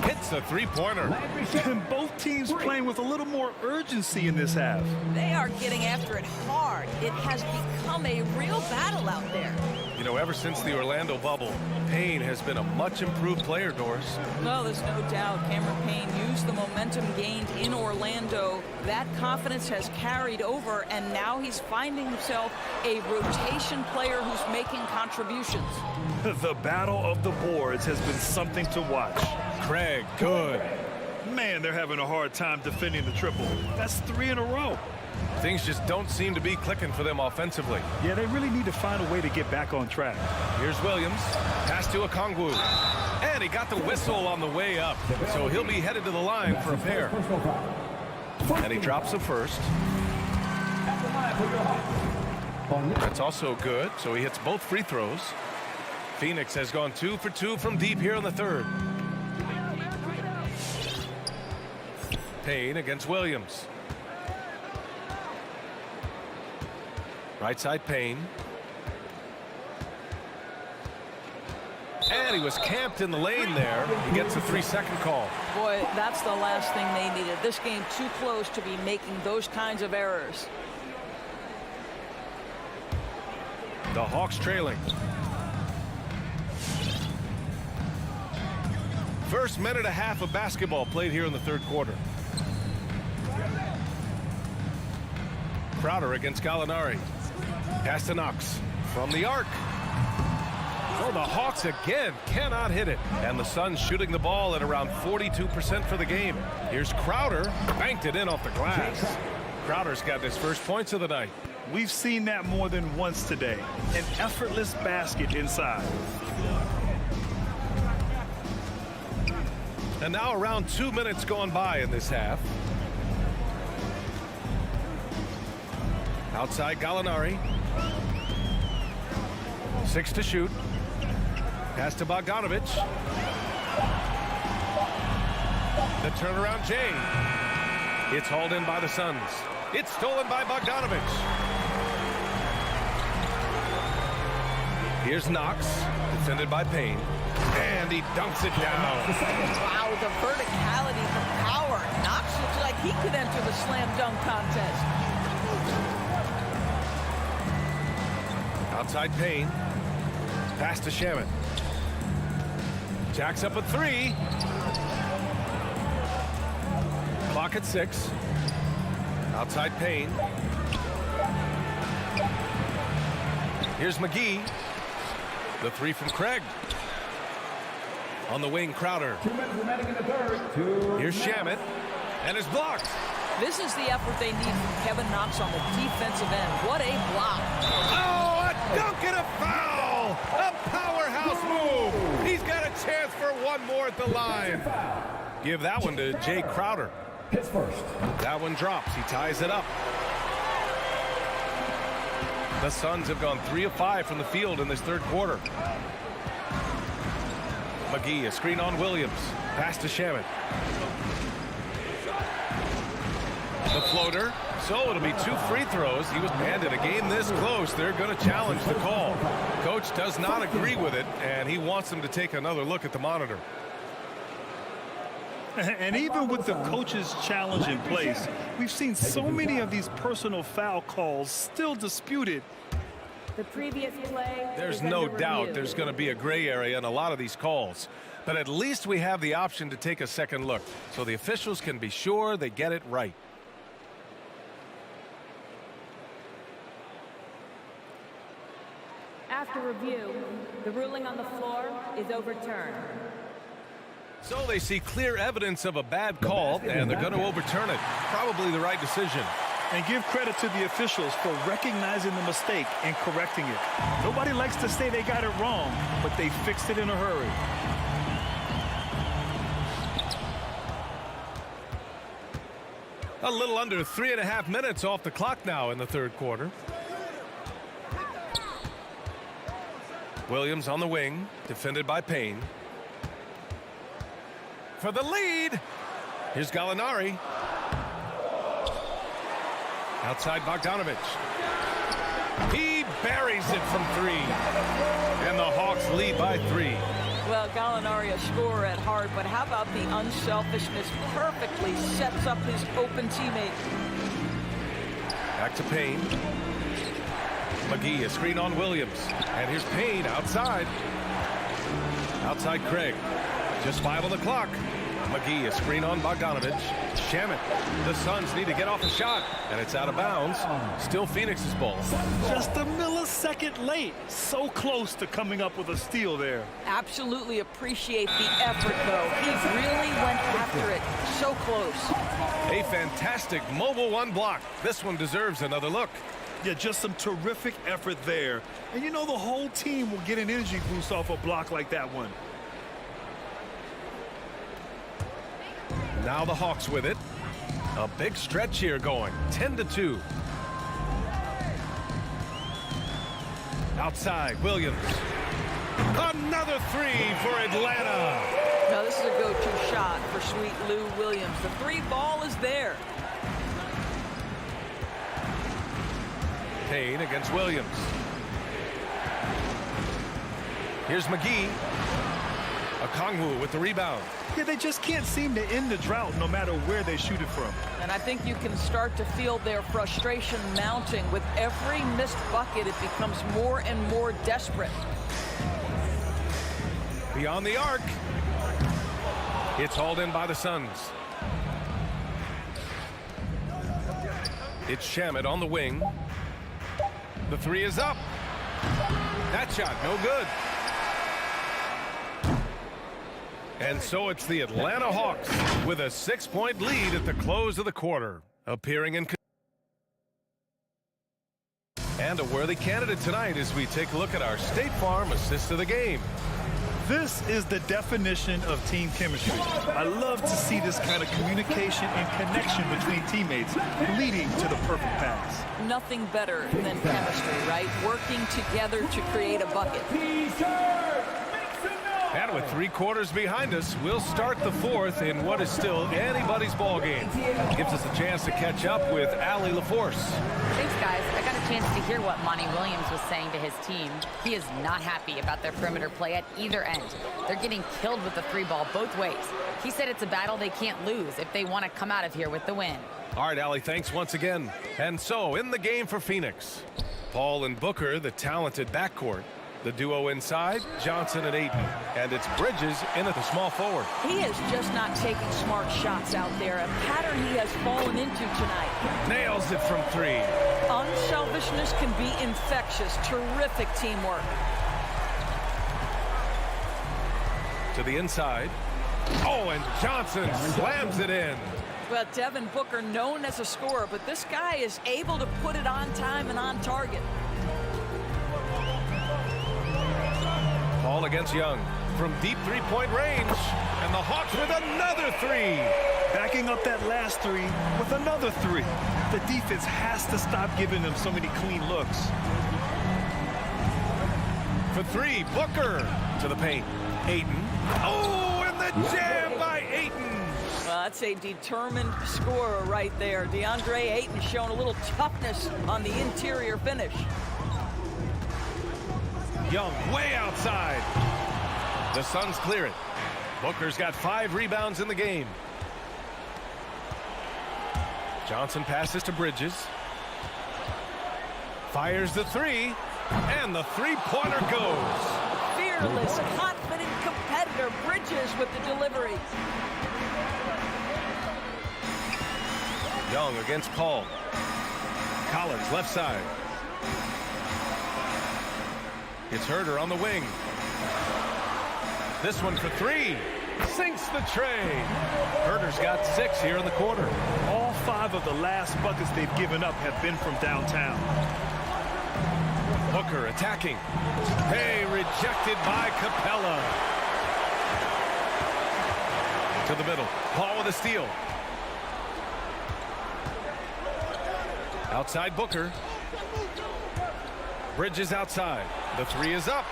[SPEAKER 1] hits a three-pointer.
[SPEAKER 3] And both teams playing with a little more urgency in this half.
[SPEAKER 8] They are getting after it hard. It has become a real battle out there.
[SPEAKER 1] You know, ever since the Orlando bubble, Payne has been a much improved player, Doris.
[SPEAKER 8] Well, there's no doubt Cameron Payne used the momentum gained in Orlando. That confidence has carried over, and now he's finding himself a rotation player who's making contributions.
[SPEAKER 3] The battle of the boards has been something to watch.
[SPEAKER 1] Craig, good.
[SPEAKER 3] Man, they're having a hard time defending the triple. That's 3 in a row.
[SPEAKER 1] Things just don't seem to be clicking for them offensively.
[SPEAKER 3] Yeah, they really need to find a way to get back on track.
[SPEAKER 1] Here's Williams. Pass to Okongwu. And he got the whistle on the way up. So he'll be headed to the line for a pair. And he drops the first. That's also good. So he hits both free throws. Phoenix has gone 2 for 2 from deep here in the third. Payne against Williams. Right side Payne. And he was camped in the lane there. He gets a 3-second call.
[SPEAKER 8] Boy, that's the last thing they needed. This game too close to be making those kinds of errors.
[SPEAKER 1] The Hawks trailing. First minute and a half of basketball played here in the third quarter. Crowder against Gallinari. Pass to Knox from the arc. Oh, the Hawks again cannot hit it. And the Suns shooting the ball at around 42% for the game. Here's Crowder. Banked it in off the glass. Crowder's got his first points of the night.
[SPEAKER 3] We've seen that more than once today. An effortless basket inside.
[SPEAKER 1] And now around 2 minutes gone by in this half. Outside Gallinari. 6 to shoot. Pass to Bogdanovic. The turnaround Jay. It's hauled in by the Suns. It's stolen by Bogdanovich. Here's Knox, defended by Payne. And he dunks it down.
[SPEAKER 8] Wow, the verticality, the power. Knox looks like he could enter the slam dunk contest.
[SPEAKER 1] Outside Payne. Pass to Shaman. Jacks up a three. Clock at 6. Outside Payne. Here's McGee. The three from Craig. On the wing, Crowder.
[SPEAKER 12] 2 minutes remaining in the third.
[SPEAKER 1] Here's Shamet. And it's blocked.
[SPEAKER 8] This is the effort they need from Kevin Knox on the defensive end. What a block.
[SPEAKER 1] Oh, a dunk and a foul! A powerhouse move! He's got a chance for one more at the line. Give that one to Jay Crowder.
[SPEAKER 12] His first.
[SPEAKER 1] That one drops. He ties it up. The Suns have gone 3 of 5 from the field in this third quarter. McGee, a screen on Williams. Pass to Shaman. The floater. So it'll be 2 free throws. He was banded. A game this close, they're going to challenge the call. Coach does not agree with it, and he wants them to take another look at the monitor.
[SPEAKER 3] And even with the coach's challenge in place, we've seen so many of these personal foul calls still disputed.
[SPEAKER 14] The previous play.
[SPEAKER 1] There's no doubt there's going to be a gray area in a lot of these calls. But at least we have the option to take a second look, so the officials can be sure they get it right.
[SPEAKER 14] After review, the ruling on the floor is overturned.
[SPEAKER 1] So they see clear evidence of a bad call, and they're going to overturn it. Probably the right decision.
[SPEAKER 3] And give credit to the officials for recognizing the mistake and correcting it. Nobody likes to say they got it wrong, but they fixed it in a hurry.
[SPEAKER 1] A little under 3.5 minutes off the clock now in the third quarter. Williams on the wing, defended by Payne. For the lead, here's Gallinari. Outside Bogdanovich. He buries it from 3. And the Hawks lead by 3.
[SPEAKER 8] Well, Gallinari a scorer at heart, but how about the unselfishness? Perfectly sets up his open teammate.
[SPEAKER 1] Back to Payne. McGee, a screen on Williams. And here's Payne outside. Outside Craig. Just 5 on the clock. McGee, a screen on Bogdanovich. Shamet. The Suns need to get off the shot. And it's out of bounds. Still Phoenix's ball.
[SPEAKER 3] Just a millisecond late. So close to coming up with a steal there.
[SPEAKER 8] Absolutely appreciate the effort, though. He really went after it. So close.
[SPEAKER 1] A fantastic mobile one block. This one deserves another look.
[SPEAKER 3] Yeah, just some terrific effort there. And you know the whole team will get an energy boost off a block like that one.
[SPEAKER 1] Now the Hawks with it. A big stretch here going. 10-2. Outside, Williams. Another 3 for Atlanta.
[SPEAKER 8] Now this is a go-to shot for sweet Lou Williams. The 3 ball is there.
[SPEAKER 1] Payne against Williams. Here's McGee. Okongwu with the rebound.
[SPEAKER 3] Yeah, they just can't seem to end the drought no matter where they shoot it from.
[SPEAKER 8] And I think you can start to feel their frustration mounting. With every missed bucket, it becomes more and more desperate.
[SPEAKER 1] Beyond the arc. It's hauled in by the Suns. It's Shamet on the wing. The 3 is up. That shot, no good. And so it's the Atlanta Hawks with a 6-point lead at the close of the quarter. Appearing in and a worthy candidate tonight as we take a look at our State Farm assist of the game.
[SPEAKER 3] This is the definition of team chemistry. I love to see this kind of communication and connection between teammates leading to the perfect pass.
[SPEAKER 8] Nothing better than chemistry, right? Working together to create a bucket.
[SPEAKER 1] And with 3 quarters behind us, we'll start the 4th in what is still anybody's ball game. Gives us a chance to catch up with Allie LaForce.
[SPEAKER 5] Thanks, guys. I got a chance to hear what Monty Williams was saying to his team. He is not happy about their perimeter play at either end. They're getting killed with the 3-ball both ways. He said it's a battle they can't lose if they want to come out of here with the win.
[SPEAKER 1] All right, Allie, thanks once again. And so, in the game for Phoenix, Paul and Booker, the talented backcourt. The duo inside, Johnson and Ayton. And it's Bridges in at the small forward.
[SPEAKER 8] He is just not taking smart shots out there, a pattern he has fallen into tonight.
[SPEAKER 1] Nails it from 3.
[SPEAKER 8] Unselfishness can be infectious. Terrific teamwork.
[SPEAKER 1] To the inside. Oh, and Johnson slams it in.
[SPEAKER 8] Well, Devin Booker, known as a scorer, but this guy is able to put it on time and on target.
[SPEAKER 1] Paul against Young from deep 3-point range. And the Hawks with another 3.
[SPEAKER 3] Backing up that last 3 with another 3. The defense has to stop giving them so many clean looks.
[SPEAKER 1] For 3, Booker to the paint. Ayton. Oh, and the jam by Ayton.
[SPEAKER 8] Well, that's a determined scorer right there. DeAndre Ayton showing a little toughness on the interior finish.
[SPEAKER 1] Young way outside. The Suns clear it. Booker's got 5 rebounds in the game. Johnson passes to Bridges. Fires the 3. And the 3-pointer goes.
[SPEAKER 8] Fearless, confident competitor. Bridges with the delivery.
[SPEAKER 1] Young against Paul. Collins left side. It's Herter on the wing. This one for 3. Sinks the tray. Herter's got 6 here in the quarter.
[SPEAKER 3] All 5 of the last buckets they've given up have been from downtown.
[SPEAKER 1] Booker attacking. Hey, rejected by Capella. To the middle. Paul with a steal. Outside Booker. Bridges outside. The 3 is up.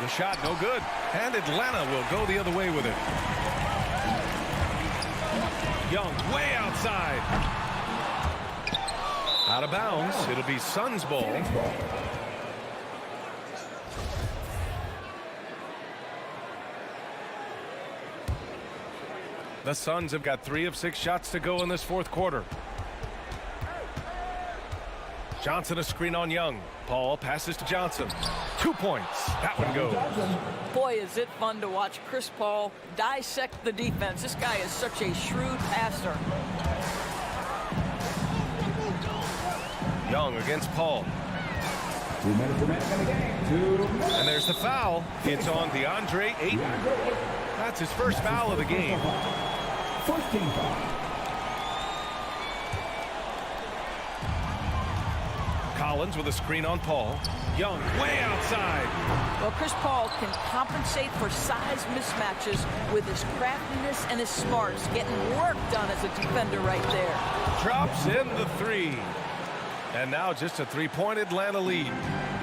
[SPEAKER 1] The shot no good. And Atlanta will go the other way with it. Young way outside. Out of bounds. It'll be Suns ball. The Suns have got 3 of 6 shots to go in this 4th quarter. Johnson a screen on Young. Paul passes to Johnson. 2 points. That one goes.
[SPEAKER 8] Boy, is it fun to watch Chris Paul dissect the defense. This guy is such a shrewd passer.
[SPEAKER 1] Young against Paul.
[SPEAKER 12] 2 minutes remaining in the game.
[SPEAKER 1] And there's the foul. It's on DeAndre Ayton. That's his first foul of the game.
[SPEAKER 12] First team foul.
[SPEAKER 1] Collins with a screen on Paul. Young way outside.
[SPEAKER 8] Well, Chris Paul can compensate for size mismatches with his craftiness and his smarts, getting work done as a defender right there.
[SPEAKER 1] Drops in the 3. And now just a 3-point Atlanta lead.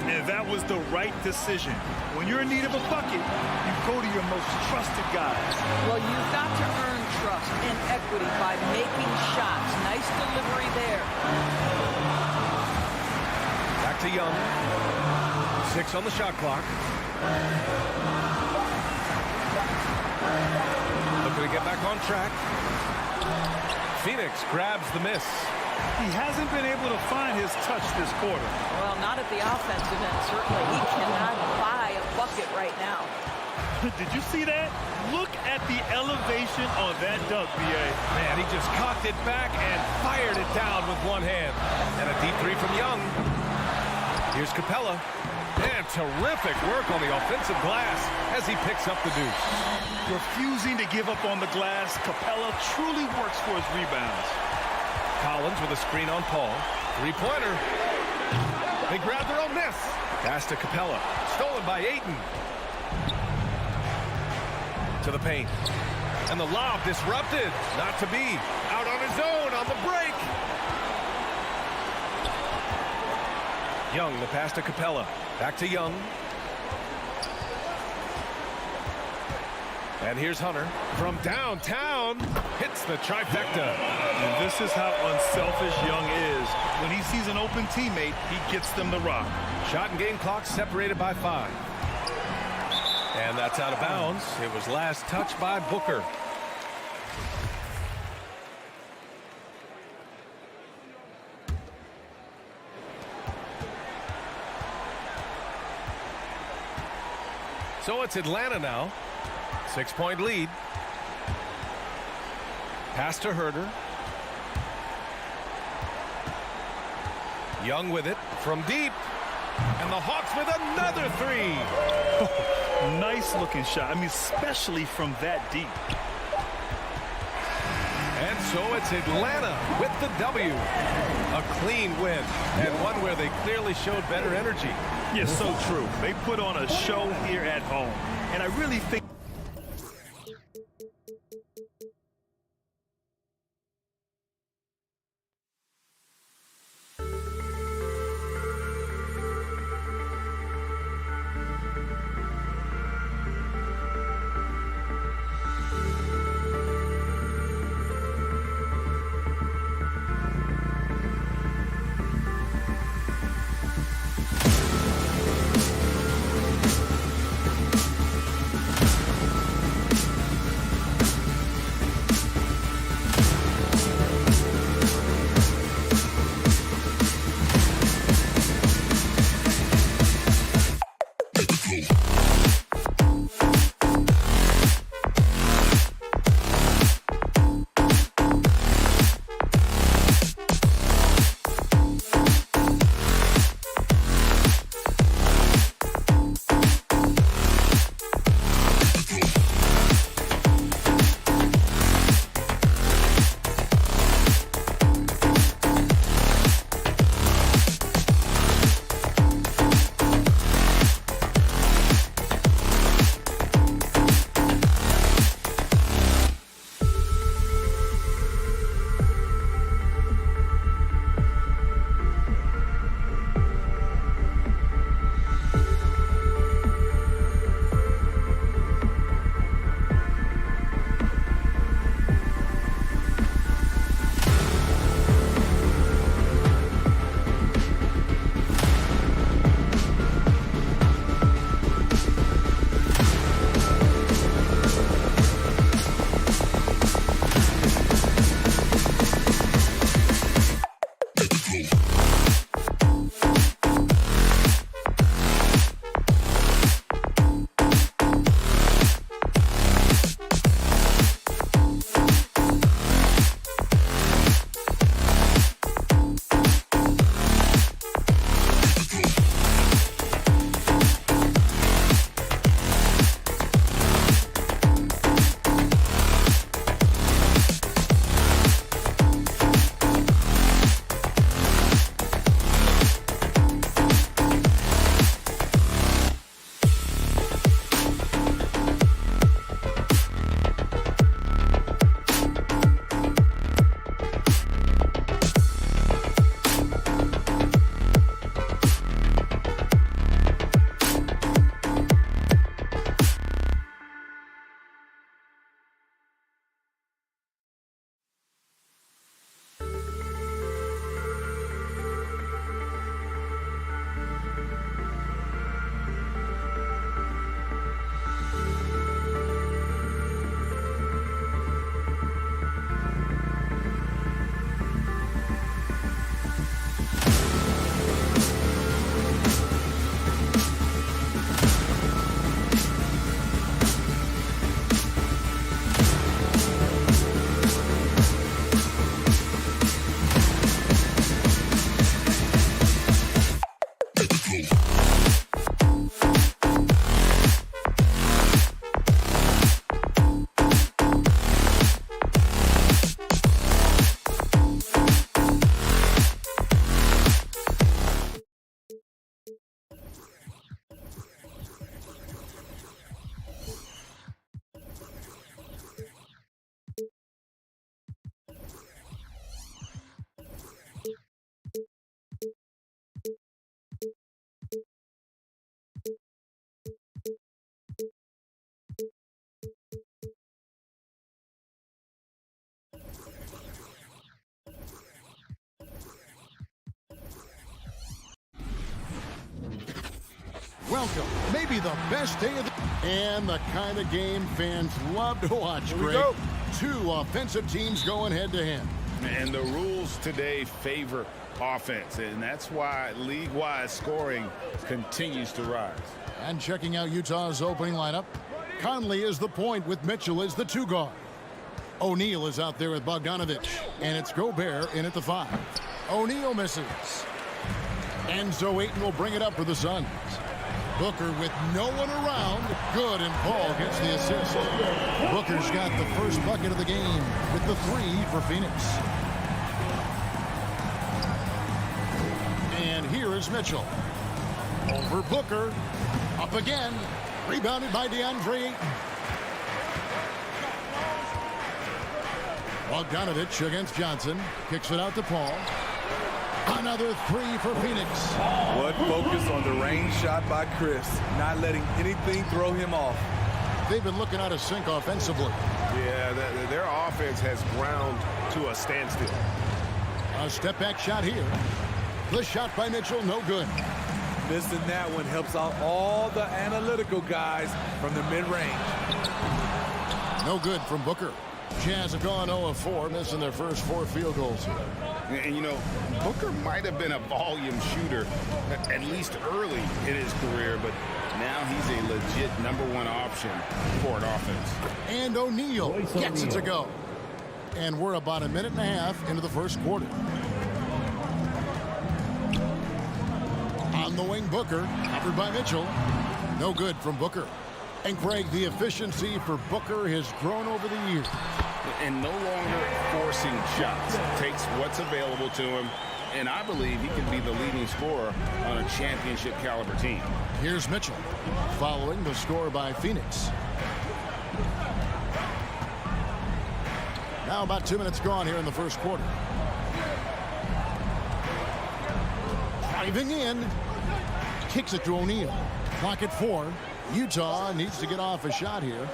[SPEAKER 3] And that was the right decision. When you're in need of a bucket, you go to your most trusted guys.
[SPEAKER 8] Well, you've got to earn trust and equity by making shots. Nice delivery there.
[SPEAKER 1] Back to Young. 6 on the shot clock. Looking to get back on track. Phoenix grabs the miss.
[SPEAKER 3] He hasn't been able to find his touch this quarter.
[SPEAKER 8] Well, not at the offensive end, certainly. He cannot buy a bucket right now.
[SPEAKER 3] Did you see that? Look at the elevation on that dunk, B.A.
[SPEAKER 1] Man, he just cocked it back and fired it down with one hand. And a deep 3 from Young. Here's Capella. And terrific work on the offensive glass as he picks up the deuce.
[SPEAKER 3] Refusing to give up on the glass, Capella truly works for his rebounds.
[SPEAKER 1] Collins with a screen on Paul. 3-pointer. They grab their own miss. Pass to Capella. Stolen by Ayton. To the paint. And the lob disrupted. Not to be. Out on his own on the break. Young, the pass to Capella. Back to Young. And here's Hunter from downtown. Hits the trifecta.
[SPEAKER 3] And this is how unselfish Young is. When he sees an open teammate, he gets them the rock.
[SPEAKER 1] Shot and game clock separated by 5. And that's out of bounds. It was last touched by Booker. So it's Atlanta now. 6-point lead. Pass to Herter. Young with it from deep. And the Hawks with another 3.
[SPEAKER 3] Nice looking shot. I mean, especially from that deep.
[SPEAKER 1] And so it's Atlanta with the W. A clean win, and one where they clearly showed better energy.
[SPEAKER 3] Yes, so true. They put on a show here at home. And I really think
[SPEAKER 7] Welcome. Maybe the best day of the... And the kind of game fans love to watch, Greg. Two offensive teams going head-to-head.
[SPEAKER 10] And the rules today favor offense, and that's why league-wide scoring continues to rise.
[SPEAKER 7] And checking out Utah's opening lineup, Conley is the point with Mitchell as the 2 guard. O'Neal is out there with Bogdanovich, and it's Gobert in at the 5. O'Neal misses. Enzo Ayton will bring it up for the Suns. Booker with no one around. Good, and Paul gets the assist. Booker's got the first bucket of the game with the 3 for Phoenix. And here is Mitchell. Over Booker. Up again. Rebounded by DeAndre Ayton. Bogdanovich against Johnson. Kicks it out to Paul. Another 3 for Phoenix.
[SPEAKER 13] What focus on the range shot by Chris. Not letting anything throw him off.
[SPEAKER 7] They've been looking out of sync offensively.
[SPEAKER 10] Yeah, their offense has ground to a standstill.
[SPEAKER 7] A step-back shot here. The shot by Mitchell, no good.
[SPEAKER 13] Missing that one helps out all the analytical guys from the mid-range.
[SPEAKER 7] No good from Booker. Jazz have gone 0 of 4, missing their first 4 field goals here.
[SPEAKER 10] And, you know, Booker might have been a volume shooter, at least early in his career, but now he's a legit #1 option for an offense.
[SPEAKER 7] And O'Neal gets it to go. And we're about a minute and a half into the first quarter. On the wing, Booker, covered by Mitchell. No good from Booker. And Craig, the efficiency for Booker has grown over the years.
[SPEAKER 10] And no longer forcing shots. Takes what's available to him, and I believe he can be the leading scorer on a championship caliber team.
[SPEAKER 7] Here's Mitchell, following the score by Phoenix. Now about 2 minutes gone here in the first quarter. Driving in. Kicks it to O'Neal. Clock at 4. Utah needs to get off a shot here.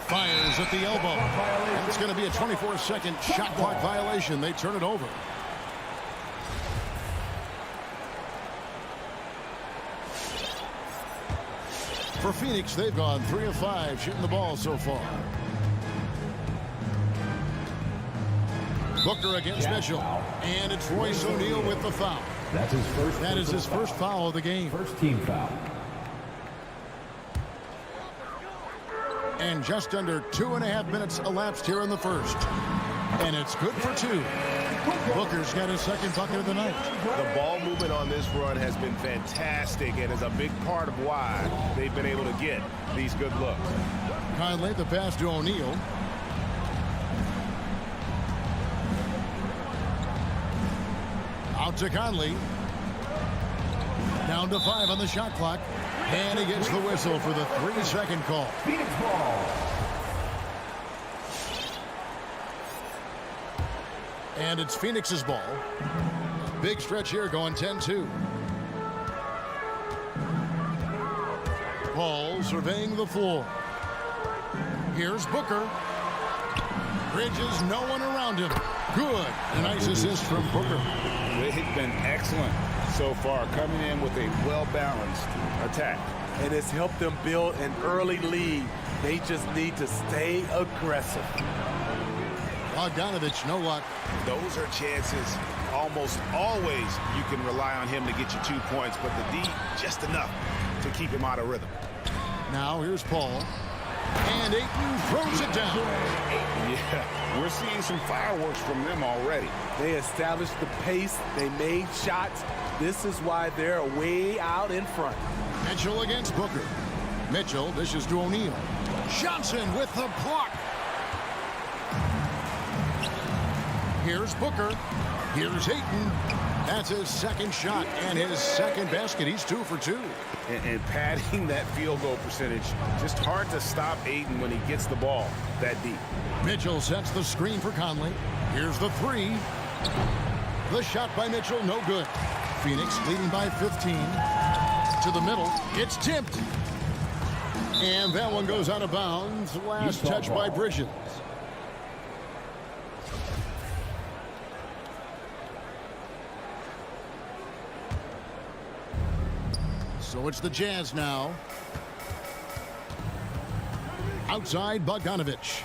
[SPEAKER 7] Fires at the elbow. And it's going to be a 24-second shot clock violation. They turn it over. For Phoenix, they've gone 3 of 5 shooting the ball so far. Booker against Mitchell. And it's Royce O'Neal with the foul.
[SPEAKER 12] That's his first.
[SPEAKER 7] That is his first foul of the game.
[SPEAKER 12] First team foul.
[SPEAKER 7] And just under 2.5 minutes elapsed here in the first. And it's good for 2. Booker's got his second bucket of the night.
[SPEAKER 10] The ball movement on this run has been fantastic and is a big part of why they've been able to get these good looks.
[SPEAKER 7] Conley, the pass to O'Neal. Out to Conley. Down to 5 on the shot clock. And he gets the whistle for the 3-second call.
[SPEAKER 12] Phoenix ball.
[SPEAKER 7] And it's Phoenix's ball. Big stretch here going 10-2. Paul surveying the floor. Here's Booker. Bridges, no one around him. Good. A nice assist from Booker.
[SPEAKER 10] They've been excellent so far, coming in with a well-balanced attack.
[SPEAKER 13] And it's helped them build an early lead. They just need to stay aggressive.
[SPEAKER 7] Bogdanovich, no luck.
[SPEAKER 10] Those are chances. Almost always you can rely on him to get you 2 points, but the D, just enough to keep him out of rhythm.
[SPEAKER 7] Now here's Paul. And Ayton throws it down.
[SPEAKER 10] Yeah, we're seeing some fireworks from them already.
[SPEAKER 13] They established the pace. They made shots. This is why they're way out in front.
[SPEAKER 7] Mitchell against Booker. Mitchell dishes to O'Neal. Johnson with the block. Here's Booker. Here's Ayton. That's his second shot and his second basket. He's 2 for 2.
[SPEAKER 10] And padding that field goal percentage, just hard to stop Ayton when he gets the ball that deep.
[SPEAKER 7] Mitchell sets the screen for Conley. Here's the 3. The shot by Mitchell, no good. Phoenix leading by 15. To the middle. It's tipped. And that one goes out of bounds. Last touch by Bridges. So it's the Jazz now. Outside Bogdanovich.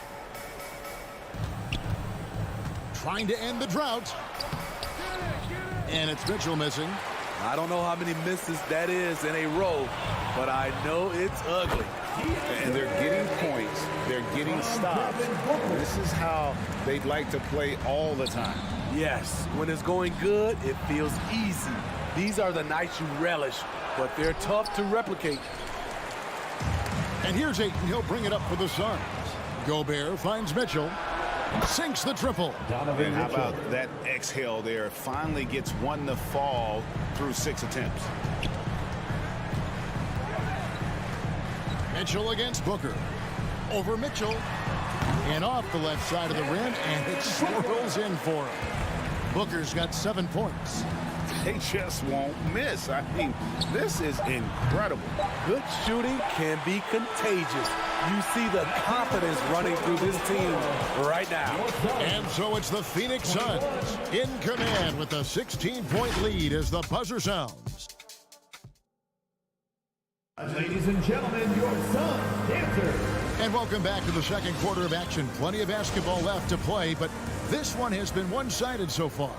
[SPEAKER 7] Trying to end the drought. And it's Mitchell missing.
[SPEAKER 13] I don't know how many misses that is in a row, but I know it's ugly.
[SPEAKER 10] And they're getting points. They're getting stops. This is how they'd like to play all the time.
[SPEAKER 13] Yes, when it's going good, it feels easy. These are the nights you relish, but they're tough to replicate.
[SPEAKER 7] And here's Ayton. He'll bring it up for the Suns. Gobert finds Mitchell. Sinks the triple.
[SPEAKER 10] And how about that exhale there? Finally gets one to fall through 6 attempts.
[SPEAKER 7] Mitchell against Booker. Over Mitchell. And off the left side of the rim, and it swirls in for him. Booker's got 7 points.
[SPEAKER 10] They just won't miss. I mean, this is incredible.
[SPEAKER 13] Good shooting can be contagious. You see the confidence running through this team right now.
[SPEAKER 7] And so it's the Phoenix Suns in command with a 16-point lead as the buzzer sounds.
[SPEAKER 4] Ladies and gentlemen, your Suns dancers.
[SPEAKER 7] And welcome back to the second quarter of action. Plenty of basketball left to play, but this one has been one-sided so far.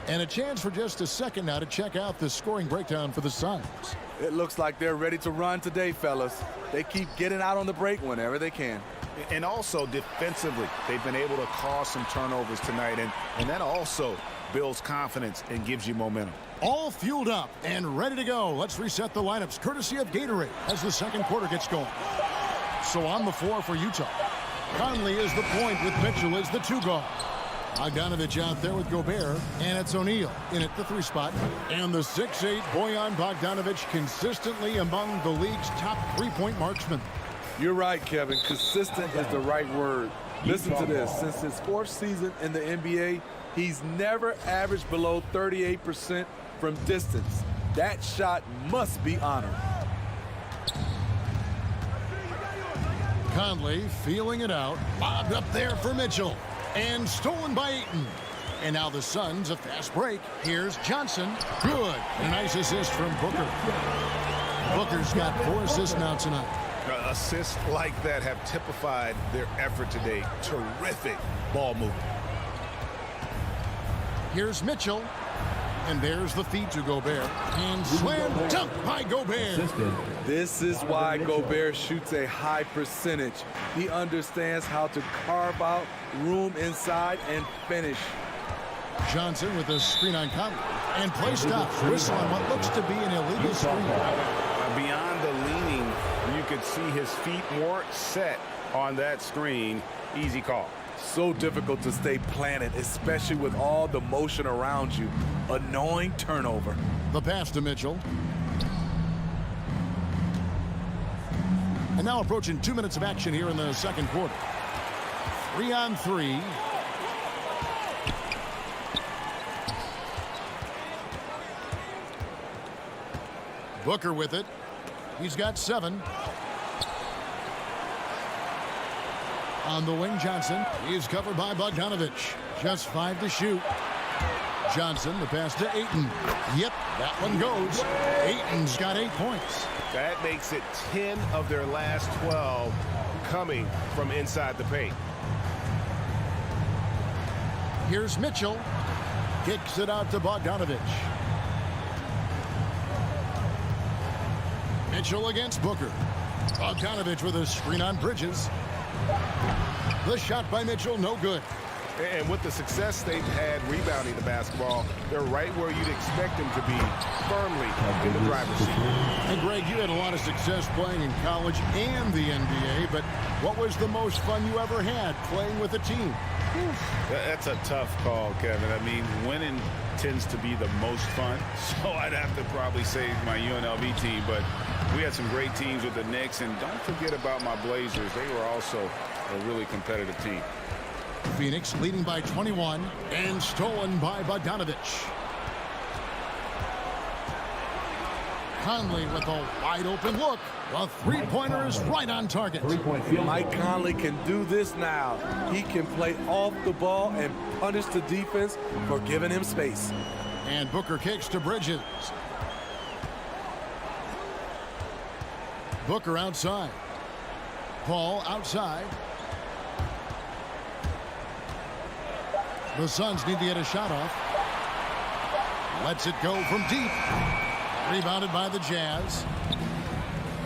[SPEAKER 7] And a chance for just a second now to check out the scoring breakdown for the Suns.
[SPEAKER 13] It looks like they're ready to run today, fellas. They keep getting out on the break whenever they can.
[SPEAKER 10] And also defensively, they've been able to cause some turnovers tonight, and that also builds confidence and gives you momentum.
[SPEAKER 7] All fueled up and ready to go. Let's reset the lineups courtesy of Gatorade as the second quarter gets going. So on the floor for Utah, Conley is the point with Mitchell as the 2 guard. Bogdanovich out there with Gobert, and it's O'Neal in at the 3 spot. And the 6'8" Bojan Bogdanovich consistently among the league's top 3-point marksmen.
[SPEAKER 13] You're right, Kevin. Consistent is the right word. Listen to this. Since his 4th season in the NBA, he's never averaged below 38% from distance. That shot must be honored.
[SPEAKER 7] Conley feeling it out. Bobbed up there for Mitchell. And stolen by Ayton. And now the Suns, a fast break. Here's Johnson. Good. A nice assist from Booker. Booker's got 4 assists now tonight.
[SPEAKER 10] Assists like that have typified their effort today. Terrific ball movement.
[SPEAKER 7] Here's Mitchell. And there's the feed to Gobert. And slam dunk by Gobert.
[SPEAKER 13] This is why Gobert shoots a high percentage. He understands how to carve out room inside and finish.
[SPEAKER 7] Johnson with a screen on Conley. And play stops. Whistle on what looks to be an illegal screen.
[SPEAKER 10] Beyond the leaning, you could see his feet weren't set on that screen. Easy call.
[SPEAKER 13] So difficult to stay planted, especially with all the motion around you. Annoying turnover.
[SPEAKER 7] The pass to Mitchell. And now approaching 2 minutes of action here in the second quarter. 3-on-3. Booker with it. He's got 7. On the wing, Johnson. He's covered by Bogdanovich. Just 5 to shoot. Johnson, the pass to Ayton. Yep, that one goes. Ayton's got 8 points.
[SPEAKER 1] That makes it 10 of their last 12 coming from inside the paint.
[SPEAKER 7] Here's Mitchell. Kicks it out to Bogdanovich. Mitchell against Booker. Bogdanovich with a screen on Bridges. The shot by Mitchell, no good.
[SPEAKER 1] And with the success they've had rebounding the basketball, they're right where you'd expect them to be, firmly in the driver's seat.
[SPEAKER 7] And Greg, you had a lot of success playing in college and the NBA, but what was the most fun you ever had playing with a team?
[SPEAKER 10] That's a tough call, Kevin. I mean, winning tends to be the most fun, so I'd have to probably say my UNLV team, but we had some great teams with the Knicks, and don't forget about my Blazers. They were also a really competitive team.
[SPEAKER 7] Phoenix leading by 21 and stolen by Bogdanovich. Conley with a wide open look. The 3-pointer is right on target.
[SPEAKER 13] Mike Conley can do this now. He can play off the ball and punish the defense for giving him space.
[SPEAKER 7] And Booker kicks to Bridges. Booker outside. Paul outside. The Suns need to get a shot off. Lets it go from deep. Rebounded by the Jazz.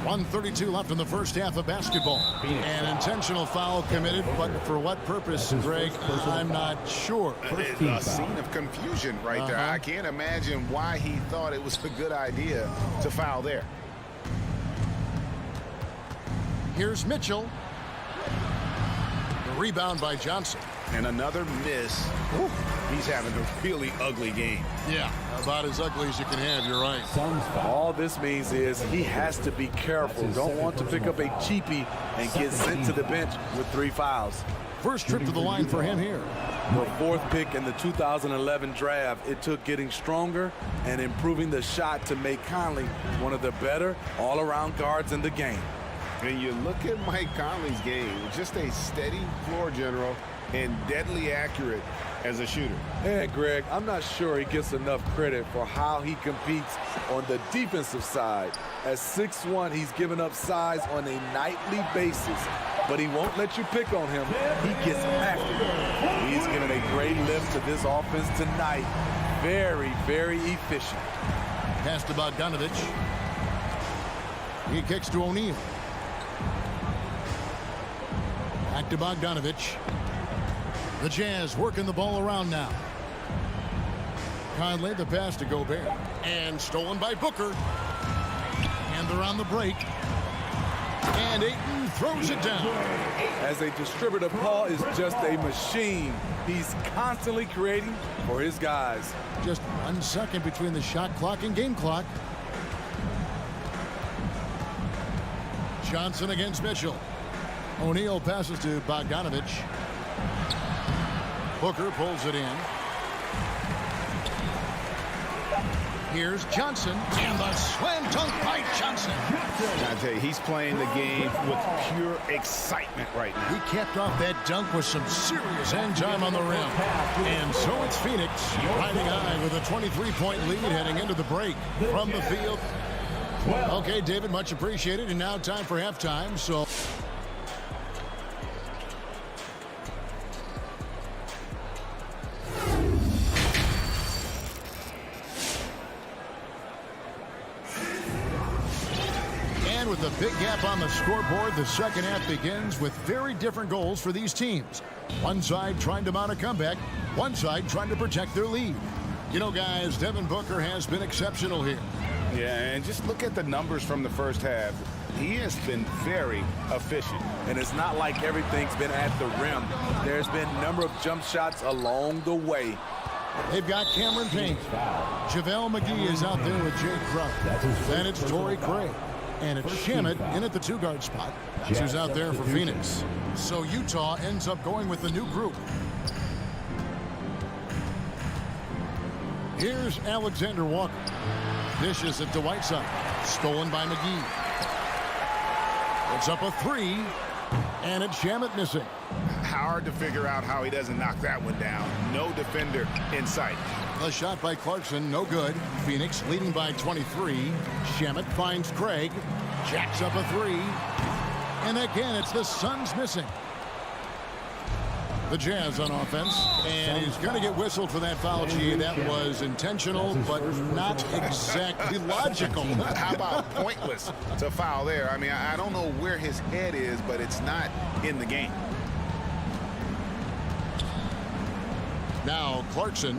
[SPEAKER 7] 1:32 left in the first half of basketball. An intentional foul committed, but for what purpose, Greg, I'm not sure.
[SPEAKER 9] A scene of confusion right there. I can't imagine why he thought it was a good idea to foul there.
[SPEAKER 7] Here's Mitchell. The rebound by Johnson.
[SPEAKER 10] And another miss. Ooh, he's having a really ugly game.
[SPEAKER 7] Yeah, about as ugly as you can have, you're right.
[SPEAKER 13] All this means is he has to be careful. Don't want to pick up a cheapie and get sent to the bench with 3 fouls.
[SPEAKER 7] First trip to the line for him here.
[SPEAKER 13] The 4th pick in the 2011 draft, it took getting stronger and improving the shot to make Conley one of the better all-around guards in the game.
[SPEAKER 10] And you look at Mike Conley's game, just a steady floor general and deadly accurate as a shooter.
[SPEAKER 13] Hey, Greg, I'm not sure he gets enough credit for how he competes on the defensive side. At 6'1", he's given up size on a nightly basis, but he won't let you pick on him. He gets after it. He's given a great lift to this offense tonight. Very, very efficient.
[SPEAKER 7] Pass to Bogdanovich. He kicks to O'Neal. Back to Bogdanovich. The Jazz working the ball around now. Conley, the pass to Gobert. And stolen by Booker. And they're on the break. And Ayton throws it down.
[SPEAKER 13] As a distributor, Paul is just a machine. He's constantly creating for his guys.
[SPEAKER 7] Just 1 second between the shot clock and game clock. Johnson against Mitchell. O'Neal passes to Bogdanovich. Booker pulls it in. Here's Johnson, and the slam dunk by Johnson.
[SPEAKER 10] I tell you, he's playing the game with pure excitement right now.
[SPEAKER 7] He capped off that dunk with some serious hang time on the rim. And so it's Phoenix riding high with a 23-point lead heading into the break from the field. Okay, David, much appreciated. And now time for halftime. So with a big gap on the scoreboard, the second half begins with very different goals for these teams. One side trying to mount a comeback, one side trying to protect their lead. You know, guys, Devin Booker has been exceptional here.
[SPEAKER 10] Yeah, and just look at the numbers from the first half. He has been very efficient.
[SPEAKER 13] And it's not like everything's been at the rim. There's been a number of jump shots along the way.
[SPEAKER 7] They've got Cameron Payne. JaVale McGee is out there with Jay Crump. Then it's Torrey Craig. And it's Shamet in at the 2-guard spot. That's who's out there for Phoenix. So Utah ends up going with the new group. Here's Alexander Walker. Dishes it to Whiteside. Stolen by McGee. It's up a 3. And it's Shamet missing.
[SPEAKER 10] Hard to figure out how he doesn't knock that one down. No defender in sight.
[SPEAKER 7] The shot by Clarkson, no good. Phoenix leading by 23. Shamet finds Craig. Jacks up a 3. And again, it's the Suns missing. The Jazz on offense. And he's going to get whistled for that foul, G. That was intentional, but not exactly logical.
[SPEAKER 10] How about pointless to foul there? I mean, I don't know where his head is, but it's not in the game.
[SPEAKER 7] Now Clarkson.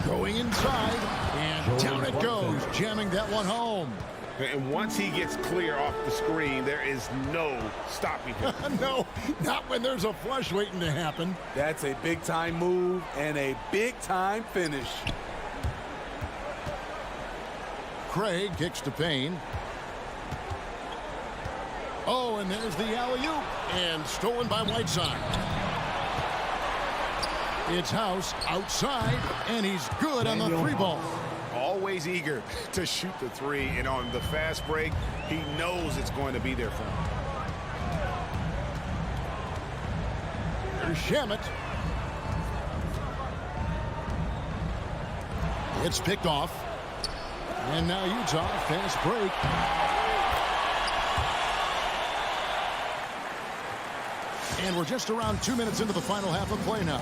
[SPEAKER 7] Going inside, and down it goes, jamming that one home.
[SPEAKER 10] And once he gets clear off the screen, there is no stopping him.
[SPEAKER 7] No, not when there's a flush waiting to happen.
[SPEAKER 13] That's a big-time move and a big-time finish.
[SPEAKER 7] Craig kicks to Payne. Oh, and there's the alley-oop, and stolen by Whiteside. It's House outside, and he's good on the 3-ball.
[SPEAKER 10] Always eager to shoot the 3, and on the fast break, he knows it's going to be there for him.
[SPEAKER 7] There's Shamet. It's picked off. And now Utah, fast break. And we're just around 2 minutes into the final half of play now.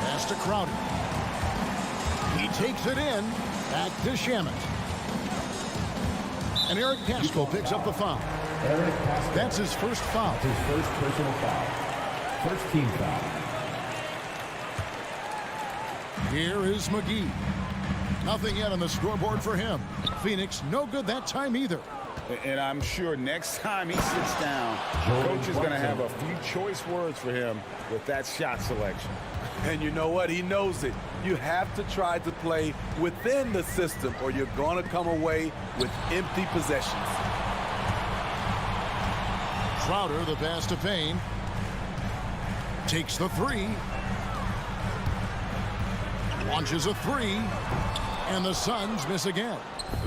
[SPEAKER 7] Pass to Crowder. He takes it in. Back to Shamet. And Eric Pascal picks up the foul. That's his first foul.
[SPEAKER 12] His first personal foul. First team foul.
[SPEAKER 7] Here is McGee. Nothing yet on the scoreboard for him. Phoenix, no good that time either.
[SPEAKER 9] And I'm sure next time he sits down, coach is going to have a few choice words for him with that shot selection.
[SPEAKER 13] And you know what? He knows it. You have to try to play within the system or you're going to come away with empty possessions.
[SPEAKER 7] Crowder, the pass to Payne. Takes the three. Launches a three. And the Suns miss again.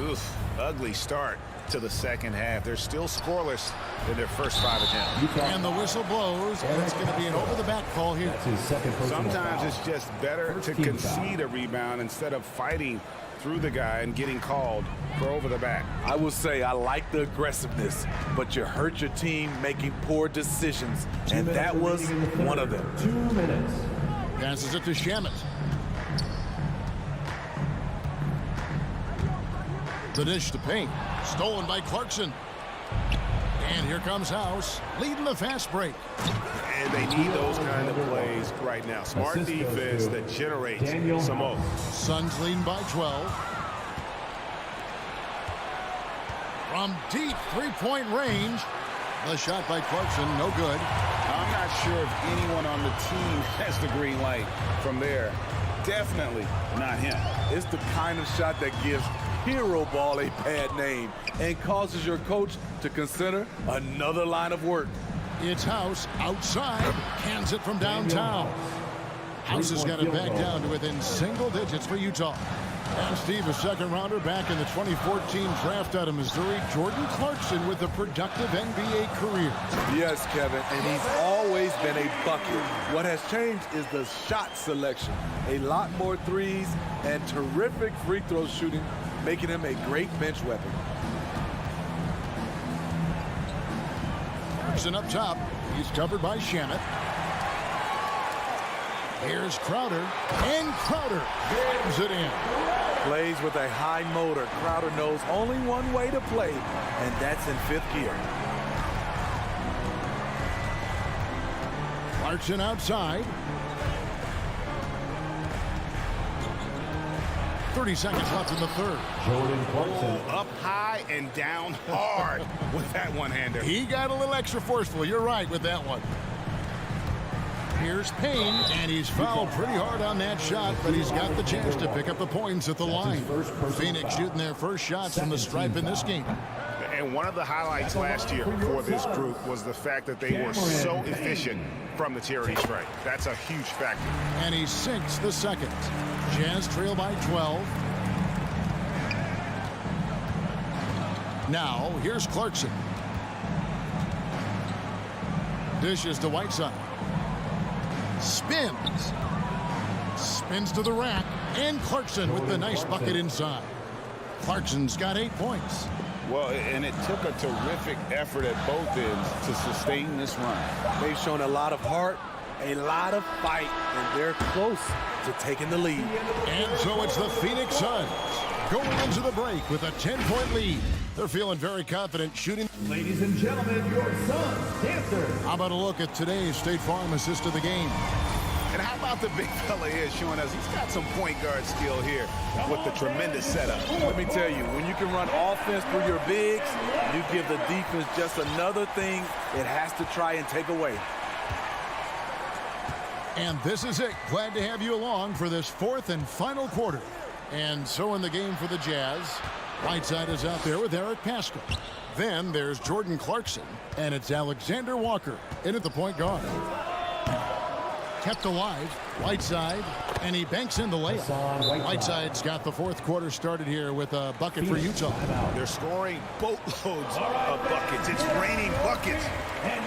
[SPEAKER 10] Oof, ugly start to the second half. They're still scoreless in their first 5 attempts.
[SPEAKER 7] And the whistle blows, and it's going to be an over-the-back call here.
[SPEAKER 10] Sometimes it's just better to concede a rebound instead of fighting through the guy and getting called for over the back.
[SPEAKER 13] I will say I like the aggressiveness, but you hurt your team making poor decisions, and that was one of them.
[SPEAKER 12] 2 minutes.
[SPEAKER 7] Passes it to Shamet. The dish to Payne. Stolen by Clarkson. And here comes House, leading the fast break.
[SPEAKER 10] And they need those kind of plays right now. Smart defense that generates some more.
[SPEAKER 7] Suns leading by 12. From deep three-point range. The shot by Clarkson, no good.
[SPEAKER 9] I'm not sure if anyone on the team has the green light from there. Definitely not him.
[SPEAKER 13] It's the kind of shot that gives hero ball a bad name and causes your coach to consider another line of work.
[SPEAKER 7] It's House outside, cans it from downtown. House has got it back down to within single digits for Utah. And Steve, a second rounder back in the 2014 draft out of Missouri, Jordan Clarkson with a productive NBA career.
[SPEAKER 13] Yes, Kevin, and he's always been a bucket. What has changed is the shot selection. A lot more threes and terrific free throw shooting, making him a great bench weapon.
[SPEAKER 7] Clarkson up top. He's covered by Shamet. Here's Crowder, and Crowder brings it in.
[SPEAKER 13] Plays with a high motor. Crowder knows only one way to play, and that's in fifth gear.
[SPEAKER 7] Clarkson outside. 30 seconds left in the third.
[SPEAKER 12] Jordan Clarkson.
[SPEAKER 10] Up high and down hard with that one-hander.
[SPEAKER 7] He got a little extra forceful. You're right with that one. Here's Payne, and he's fouled pretty hard on that shot, but he's got the chance to pick up the points at the line. Phoenix shooting their first shots from the stripe in this game.
[SPEAKER 10] And one of the highlights last year for this group was the fact that they were so efficient from the charity stripe. That's a huge factor.
[SPEAKER 7] And he sinks the second. Jazz trail by 12. Now, here's Clarkson. Dishes to Whiteside. Spins. Spins to the rack. And Clarkson with the nice bucket inside. Clarkson's got 8 points.
[SPEAKER 9] Well, and it took a terrific effort at both ends to sustain this run.
[SPEAKER 13] They've shown a lot of heart, a lot of fight, and they're close to taking the lead.
[SPEAKER 7] And so it's the Phoenix Suns going into the break with a 10-point lead. They're feeling very confident shooting.
[SPEAKER 4] Ladies and gentlemen, your Suns dancers.
[SPEAKER 7] How about a look at today's State Farm assist of the game?
[SPEAKER 10] And how about the big fella here showing us he's got some point guard skill here with the tremendous setup.
[SPEAKER 13] Let me tell you, when you can run offense through your bigs, you give the defense just another thing it has to try and take away.
[SPEAKER 7] And this is it. Glad to have you along for this fourth and final quarter. And so in the game for the Jazz, Whiteside is out there with Eric Pascal. Then there's Jordan Clarkson, and it's Alexander Walker in at the point guard. Kept alive, Whiteside, and he banks in the layup. Whiteside's got the fourth quarter started here with a bucket for Utah.
[SPEAKER 10] They're scoring boatloads of buckets. It's raining buckets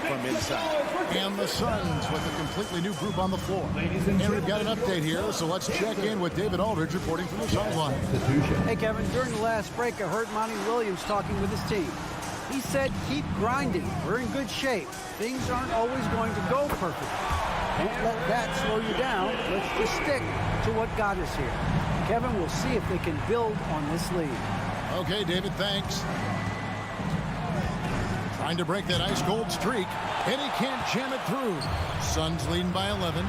[SPEAKER 10] from inside.
[SPEAKER 7] And the Suns with a completely new group on the floor. And we've got an update here, so let's check in with David Aldridge reporting from the sideline.
[SPEAKER 11] Hey, Kevin, during the last break, I heard Monty Williams talking with his team. He said, keep grinding. We're in good shape. Things aren't always going to go perfect. Don't let that slow you down. Let's just stick to what got us here. Kevin, we'll see if they can build on this lead.
[SPEAKER 7] Okay, David, thanks. Trying to break that ice-cold streak, and he can't jam it through. Suns leading by 11.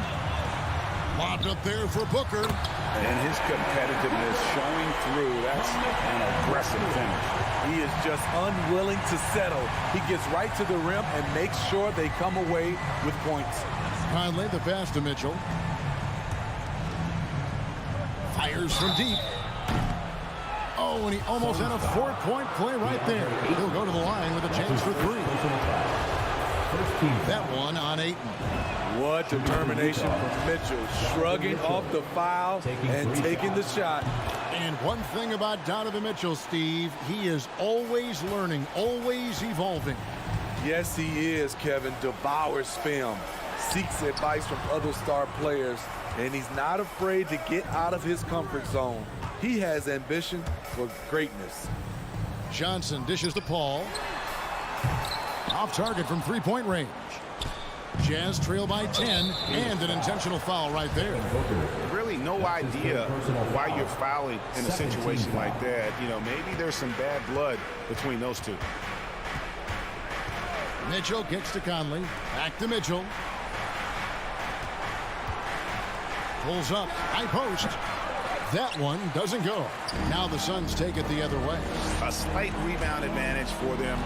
[SPEAKER 7] Lobbed up there for Booker.
[SPEAKER 10] And his competitiveness showing through. That's an aggressive finish.
[SPEAKER 13] He is just unwilling to settle. He gets right to the rim and makes sure they come away with points.
[SPEAKER 7] Conley, the pass to Mitchell. Fires from deep. Oh, and he almost had a 4-point play right there. He'll go to the line with a chance for 3. That one on Ayton.
[SPEAKER 13] What determination from Mitchell, shrugging off the foul and taking the shot.
[SPEAKER 7] And one thing about Donovan Mitchell, Steve, he is always learning, always evolving.
[SPEAKER 13] Yes, he is, Kevin. Devours film, seeks advice from other star players, and he's not afraid to get out of his comfort zone. He has ambition for greatness.
[SPEAKER 7] Johnson dishes to Paul. Off target from 3-point range. Jazz trail by 10, and an intentional foul right there.
[SPEAKER 9] Really no idea why you're fouling in a situation like that. You know, maybe there's some bad blood between those two.
[SPEAKER 7] Mitchell gets to Conley. Back to Mitchell. Pulls up. High post. That one doesn't go. Now the Suns take it the other way.
[SPEAKER 9] A slight rebound advantage for them.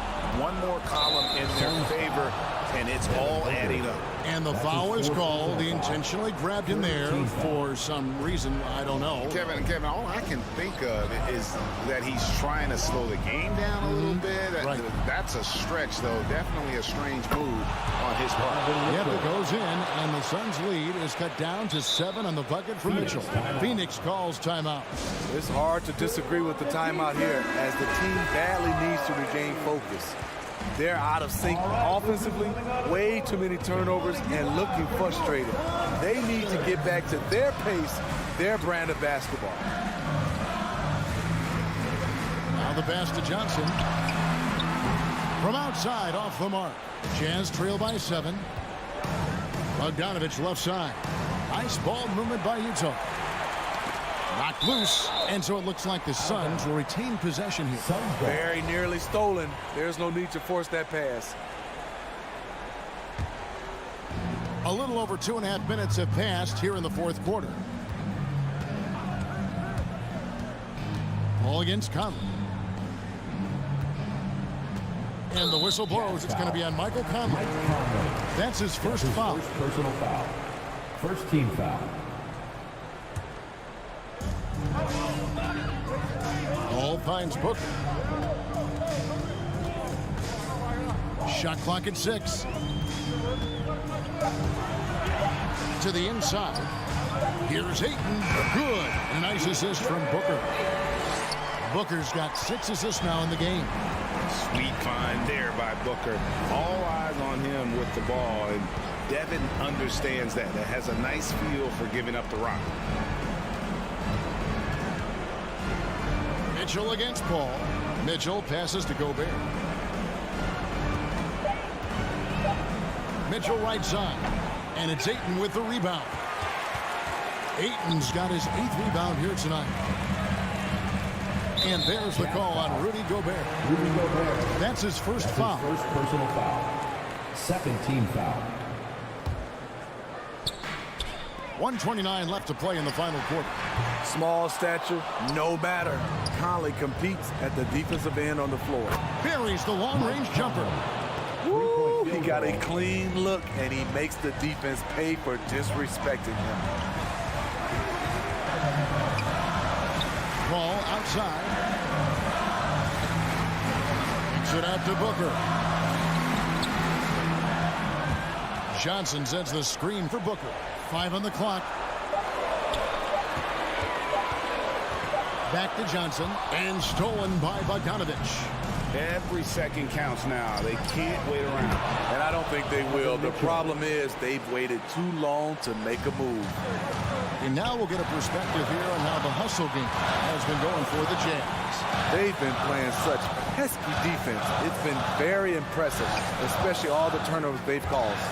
[SPEAKER 9] One more column in their favor, and it's all adding up.
[SPEAKER 7] And the foul is called. He intentionally grabbed him there for some reason. I don't know.
[SPEAKER 9] Kevin, all I can think of is that he's trying to slow the game down a little bit.
[SPEAKER 7] Right.
[SPEAKER 9] That's a stretch, though. Definitely a strange move on his part.
[SPEAKER 7] Yep, it goes in, and the Suns' lead is cut down to 7 on the bucket for Mitchell. Phoenix calls timeout.
[SPEAKER 13] It's hard to disagree with the timeout here, as the team badly needs to regain focus. They're out of sync offensively, way too many turnovers, and looking frustrated. They need to get back to their pace, their brand of basketball.
[SPEAKER 7] Now the pass to Johnson. From outside, off the mark. Jazz trail by 7. Bogdanovich left side. Nice ball movement by Utah. Knocked loose, and so it looks like the Suns will retain possession here.
[SPEAKER 13] Very nearly stolen. There's no need to force that pass.
[SPEAKER 7] A little over 2.5 minutes have passed here in the fourth quarter. Ball against Conley. And the whistle blows. It's going to be on Michael Conley. That's his first foul.
[SPEAKER 12] First personal foul. First team foul.
[SPEAKER 7] Ball finds Booker. Shot clock at 6. To the inside. Here's Ayton. Good. A nice assist from Booker. Booker's got 6 assists now in the game.
[SPEAKER 9] Sweet find there by Booker. All eyes on him with the ball, and Devin understands that. That has a nice feel for giving up the rock.
[SPEAKER 7] Mitchell against Paul. Mitchell passes to Gobert. Mitchell right side. And it's Ayton with the rebound. Ayton's got his 8th rebound here tonight. And there's the call on Rudy Gobert.
[SPEAKER 12] Rudy Gobert.
[SPEAKER 7] That's his first foul.
[SPEAKER 12] First personal foul. Second team foul.
[SPEAKER 7] 1:29 left to play in the final quarter.
[SPEAKER 13] Small stature, no matter. Conley competes at the defensive end on the floor.
[SPEAKER 7] Buries the long-range jumper.
[SPEAKER 13] Woo! He got a clean look, and he makes the defense pay for disrespecting him.
[SPEAKER 7] Ball outside. Kicks it out to Booker. Johnson sets the screen for Booker. 5 on the clock. Back to Johnson, and stolen by Bogdanovich.
[SPEAKER 10] Every second counts now. They can't wait around.
[SPEAKER 13] And I don't think they will. The problem is they've waited too long to make a move.
[SPEAKER 7] And now we'll get a perspective here on how the hustle game has been going for the Jazz.
[SPEAKER 13] They've been playing such pesky defense. It's been very impressive, especially all the turnovers they've caused.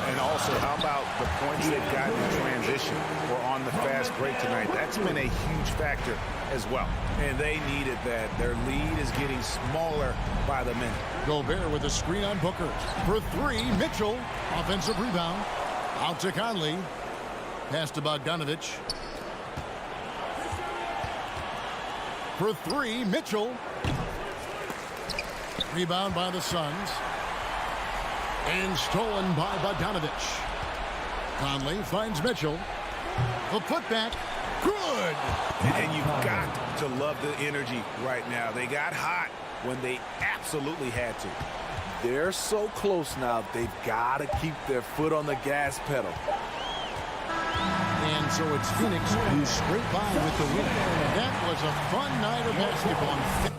[SPEAKER 10] And also, how about the points they've gotten in transition or on the fast break tonight? That's been a huge factor as well. And they needed that. Their lead is getting smaller by the minute.
[SPEAKER 7] Gobert with a screen on Booker. For three, Mitchell. Offensive rebound. Out to Conley. Pass to Bogdanovich. For three, Mitchell. Rebound by the Suns. And stolen by Bogdanovich. Conley finds Mitchell. The putback. Good.
[SPEAKER 10] And you've got to love the energy right now. They got hot when they absolutely had to.
[SPEAKER 13] They're so close now, they've got to keep their foot on the gas pedal.
[SPEAKER 7] And so it's Phoenix who scraped by with the win. That was a fun night of basketball.